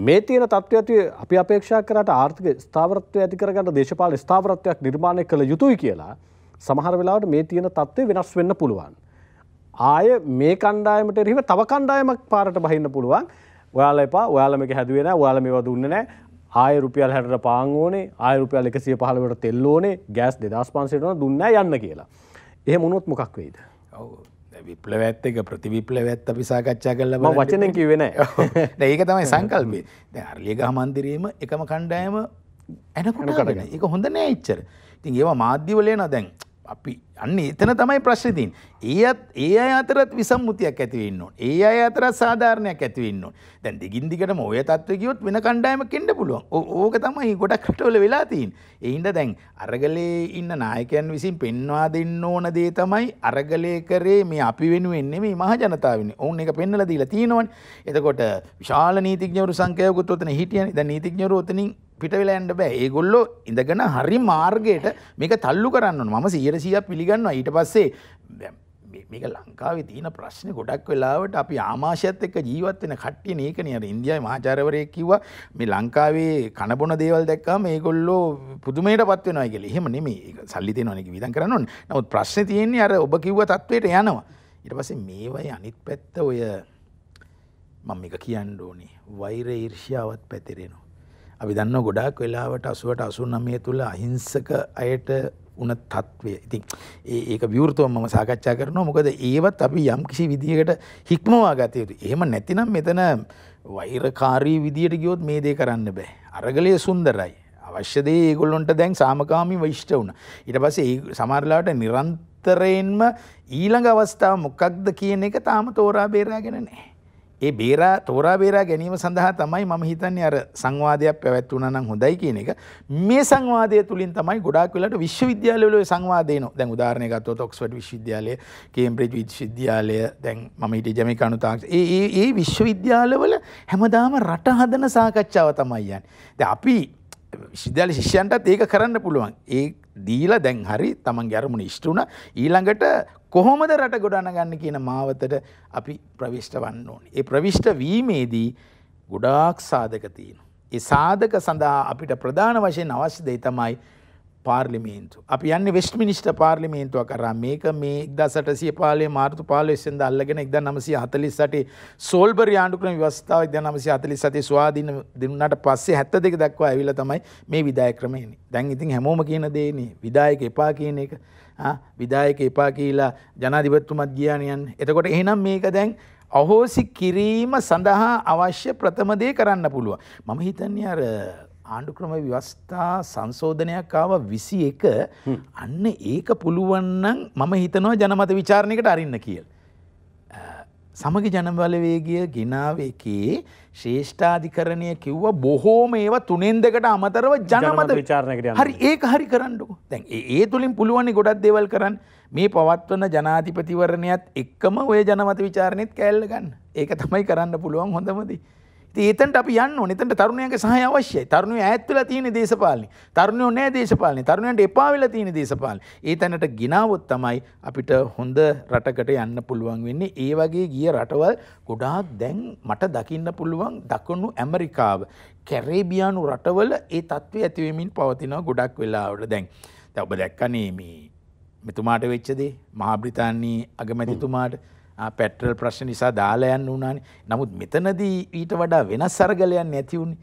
මේ තියෙන තත්ත්වය අපි අපේක්ෂා කරාට ආර්ථික ස්ථාවරත්වය ඇති කරගන්න දේශපාලන ස්ථාවරත්වයක් නිර්මාණය කළ යුතුයි කියලා සමහර වෙලාවට මේ තියෙන තත්ත්වය වෙනස් වෙන්න පුළුවන්. ආය මේ කණ්ඩායමට එරෙහිව තව කණ්ඩායමක් පාරට බහින්න පුළුවන්. ඔයාලා එපා, ඔයාලා මේක හැදුවේ නැහැ, ඔයාලා මේවා දුන්නේ නැහැ. ආය රුපියල් 60ට පාන් ඕනේ, ආය රුපියල් 115ට තෙල් ඕනේ, ගෑස් 2500ට දුන්නේ නැහැ යන්න කියලා. එහෙම වුණොත් මොකක් වෙයිද? ඔව්. විප්ලවයත් එක ප්‍රතිවිප්ලවයත් අපි සාකච්ඡා කරලා බලන්න. මම වචනෙන් කිව්වේ නැහැ. දැන් ඒක තමයි සංකල්පය. දැන් අරලියගහ මන්දිරයේම එකම කණ්ඩායම එනකොට ඒක හොඳ නෑ ඉච්චර. ඉතින් ඒවා මාධ්‍යවල එනවා දැන් අපි අන්න එතන තමයි ප්‍රශ්නේ තියෙන්නේ. ඒ අය අතරත් විසම්මුතියක් ඇති වෙන්න ඕන. ඒ අය අතරත් සාධාරණයක් ඇති වෙන්න ඕන. දැන් දිගින් දිගටම ඔය තත්ත්වෙ ගියොත් වෙන කණ්ඩායමක් එන්න පුළුවන්. ඕක තමයි ගොඩක් රටවල වෙලා තියෙන්නේ. ඒ හින්දා දැන් අරගලේ ඉන්න නායකයන් විසින් පෙන්වා දෙන්න ඕන දේ තමයි අරගලේ කරේ මේ අපි වෙනුවෙන් නෙමෙයි මහ ජනතාව වෙනුවෙන්. ඕන් එක පෙන්නලා දීලා තියෙනවනේ. එතකොට විශාල නීතිඥවරු සංඛ්‍යාවකුත් ඔතන හිටියනේ. දැන් නීතිඥවරු ඔතනින් පිට වෙලා යන්න බෑ. ඒගොල්ලෝ ඉඳගෙන හරි මාර්ගයට මේක තල්ලු කරන්න ඕන. මම 100% පිළිගන්නවා. ඊට පස්සේ මේක ලංකාවේ තියෙන ප්‍රශ්නේ ගොඩක් වෙලාවට අපි ආමාශයත් එක්ක ජීවත් වෙන කට්ටියනේ. ඒකනේ අර ඉන්දියාවේ මහාචාර්යවරයෙක් කිව්වා මේ ලංකාවේ කනබොන දේවල් දැක්කම මේගොල්ලෝ පුදුමයටපත් වෙනවා කියලා. එහෙම නෙමෙයි. ඒක සල්ලි දෙනවනේ ඒක විඳන් කරන්න ඕනේ. නමුත් ප්‍රශ්නේ තියෙන්නේ අර ඔබ කිව්ව තත්වයට යනවා. ඊට පස්සේ මේවයි අනිත් පැත්ත ඔය මම මේක කියන්න ඕනේ. වෛර ඊර්ෂ්‍යාවත් පැතිරෙනවා. අපි දන්නවා ගොඩාක් වෙලාවට 80ට 89 තුල අහිංසක අයට උන තත්වය. ඉතින් ඒක විවෘතව මම සාකච්ඡා කරනවා. මොකද ඒවත් අපි යම් කිසි විදියකට හික්මවා ගත යුතුයි. එහෙම නැතිනම් මෙතන වෛරකාරී විදියට ගියොත් මේ දේ කරන්න බෑ. අරගලය සුන්දරයි. අවශ්‍ය දේ ඒගොල්ලොන්ට දැන් සාමකාමීව ඉෂ්ට වුණා. ඊට පස්සේ ඒ සමහරලාට නිරන්තරයෙන්ම ඊළඟ අවස්ථාව මොකක්ද කියන එක තාම තෝරා බේරාගෙන නැහැ. ඒ තෝරා බේරා ගැනීම සඳහා තමයි මම හිතන්නේ අර සංවාදයක් පැවැත්වුණා නම් හොඳයි කියන එක. මේ සංවාදය තුලින් තමයි ගොඩාක් වෙලාවට විශ්වවිද්‍යාලවල ඔය සංවාද එනවා. දැන් උදාහරණයක් ගත්තොත් ඔක්ස්ෆර්ඩ් විශ්වවිද්‍යාලය, කේම්බ්‍රිජ් විශ්වවිද්‍යාලය, දැන් මම හිටියේ ජමයිකානු තාක්ෂණ. ඒ විශ්වවිද්‍යාලවල හැමදාම රට හදන සාකච්ඡාව තමයි යන්නේ. දැන් අපි විශ්වවිද්‍යාල ශිෂ්‍යයන්ටත් ඒක කරන්න පුළුවන්. ඒ දීලා දැන් හරි තමන්ගේ අරමුණ ඉෂ්ට වුණා. ඊළඟට කොහොමද රට ගොඩනගන්න කියන මාවතට අපි ප්‍රවිෂ්ඨ වන්න ඕනේ. ඒ ප්‍රවිෂ්ඨ වීමේදී ගොඩාක් සාධක තියෙනවා. ඒ සාධක සඳහා අපිට ප්‍රධාන වශයෙන් අවශ්‍ය දේ තමයි පාර්ලිමේන්තුව. අපි යන්නේ වෙස්ට්මිනිස්ටර් පාර්ලිමේන්තුව කරා. මේක මේ 1815 මාර්තු 15 වෙනිදා අල්ලගෙන 1948 සෝල්බරි ආණ්ඩුක්‍රම ව්‍යවස්ථාව 1947 ස්වාධීන දුන්නාට පස්සේ 72 දක්වා ඇවිල්ලා තමයි මේ විධායක ක්‍රමය එන්නේ. දැන් ඉතින් හැමෝම කියන දේනේ විධායක එපා කියන එක. විධායක එපා කියලා ජනාධිපතිතුමත් ගියානේ යන්නේ. එතකොට එහෙනම් මේක දැන් අහෝසි කිරීම සඳහා අවශ්‍ය ප්‍රථම දේ කරන්න පුළුවන්. මම හිතන්නේ අර ආණ්ඩුක්‍රම ව්‍යවස්ථා සංශෝධනයක් ආව 21 අන්න ඒක පුළුවන් නම් මම හිතනවා ජනමත විචාරණයකට අරින්න කියලා. සමග ජනබලවේගය ගෙනාව එකේ ශ්‍රේෂ්ඨාධිකරණය කිව්වා බොහෝම ඒවා 3-2කට අමතරව ජනමත විචාරණයකට යන්න. හරි ඒක හරි කරන්නකෝ. දැන් ඒ තුලින් පුළුවන් ගොඩක් දේවල් කරන්න. මේ පවත්වන ජනාධිපතිවරණයත් එක්කම ඔය ජනමත විචාරණෙත් කැල්ල ගන්න. ඒක තමයි කරන්න පුළුවන් හොඳම දේ. ඉතින් එතනට අපි යන්න ඕනේ. එතනට තරුණයන්ගේ සහාය අවශ්‍යයි. තරුණයෝ ඈත් වෙලා තියෙන දේශපාලනේ. තරුණයෝ නැහැ දේශපාලනේ. තරුණයන්ට එපා වෙලා තියෙන දේශපාලනේ. ඒ තැනට ගෙනාවොත් තමයි අපිට හොඳ රටකට යන්න පුළුවන් වෙන්නේ. ඒ වගේ ගිය රටවල් ගොඩාක් දැන් මට දකින්න පුළුවන් දකුණු ඇමරිකාව, කැරේබියානු රටවල ඒ තත්ත්වය ඇති වෙමින් පවතිනවා ගොඩක් වෙලාවට. දැන් ඔබ දැක්කනේ මේ මෙතුමාට වෙච්ච දේ මහා බ්‍රිතාන්‍යයේ අගමැතිතුමාට පෙට්‍රල් ප්‍රශ්න නිසා දාලා යන්න උනානේ. නමුත් මෙතනදී ඊට වඩා වෙනස් අරගලයක් නැති උනේ.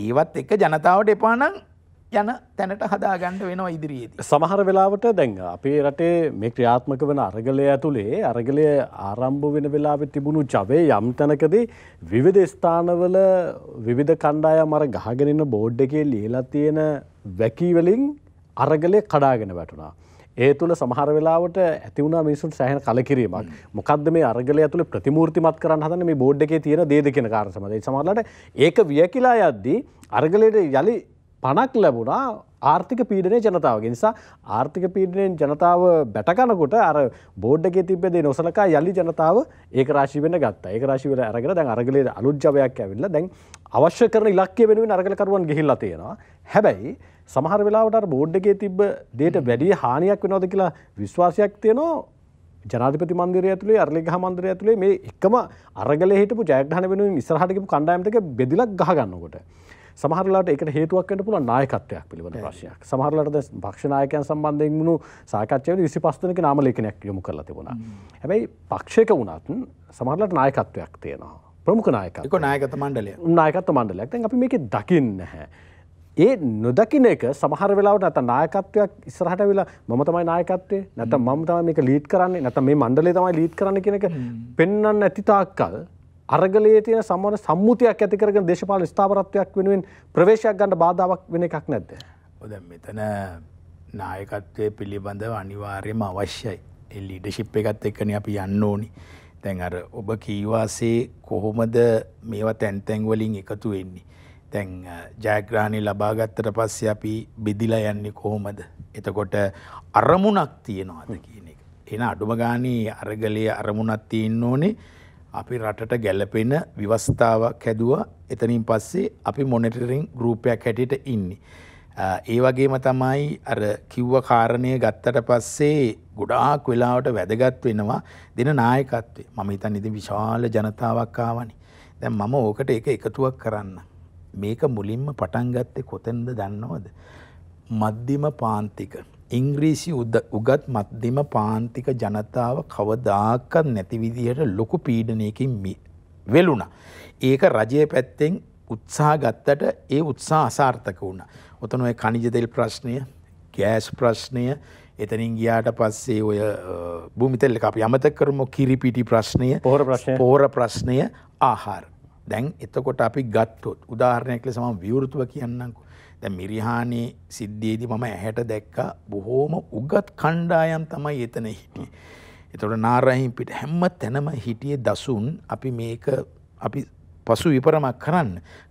ඒවත් එක්ක ජනතාවට එපා නම් යන තැනට හදාගන්න වෙනවා ඉදිරියේදී. සමහර වෙලාවට දැන් අපේ රටේ මේ ක්‍රියාත්මක වෙන අරගලය ඇතුලේ අරගලය ආරම්භ වෙන වෙලාවේ තිබුණු ජවයේ යම් තැනකදී විවිධ ස්ථානවල විවිධ කණ්ඩායම් අර ගහගෙන ඉන්න බෝඩ් එකේ ලියලා තියෙන වැකි වලින් අරගලය කඩාගෙන වැටුණා. ඒ තුළ සමහර වෙලාවට ඇති වුණා මිනිසුන්ට සෑහෙන කලකිරීමක්. මොකද්ද මේ අරගලය ඇතුලේ ප්‍රතිමූර්තිමත් කරන්න හදන්නේ මේ බෝඩ් එකේ තියෙන දේද කියන කාරණා සමග. ඒ සමහරලාට ඒක වියකිලා යද්දී අරගලයට යලි පණක් ලැබුණා ආර්ථික පීඩනයේ ජනතාවගේ. නිසා ආර්ථික පීඩනයෙන් ජනතාව බැටකනකොට අර බෝඩ් එකේ තිබ්බ දේ නොසලකා යලි ජනතාව ඒක රාශී වෙන්න ගත්තා. ඒක රාශී වෙලා අරගෙන දැන් අරගලයේ අලුත් ජවයක් ඇවිල්ලා දැන් අවශ්‍ය කරන ඉලක්කය වෙනුවෙන් අරගලකරුවන් ගිහිල්ලා තියෙනවා. හැබැයි සමහර වෙලාවට අර බෝඩ් එකේ තිබ්බ දෙයට වැඩි හානියක් වෙනවද කියලා විශ්වාසයක් තියෙනවා ජනාධිපති මන්දිරය ඇතුලේ අරලිගහ මන්දිරය ඇතුලේ මේ එකම අරගලයේ හිටපු ජයග්‍රහණ වෙනුවෙන් ඉස්සරහට ගිහපු කණ්ඩායම් දෙක බෙදිලා ගහ ගන්නකොට සමහර වෙලාවට ඒකට හේතුවක් වෙන්න පුළුවන් නායකත්වයක් පිළිබඳ ප්‍රශ්නයක්. සමහර වෙලාවට දැන් පක්ෂ නායකයන් සම්බන්ධයෙන් වුණු සාකච්ඡාවේදී 25 දෙනෙක් නාම ලේඛනයක් යොමු කරලා තිබුණා. හැබැයි පක්ෂයක වුණත් සමහර වෙලාවට නායකත්වයක් තියෙනවා. ප්‍රමුඛ නායකත්වයක්. ඒක නායකත්ව මණ්ඩලය. නායකත්ව මණ්ඩලයක්. දැන් අපි මේකේ දකින්නේ නැහැ. ඒ නොදකින්න එක සමහර වෙලාවට නැත්නම් නායකත්වයක් ඉස්සරහට ඇවිල්ලා මම තමයි නායකත්වයේ නැත්නම් මම තමයි මේක ලීඩ් කරන්නේ නැත්නම් මේ මණ්ඩලය තමයි ලීඩ් කරන්නේ කියන එක පෙන්වන්න නැති තාක්කල් අරගලයේ තියෙන සම්මත සම්මුතියක් ඇති කරගෙන දේශපාලන ස්ථාවරත්වයක් වෙනුවෙන් ප්‍රවේශයක් ගන්න බාධාවක් වෙන එකක් නැද්ද? ඔය දැන් මෙතන නායකත්වය පිළිබඳව අනිවාර්යයෙන්ම අවශ්‍යයි. ඒ ලීඩර්ෂිප් එකත් එක්කනේ අපි යන්න ඕනි. දැන් අර ඔබ කීවාසේ කොහොමද මේවා තැන් තැන් වලින් එකතු වෙන්නේ? දැන් ජයග්‍රහණය ලබා ගත්තට පස්සේ අපි බෙදිලා යන්නේ කොහොමද? එතකොට අරමුණක් තියනවාද කියන එක. එන අඩුම ගානේ අරගලයේ අරමුණක් තියෙන්න ඕනේ. අපි රටට ගැළපෙන ව්‍යවස්ථාවක් හැදුවා. එතනින් පස්සේ අපි මොනිටරින් ගෲප් එකක් හැටියට ඉන්නේ. ඒ වගේම තමයි අර කිව්ව කාරණය ගත්තට පස්සේ ගොඩාක් වෙලාවට වැදගත් වෙනවා දෙන නායකත්වය. මම හිතන්නේ ඉතින් විශාල ජනතාවක් ආවනේ. දැන් මම ඕකට එකතුවක් කරන්න. මේක මුලින්ම පටන් ගත්තේ කොතැනද දන්නවද? මධ්‍යම පාන්තික ඉංග්‍රීසි උගත් මධ්‍යම පාන්තික ජනතාව කවදාකවත් නැති විදිහට ලොකු පීඩනයකින් වෙලුණා. ඒක රජයේ පැත්තෙන් උත්සාහ ගත්තට ඒ උත්සාහ අසාර්ථක වුණා. ඔතන ඔය ඛනිජ තෙල් ප්‍රශ්නය, ගෑස් ප්‍රශ්නය, එතනින් ගියාට පස්සේ ඔය භූමි තෙල් එක අපි අමතක කරමු, කිරිපිටි ප්‍රශ්නය, පෝර ප්‍රශ්නය, ආහාර. දැන් එතකොට අපි ගත්තොත් උදාහරණයක් ලෙස මම විවෘතව කියන්නම්කෝ. දැන් මිරිහානේ සිද්ධියේදී මම ඇහැට දැක්කා බොහෝම උගත් කණ්ඩායම් තමයි එතන හිටියේ. එතකොට නාරහින් පිට හැම තැනම හිටියේ දසුන්. අපි මේක අපි පසු විපරමක්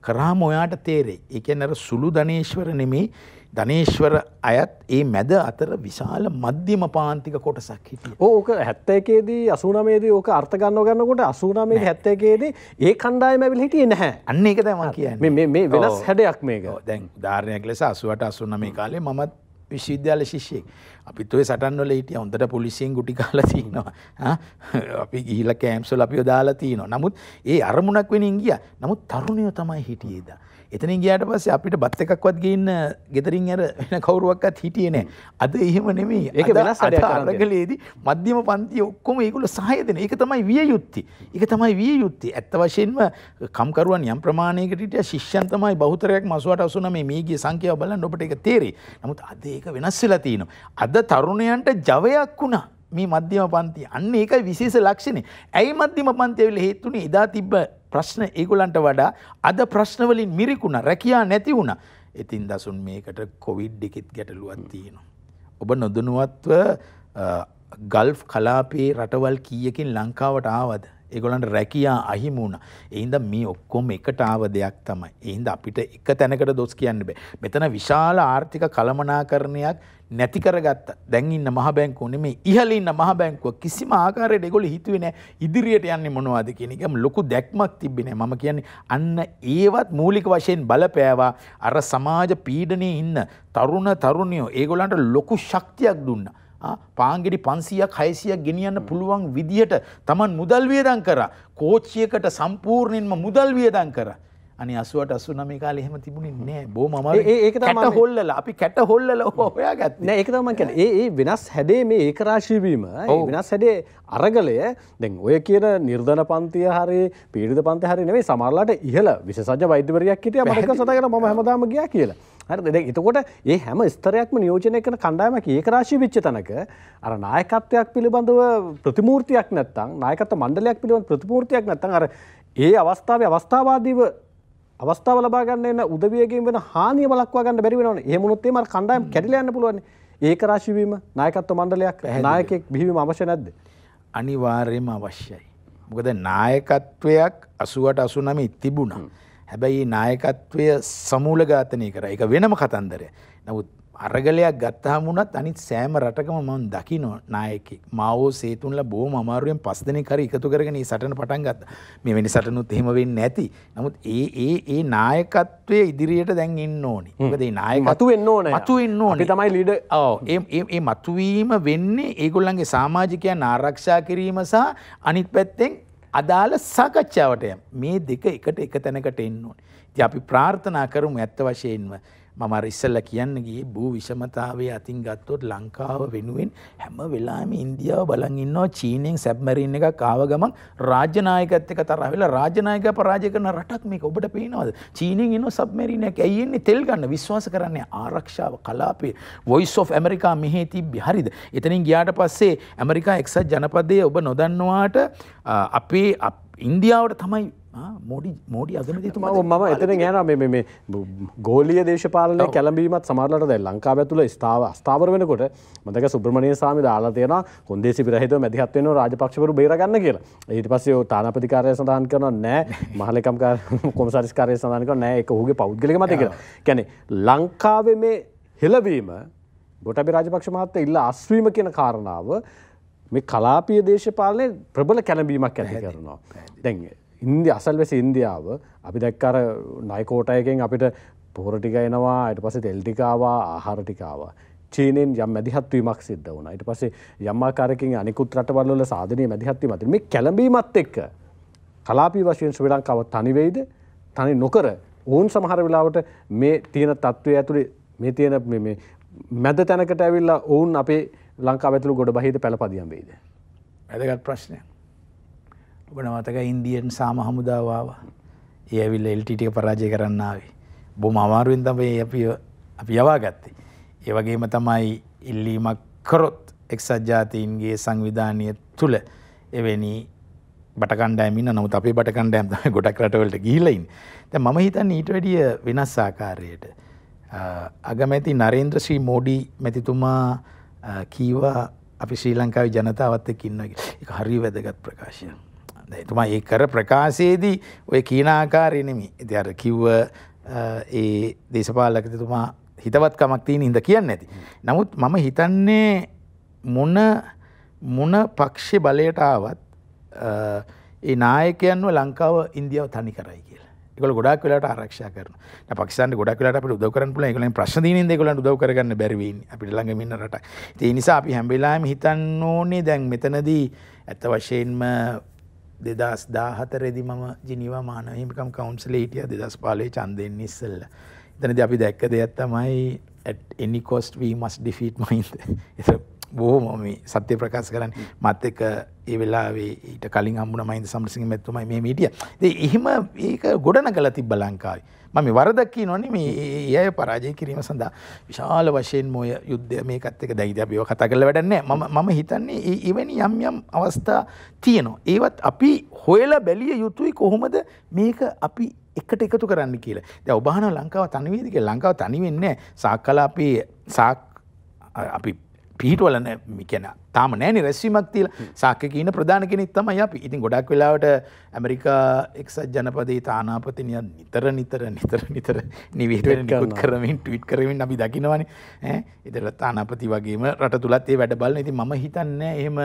කරාම ඔයාට තේරෙයි. ඒ කියන්නේ අර සුළු ධනේශ්වර නෙමේ, ධනේශ්වර අයත් ඒ මැද අතර විශාල මධ්‍යම පාන්තික කොටසක් හිටියේ. ඕක 71 දී 89 දී ඕක අර්ථ ගන්නකොට 89 71 දී ඒ කණ්ඩායම ඇවිල්ලා හිටියේ නැහැ. අන්න ඒක තමයි මම කියන්නේ. මේ වෙනස් හැඩයක් මේක. දැන් උදාහරණයක් ලෙස 88 89 කාලේ මමත් විශ්වවිද්‍යාල ශිෂ්‍යෙක්. අපිත් ඔය සටන් වල හිටියා. හොඳට පොලිසියෙන් ගුටි කාලා තිනවා. අපි ගිහිල්ලා කැම්ප්ස් වල අපිව දාලා තිනවා. නමුත් ඒ අරමුණක් වෙනින් ගියා. නමුත් තරුණයෝ තමයි හිටියේ දා. එතනින් ගියාට පස්සේ අපිට බත් එකක්වත් ගේන්න ගෙදරින් අර වෙන කවුරුවක්වත් හිටියේ නැහැ. අද එහෙම නෙමෙයි. ඒක වෙනස් හැඩයක් අරගලේදී මධ්‍යම පන්තිය ඔක්කොම ඒගොල්ලෝ සහාය දෙන. ඒක තමයි විය යුත්තේ. ඒක තමයි විය යුත්තේ. ඇත්ත වශයෙන්ම කම්කරුවන් යම් ප්‍රමාණයකට හිටියා. ශිෂ්‍යයන් තමයි බහුතරයක් 88 89 මේ ගිය සංඛ්‍යාව බලන්න ඔබට ඒක තේරෙයි. නමුත් අද ඒක වෙනස් වෙලා තියෙනවා. අද තරුණයන්ට ජවයක් වුණා මේ මධ්‍යම පන්තිය. අන්න ඒකයි විශේෂ ලක්ෂණය. ඇයි මධ්‍යම පන්තිය වෙල හේතුනේ? එදා තිබ්බ ප්‍රශ්න ඒගොල්ලන්ට වඩා අද ප්‍රශ්න වලින් මිරිකුණා, රැකියා නැති වුණා. ඉතින් දසුන් මේකට කොවිඩ් එකෙත් ගැටලුවක් තියෙනවා. ඔබ නොදැනුවත්ව ගල්ෆ් කලාපයේ රටවල් කීයකින් ලංකාවට ආවද? ඒගොල්ලන්ට රැකියා අහිමි වුණා. ඒ හින්දා මේ ඔක්කොම එකට ආව දෙයක් තමයි. ඒ හින්දා අපිට එක තැනකට දොස් කියන්න බෑ. මෙතන විශාල ආර්ථික කළමනාකරණයක් නැති කරගත්ත. දැන් ඉන්න මහ බැංකුව නෙමෙයි, ඉහළ ඉන්න මහ බැංකුව කිසිම ආකාරයකට ඒගොල්ලෝ හිතුවේ නෑ ඉදිරියට යන්නේ මොනවද කියන එක. ලොකු දැක්මක් තිබ්බේ නෑ. මම කියන්නේ අන්න ඒවත් මූලික වශයෙන් බලපෑවා. අර සමාජ පීඩනයේ ඉන්න තරුණියෝ ඒගොල්ලන්ට ලොකු ශක්තියක් දුන්නා. පාංගෙඩි 500ක් 600ක් ගෙනියන්න පුළුවන් විදියට තමන් මුදල් වියදම් කරා. කෝච්චියකට සම්පූර්ණයෙන්ම මුදල් වියදම් කරා. අනේ 88 89 කාලේ එහෙම තිබුණේ නැහැ. බොහොම අමාරුයි. ඒක තමයි කැට හොල්ලලා අපි කැට හොල්ලලා හොයාගත්තේ. නෑ ඒක තමයි මම කියන්නේ. ඒ වෙනස් හැඩේ මේ ඒකරාශී වීම, ඒ වෙනස් හැඩේ අරගලය දැන් ඔය කියන නිර්ධන පන්තිය හරි පීඩිත පන්තිය හරි නෙවෙයි, සමහරලාට ඉහළ විශේෂඥ වෛද්‍යවරියක් හිටියා මට එක සතකට මම හැමදාම ගියා කියලා. හරිද? දැන් එතකොට මේ හැම ස්තරයක්ම නියෝජනය කරන කණ්ඩායමක් ඒකරාශී වෙච්ච තැනක අර නායකත්වයක් පිළිබඳව ප්‍රතිමූර්තියක් නැත්තම්, නායකත්ව මණ්ඩලයක් පිළිබඳව ප්‍රතිමූර්තියක් නැත්තම් අර ඒ අවස්ථාවේ අවස්ථාවාදීව අවස්ථාව ලබා ගන්න එන උදවියගෙන් වෙන හානිය වළක්වා ගන්න බැරි වෙනවනේ. එහෙම වුණොත් එimhe අර කණ්ඩායම කැඩිලා යන්න පුළුවන්. ඒකරාශී වීම, නායකත්ව මණ්ඩලයක්, නායකයෙක් බිහිවීම අවශ්‍ය නැද්ද? අනිවාර්යයෙන්ම අවශ්‍යයි. මොකද නායකත්වයක් 88 89 තිබුණා. හැබැයි නායකත්වය සමූල ඝාතනය කරා. ඒක වෙනම කතන්දරයක්. නමුත් අරගලයක් ගත්තාම වුණත් අනිත් සෑම රටකම මම දකින්න නායකයෙක් මාවෝ සේතුන්ලා බොහොම අමාරුවෙන් 5 දෙනෙක් හරි එකතු කරගෙන මේ සටන පටන් ගත්තා. මේ වෙනි සටනුත් එහෙම වෙන්නේ නැති. නමුත් ඒ නායකත්වයේ ඉදිරියට දැන් ඉන්න ඕනේ. මොකද මේ නායකත්වය මතුවෙන්න ඕනේ. අපි තමයි ලීඩර්. ඔව්. මේ මතුවීම වෙන්නේ ඒගොල්ලන්ගේ සමාජිකයන් ආරක්ෂා කිරීම සහ අනිත් පැත්තෙන් අදාළ සාකච්ඡාවට යම්. මේ දෙක එකට එක තැනකට එන්න ඕනේ. ඉතින් අපි ප්‍රාර්ථනා කරමු ඇත්ත වශයෙන්ම මම අර ඉස්සෙල්ලා කියන්න ගියේ භූ විෂමතාවයේ අතින් ගත්තොත් ලංකාව වෙනුවෙන් හැම වෙලාවෙම ඉන්දියාව බලන් ඉන්නවා. චීනෙන් සබ්මරීන් එකක් ආව ගමන් රාජ්‍ය නායකයෙක් එක්ක තරහ වෙලා රාජ්‍ය නායකයා පරාජය කරන රටක් මේක. ඔබට පේනවද? චීනෙන් එනවා සබ්මරීන් එකක්. ඇයි එන්නේ? තෙල් ගන්න. විශ්වාස කරන්නේ ආරක්ෂාව කලාපේ වොයිස් ඔෆ් ඇමරිකා මෙහි තිබ්බේ. හරිද? එතනින් ගියාට පස්සේ ඇමරිකා එක්සත් ජනපදයේ ඔබ නොදන්නවාට අපේ ඉන්දියාවට තමයි මෝඩි අගමැතිතුමා මම එතන යනවා මේ ගෝලීය දේශපාලනයේ කැළඹීමත් සමහරවිට දැන් ලංකාව ඇතුළේ ස්ථාවර වෙනකොට මතක සුබ්‍රමණ්‍ය ස්වාමී දාලා තියෙනවා කොන්දේසි විරහිතව මැදිහත් වෙනවා රාජපක්ෂවරු බේර ගන්න කියලා. ඊට පස්සේ ඔය තානාපති කාර්යය සඳහන් කරනවා නෑ මහලේකම් කොමසාරිස් කාර්යය සඳහන් කරනවා නෑ ඒක ඔහුගේ පෞද්ගලික මතය කියලා. කියන්නේ ලංකාවේ මේ හෙළවීම ගෝඨාභය රාජපක්ෂ මහත්තයා ඉල්ල අස්වීම කියන කාරණාව මේ කලාපීය දේශපාලනයේ ප්‍රබල කැළඹීමක් ඇති කරනවා. දැන් අසල්වැසි ඉන්දියාව අපි දැක්ක අර ණය කෝටයකින් අපිට පොහොර ටික එනවා ඊට පස්සේ තෙල් ටික ආවා ආහාර ටික ආවා. චීනෙන් යම් මැදිහත් වීමක් සිද්ධ වුණා. ඊට පස්සේ යම් ආකාරයකින් අනිකුත් රටවල් වල සාධනීය මැදිහත් වීමක් මේ කැළඹීමත් එක්ක කලාපීය වශයෙන් ශ්‍රී ලංකාව තනි වෙයිද? තනි නොකර ඕන් සමහර වෙලාවට මේ තියෙන තත්ත්වය ඇතුලේ මේ තියෙන මේ මැද තැනකට ඇවිල්ලා ඕන් අපේ ලංකාව ඇතුළු ගොඩ බහිද පළපදියම් වෙයිද? වැදගත් ප්‍රශ්නයක්. ඔබට මතක ඉන්දියන් සාම හමුදාව ආවා. ඒ ඇවිල්ලා LTT ටික පරාජය කරන්න ආවේ. බොහොම අමාරුවෙන් තමයි අපි යවා ගත්තේ. ඒ වගේම තමයි ඉල්ලීමක් කරොත් එක්සත් ජාතීන්ගේ සංවිධානය තුල එවැනි බටකණ්ඩායම් ඉන්න. නමුත් අපේ බටකණ්ඩායම් තමයි ගොඩක් රටවලට ගිහිලා ඉන්නේ. දැන් මම හිතන්නේ ඊට වැඩිය වෙනස් ආකාරයකට අගමැති නරේන්ද්‍ර ශ්‍රී මෝඩි මැතිතුමා කීවා අපි ශ්‍රී ලංකාවේ ජනතාවත් එක්ක ඉන්නවා කියලා. ඒක හරිය වැදගත් ප්‍රකාශයක්. එතුමා ඒ කර ප්‍රකාශයේදී ඔය කියන ආකාරය නෙමෙයි. ඉතින් අර කිව්ව ඒ දේශපාලකතුමා හිතවත්කමක් තියෙන හින්දා කියන්නේ නැති. නමුත් මම හිතන්නේ මොන පක්ෂේ බලයට ආවත් ඒ නායකයන්ව ලංකාව ඉන්දියාව තනි කරයි කියලා. ඒගොල්ලෝ ගොඩාක් වෙලාවට ආරක්ෂා කරනවා. දැන් පාකිස්තානේ ගොඩාක් වෙලාවට අපිට උදව් කරන්න පුළුවන්. ඒගොල්ලන් ප්‍රශ්න දිනින්ද ඒගොල්ලන්ට උදව් කරගන්න බැරි වෙන්නේ. අපිට ළඟම ඉන්න රටක්. ඒ නිසා අපි හැම වෙලාවෙම හිතන්න ඕනේ දැන් මෙතනදී ඇත්ත වශයෙන්ම 2014 දී මම ජිනීවා මානව හිමිකම් කවුන්සිලේ හිටියා 2015 ඡන්දෙන්න ඉස්සෙල්ලා. එතනදී අපි දැක්ක දෙයක් තමයි at any cost we must defeat Mahinda. ඒක බොහොම මේ සත්‍ය ප්‍රකාශ කරන්නේ මත් එක්ක ඒ වෙලාවේ ඊට කලින් හම්බුණ මහින්ද සමරසිංහ මැතිතුමයි මෙහෙම හිටියා. ඉතින් එහෙම ඒක ගොඩනගලා තිබ්බ ලංකාවේ. මම මේ වරදක් කියනෝනේ මේ ඒ අය පරාජය කිරීම සඳහා විශාල වශයෙන් මොය යුද්ධය මේකත් එක්ක දැන් ඉතින් අපි ඒවා කතා කරලා වැඩක් නැහැ. මම හිතන්නේ එවැනි යම් අවස්ථා තියෙනවා. ඒවත් අපි හොයලා බැලිය යුතුයි කොහොමද මේක අපි එකට එකතු කරන්න කියලා. දැන් ඔබ අහනවා ලංකාව තනි වේද කියලා. ලංකාව තනි වෙන්නේ නැහැ. අපි පිහිටවල කියන්නේ තාම නැහැනේ රැස්වීමක් තියලා. සාක්කේ කියන ප්‍රධාන කෙනෙක් තමයි අපි. ඉතින් ගොඩක් වෙලාවට ඇමරිකා එක්සත් ජනපදයේ තානාපතිනිය නිතර නිවේදන නිකුත් කරමින් ට්වීට් කරමින් අපි දකිනවනේ. ඒතර තානාපති වගේම රට තුලත් ඒ වැඩ බලන. ඉතින් මම හිතන්නේ එහෙම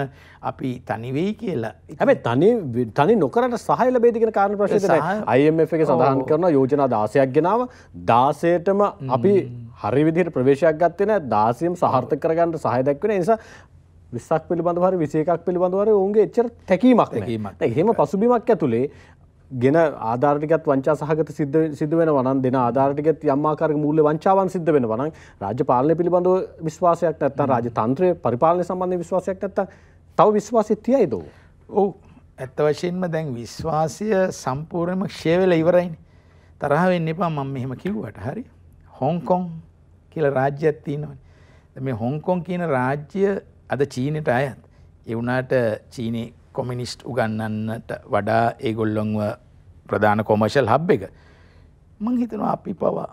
අපි තනි වෙයි කියලා. හැබැයි තනි නොකරට සහාය ලැබෙයිද කියන කාරණා ප්‍රශ්නේ තමයි IMF එකේ සඳහන් කරන යෝජනා 16ක් ගෙනාව 16ටම අපි හරි විදිහට ප්‍රවේශයක් ගත්තේ නැහැ 16ම සාර්ථක කරගන්න සහාය දක්වන නිසා 20ක් පිළිබඳව හරි 21ක් පිළිබඳව හරි ඔවුන්ගේ එච්චර තැකීමක් නැහැ. දැන් එහෙම පසුබිමක් ඇතුලේ ගෙන ආධාර ටිකත් වංචා සහගත සිද්ධ වෙනවා නම් දෙන ආධාර ටිකත් යම් ආකාරයක මූල්‍ය වංචාවන් සිද්ධ වෙනවා නම් රාජ්‍ය පාලනය පිළිබඳව විශ්වාසයක් නැත්නම් රාජ්‍ය තන්ත්‍රයේ පරිපාලනය සම්බන්ධයෙන් විශ්වාසයක් නැත්නම් තව විශ්වාසය තියයිද? ඔව් ඇත්ත වශයෙන්ම දැන් විශ්වාසය සම්පූර්ණයෙන්ම ක්ෂය වෙලා ඉවරයිනේ. තරහ වෙන්න එපා මම මෙහෙම කිව්වට හරි. හොංකොං කියලා රාජ්‍යයක් තියෙනවානේ. දැන් මේ හොංකොං කියන රාජ්‍ය අද චීනෙට අයත්. ඒ වුණාට චීනේ කොමියුනිස්ට් උගන්වන්නට වඩා ඒගොල්ලොන්ව ප්‍රධාන කොමර්ෂල් හබ් එක. මං හිතනවා අපි පවා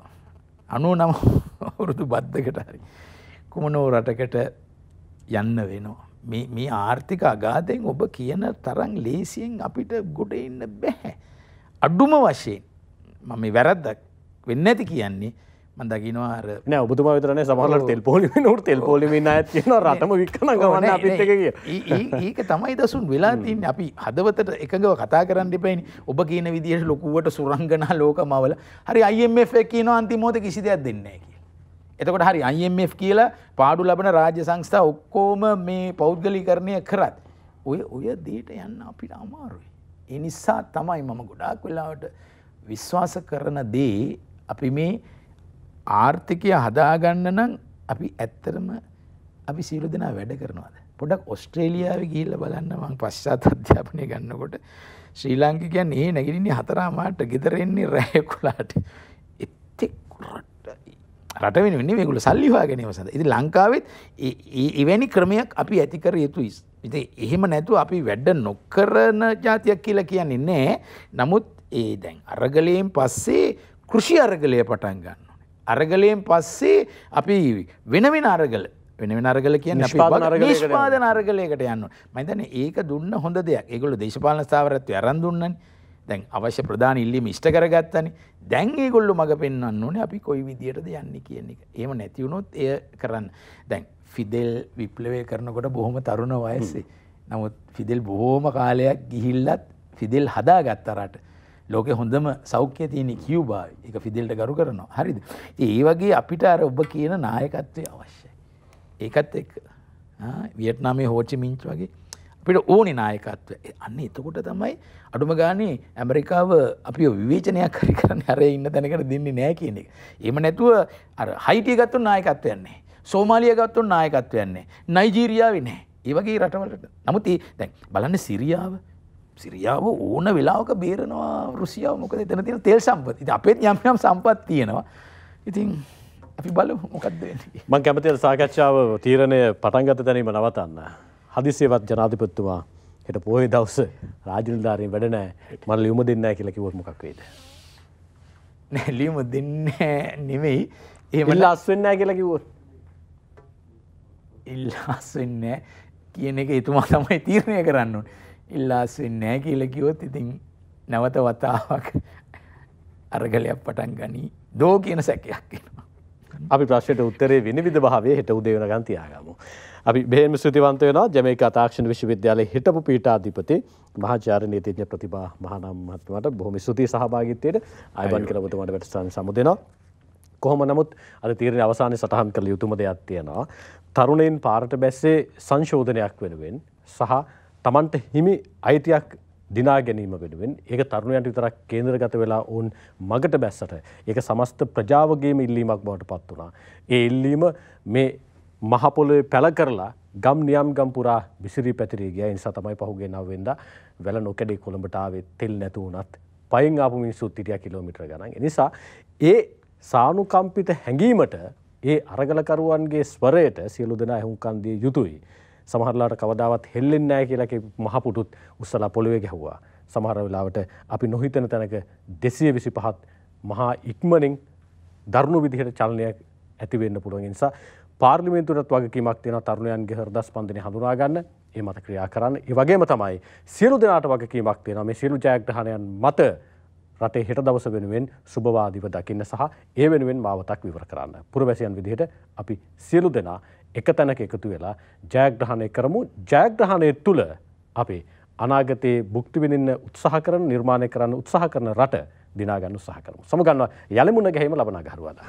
99 අවුරුදු බද්දකට හරි කුමනෝ රටකට යන්න වෙනවා. මේ ආර්ථික අගාධයෙන් ඔබ කියන තරම් ලේසියෙන් අපිට ගොඩ එන්න බෑ. අඩුම වශයෙන් මම මේ වැරද්දක් වෙන්නේ නැති කියන්නේ මම දකින්නවා අර නෑ ඔබතුමා විතර නෑ සමහරවල් තෙල් පොලිමේ නෝට තෙල් පොලිමේ ණයත් කියනවා රටම වික්කන ගමන් අපිත් එක කිය. ඒක තමයි දසුන් වෙලා තින්නේ. අපි හදවතට එකගව කතා කරන්න දෙපයිනේ. ඔබ කියන විදිහට ලොකුවට සුරංගනා ලෝකමවල හරි IMF එක කියනවා අන්තිම මොහොතේ කිසි දෙයක් දෙන්නේ නැහැ කියලා. එතකොට හරි IMF කියලා පාඩු ලබන රාජ්‍ය සංස්ථා ඔක්කොම මේ පෞද්ගලීකරණය කරත් ඔය දෙයට යන්න අපිට අමාරුයි. ඒ නිසා තමයි මම ගොඩාක් වෙලාවට විශ්වාස කරන දේ අපි මේ ආර්ථිකය හදාගන්න නම් අපි ඇත්තටම අපි සියලු දෙනා වැඩ කරනවාද? පොඩක් ඔස්ට්‍රේලියාවේ ගිහිල්ලා බලන්න මම පශ්චාත් අධ්‍යාපනය ගන්නකොට ශ්‍රී ලාංකිකයන් ඒ නැගිටින්නේ 4:00ට ගෙදර එන්නේ රෑ 11ට. එතෙක් රට වෙනුවෙන් මේගොල්ලෝ සල්ලි හොයාගෙන ඉවසන. ඉතින් ලංකාවෙත් එවැනි ක්‍රමයක් අපි ඇති කර යුතුයි. ඉතින් එහෙම නැතුව අපි වැඩ නොකරන જાතියක් කියලා කියන්නේ නැහැ. නමුත් ඒ දැන් අරගලයෙන් පස්සේ කෘෂි අරගලය පටන් ගන්න ඕනේ. අරගලයෙන් පස්සේ අපි වෙන අරගල කියන්නේ නිෂ්පාදන අරගලයකට යන්න ඕනේ. මම හිතන්නේ ඒක දුන්න හොඳ දෙයක්. ඒගොල්ලෝ දේශපාලන ස්ථාවරත්වය අරන් දුන්නනේ. දැන් අවශ්‍ය ප්‍රධාන ඉල්ලීම ඉෂ්ට කරගත්තනේ. දැන් ඒගොල්ලෝ මග පෙන්වන්න ඕනේ අපි කොයි විදියටද යන්නේ කියන එක. එහෙම නැති වුණොත් එය කරන්න. දැන් ෆිදෙල් විප්ලවය කරනකොට බොහොම තරුණ වයසේ. නමුත් ෆිදෙල් බොහොම කාලයක් ගිහිල්ලත් ෆිදෙල් හදාගත්ත රට. ලෝකෙ හොඳම සෞඛ්‍ය තියෙන කියුබාවේ. ඒක ෆිදෙල්ට ගරු කරනවා. හරිද? ඒ වගේ අපිට අර ඔබ කියන නායකත්වය අවශ්‍යයි. ඒකත් එක්ක වියට්නාමයේ හෝචි මින්ච් වගේ අපිට ඕනේ නායකත්වය. අන්න එතකොට තමයි අඩුම ගානේ ඇමරිකාව අපිව විවේචනයක් හරි කරන්නේ අර ඉන්න තැනකට දෙන්නේ නැහැ කියන එක. එහෙම නැතුව අර හයිටිය ගත්තොත් නායකත්වයක් නැහැ. සෝමාලිය ගත්තොත් නායකත්වයක් නැහැ. නයිජීරියාවේ නැහැ. ඒ වගේ රටවලට. නමුත් දැන් බලන්න සිරියාව ඕන වෙලාවක බේරනවා රුසියාව. මොකද එතන තියෙන තෙල් සම්පත්. ඉතින් අපේත් යම් සම්පත් තියෙනවා. ඉතින් අපි බලමු මොකක්ද වෙන්නේ. මම කැමතියි සාකච්ඡාව තීරණය පටන් ගත්ත තැනීම නවතන්න. හදිසියවත් ජනාධිපතිතුමා හෙට පොහොය දවසේ රාජනිලධාරීන් වැඩ නැහැ. මම ලියුම දෙන්නේ නැහැ කියලා කිව්වොත් මොකක් වෙයිද? නෑ ලියුම දෙන්නේ නෙමෙයි. එහෙම ඉල්ලාස් වෙන්නේ නැහැ කියලා කිව්වොත්. ඉල්ලාස් වෙන්නේ නැහැ කියන එක එතුමා තමයි තීරණය කරන්න ඕනේ. ඉල්ලාස් වෙන්නේ නැහැ කියලා කිව්වොත් ඉතින් නැවත වතාවක් අරගලයක් පටන් ගනි. දෝ කියන සැකයක් එනවා. අපි ප්‍රශ්නයට උත්තරේ විනිවිද භාවයේ හෙට උදේ වෙනකන් තියාගමු. අපි බෙහෙම ස්තුතිවන්ත වෙනවා ජමේකා තාක්ෂණ විශ්වවිද්‍යාලයේ හිටපු පීඨාධිපති මහාචාර්ය නීතිඥ ප්‍රතිභා මහානාම මහත්මයාට බොහොම ස්තුතියි සහභාගීත්වයට. ආයුබෝවන් කියලා ඔබතුමාට වැඩසටහන සමුදෙනවා. කොහොම නමුත් අද තීරණය අවසානයේ සටහන් කළ යුතුම දෙයක් තියෙනවා. තරුණයින් පාරට බැස්සේ සංශෝධනයක් වෙනුවෙන් සහ Tamanට හිමි අයිතියක් දිනා ගැනීම වෙනුවෙන් ඒක තරුණයන්ට විතරක් කේන්ද්‍රගත වෙලා වුන් මගට බැස්සට ඒක සමස්ත ප්‍රජාවගේම ඉල්ලීමක් බවට පත් වුණා. ඒ ඉල්ලීම මේ මහ පොළොවේ පැල කරලා ගම් නියම් ගම් පුරා විසිරී පැතිරී ගියා. ඒ නිසා තමයි පහුගිය 9 වෙනිදා වැල නොකඩේ කොළඹට ආවේ තෙල් නැතු වුණත් පයින් ආපු මිනිස්සුත් හිටියා කිලෝමීටර ගණන්. ඒ නිසා ඒ සානුකම්පිත හැඟීමට ඒ අරගලකරුවන්ගේ ස්වරයට සියලු දෙනා එහුම්කන් දිය යුතුයි. සමහරලාට කවදාවත් හෙල්ලෙන්නේ නැහැ කියලා මහ පුටුත් උස්සලා පොළවේ ගැහුවා. සමහර වෙලාවට අපි නොහිතන තැනක 225ත් මහා ඉක්මනින් දරුණු විදිහට චලනයක් ඇති වෙන්න පුළුවන්. ඒ නිසා පාර්ලිමේන්තුවටත් වගකීමක් තියෙනවා තරුණයන්ගේ හෘද ස්පන්දනය හඳුනා ගන්න, ඒ මත ක්‍රියා කරන්න. ඒ වගේම තමයි සියලු දෙනාට වගකීමක් තියෙනවා මේ සියලු ජයග්‍රහණයන් මත රටේ හෙට දවස වෙනුවෙන් සුබවාදීව දකින්න සහ ඒ වෙනුවෙන් මාවතක් විවර කරන්න. පුරවැසියන් විදිහට අපි සියලු දෙනා එක තැනක එකතු වෙලා ජයග්‍රහණය කරමු. ජයග්‍රහණය තුළ අපි අනාගතයේ භුක්ති විඳින්න උත්සාහ කරන නිර්මාණය කරන්න උත්සාහ කරන රට දිනා ගන්න උත්සාහ කරමු. සමගන්නවා යලමුණ ගැහිම ලබන අගහරුවාදා.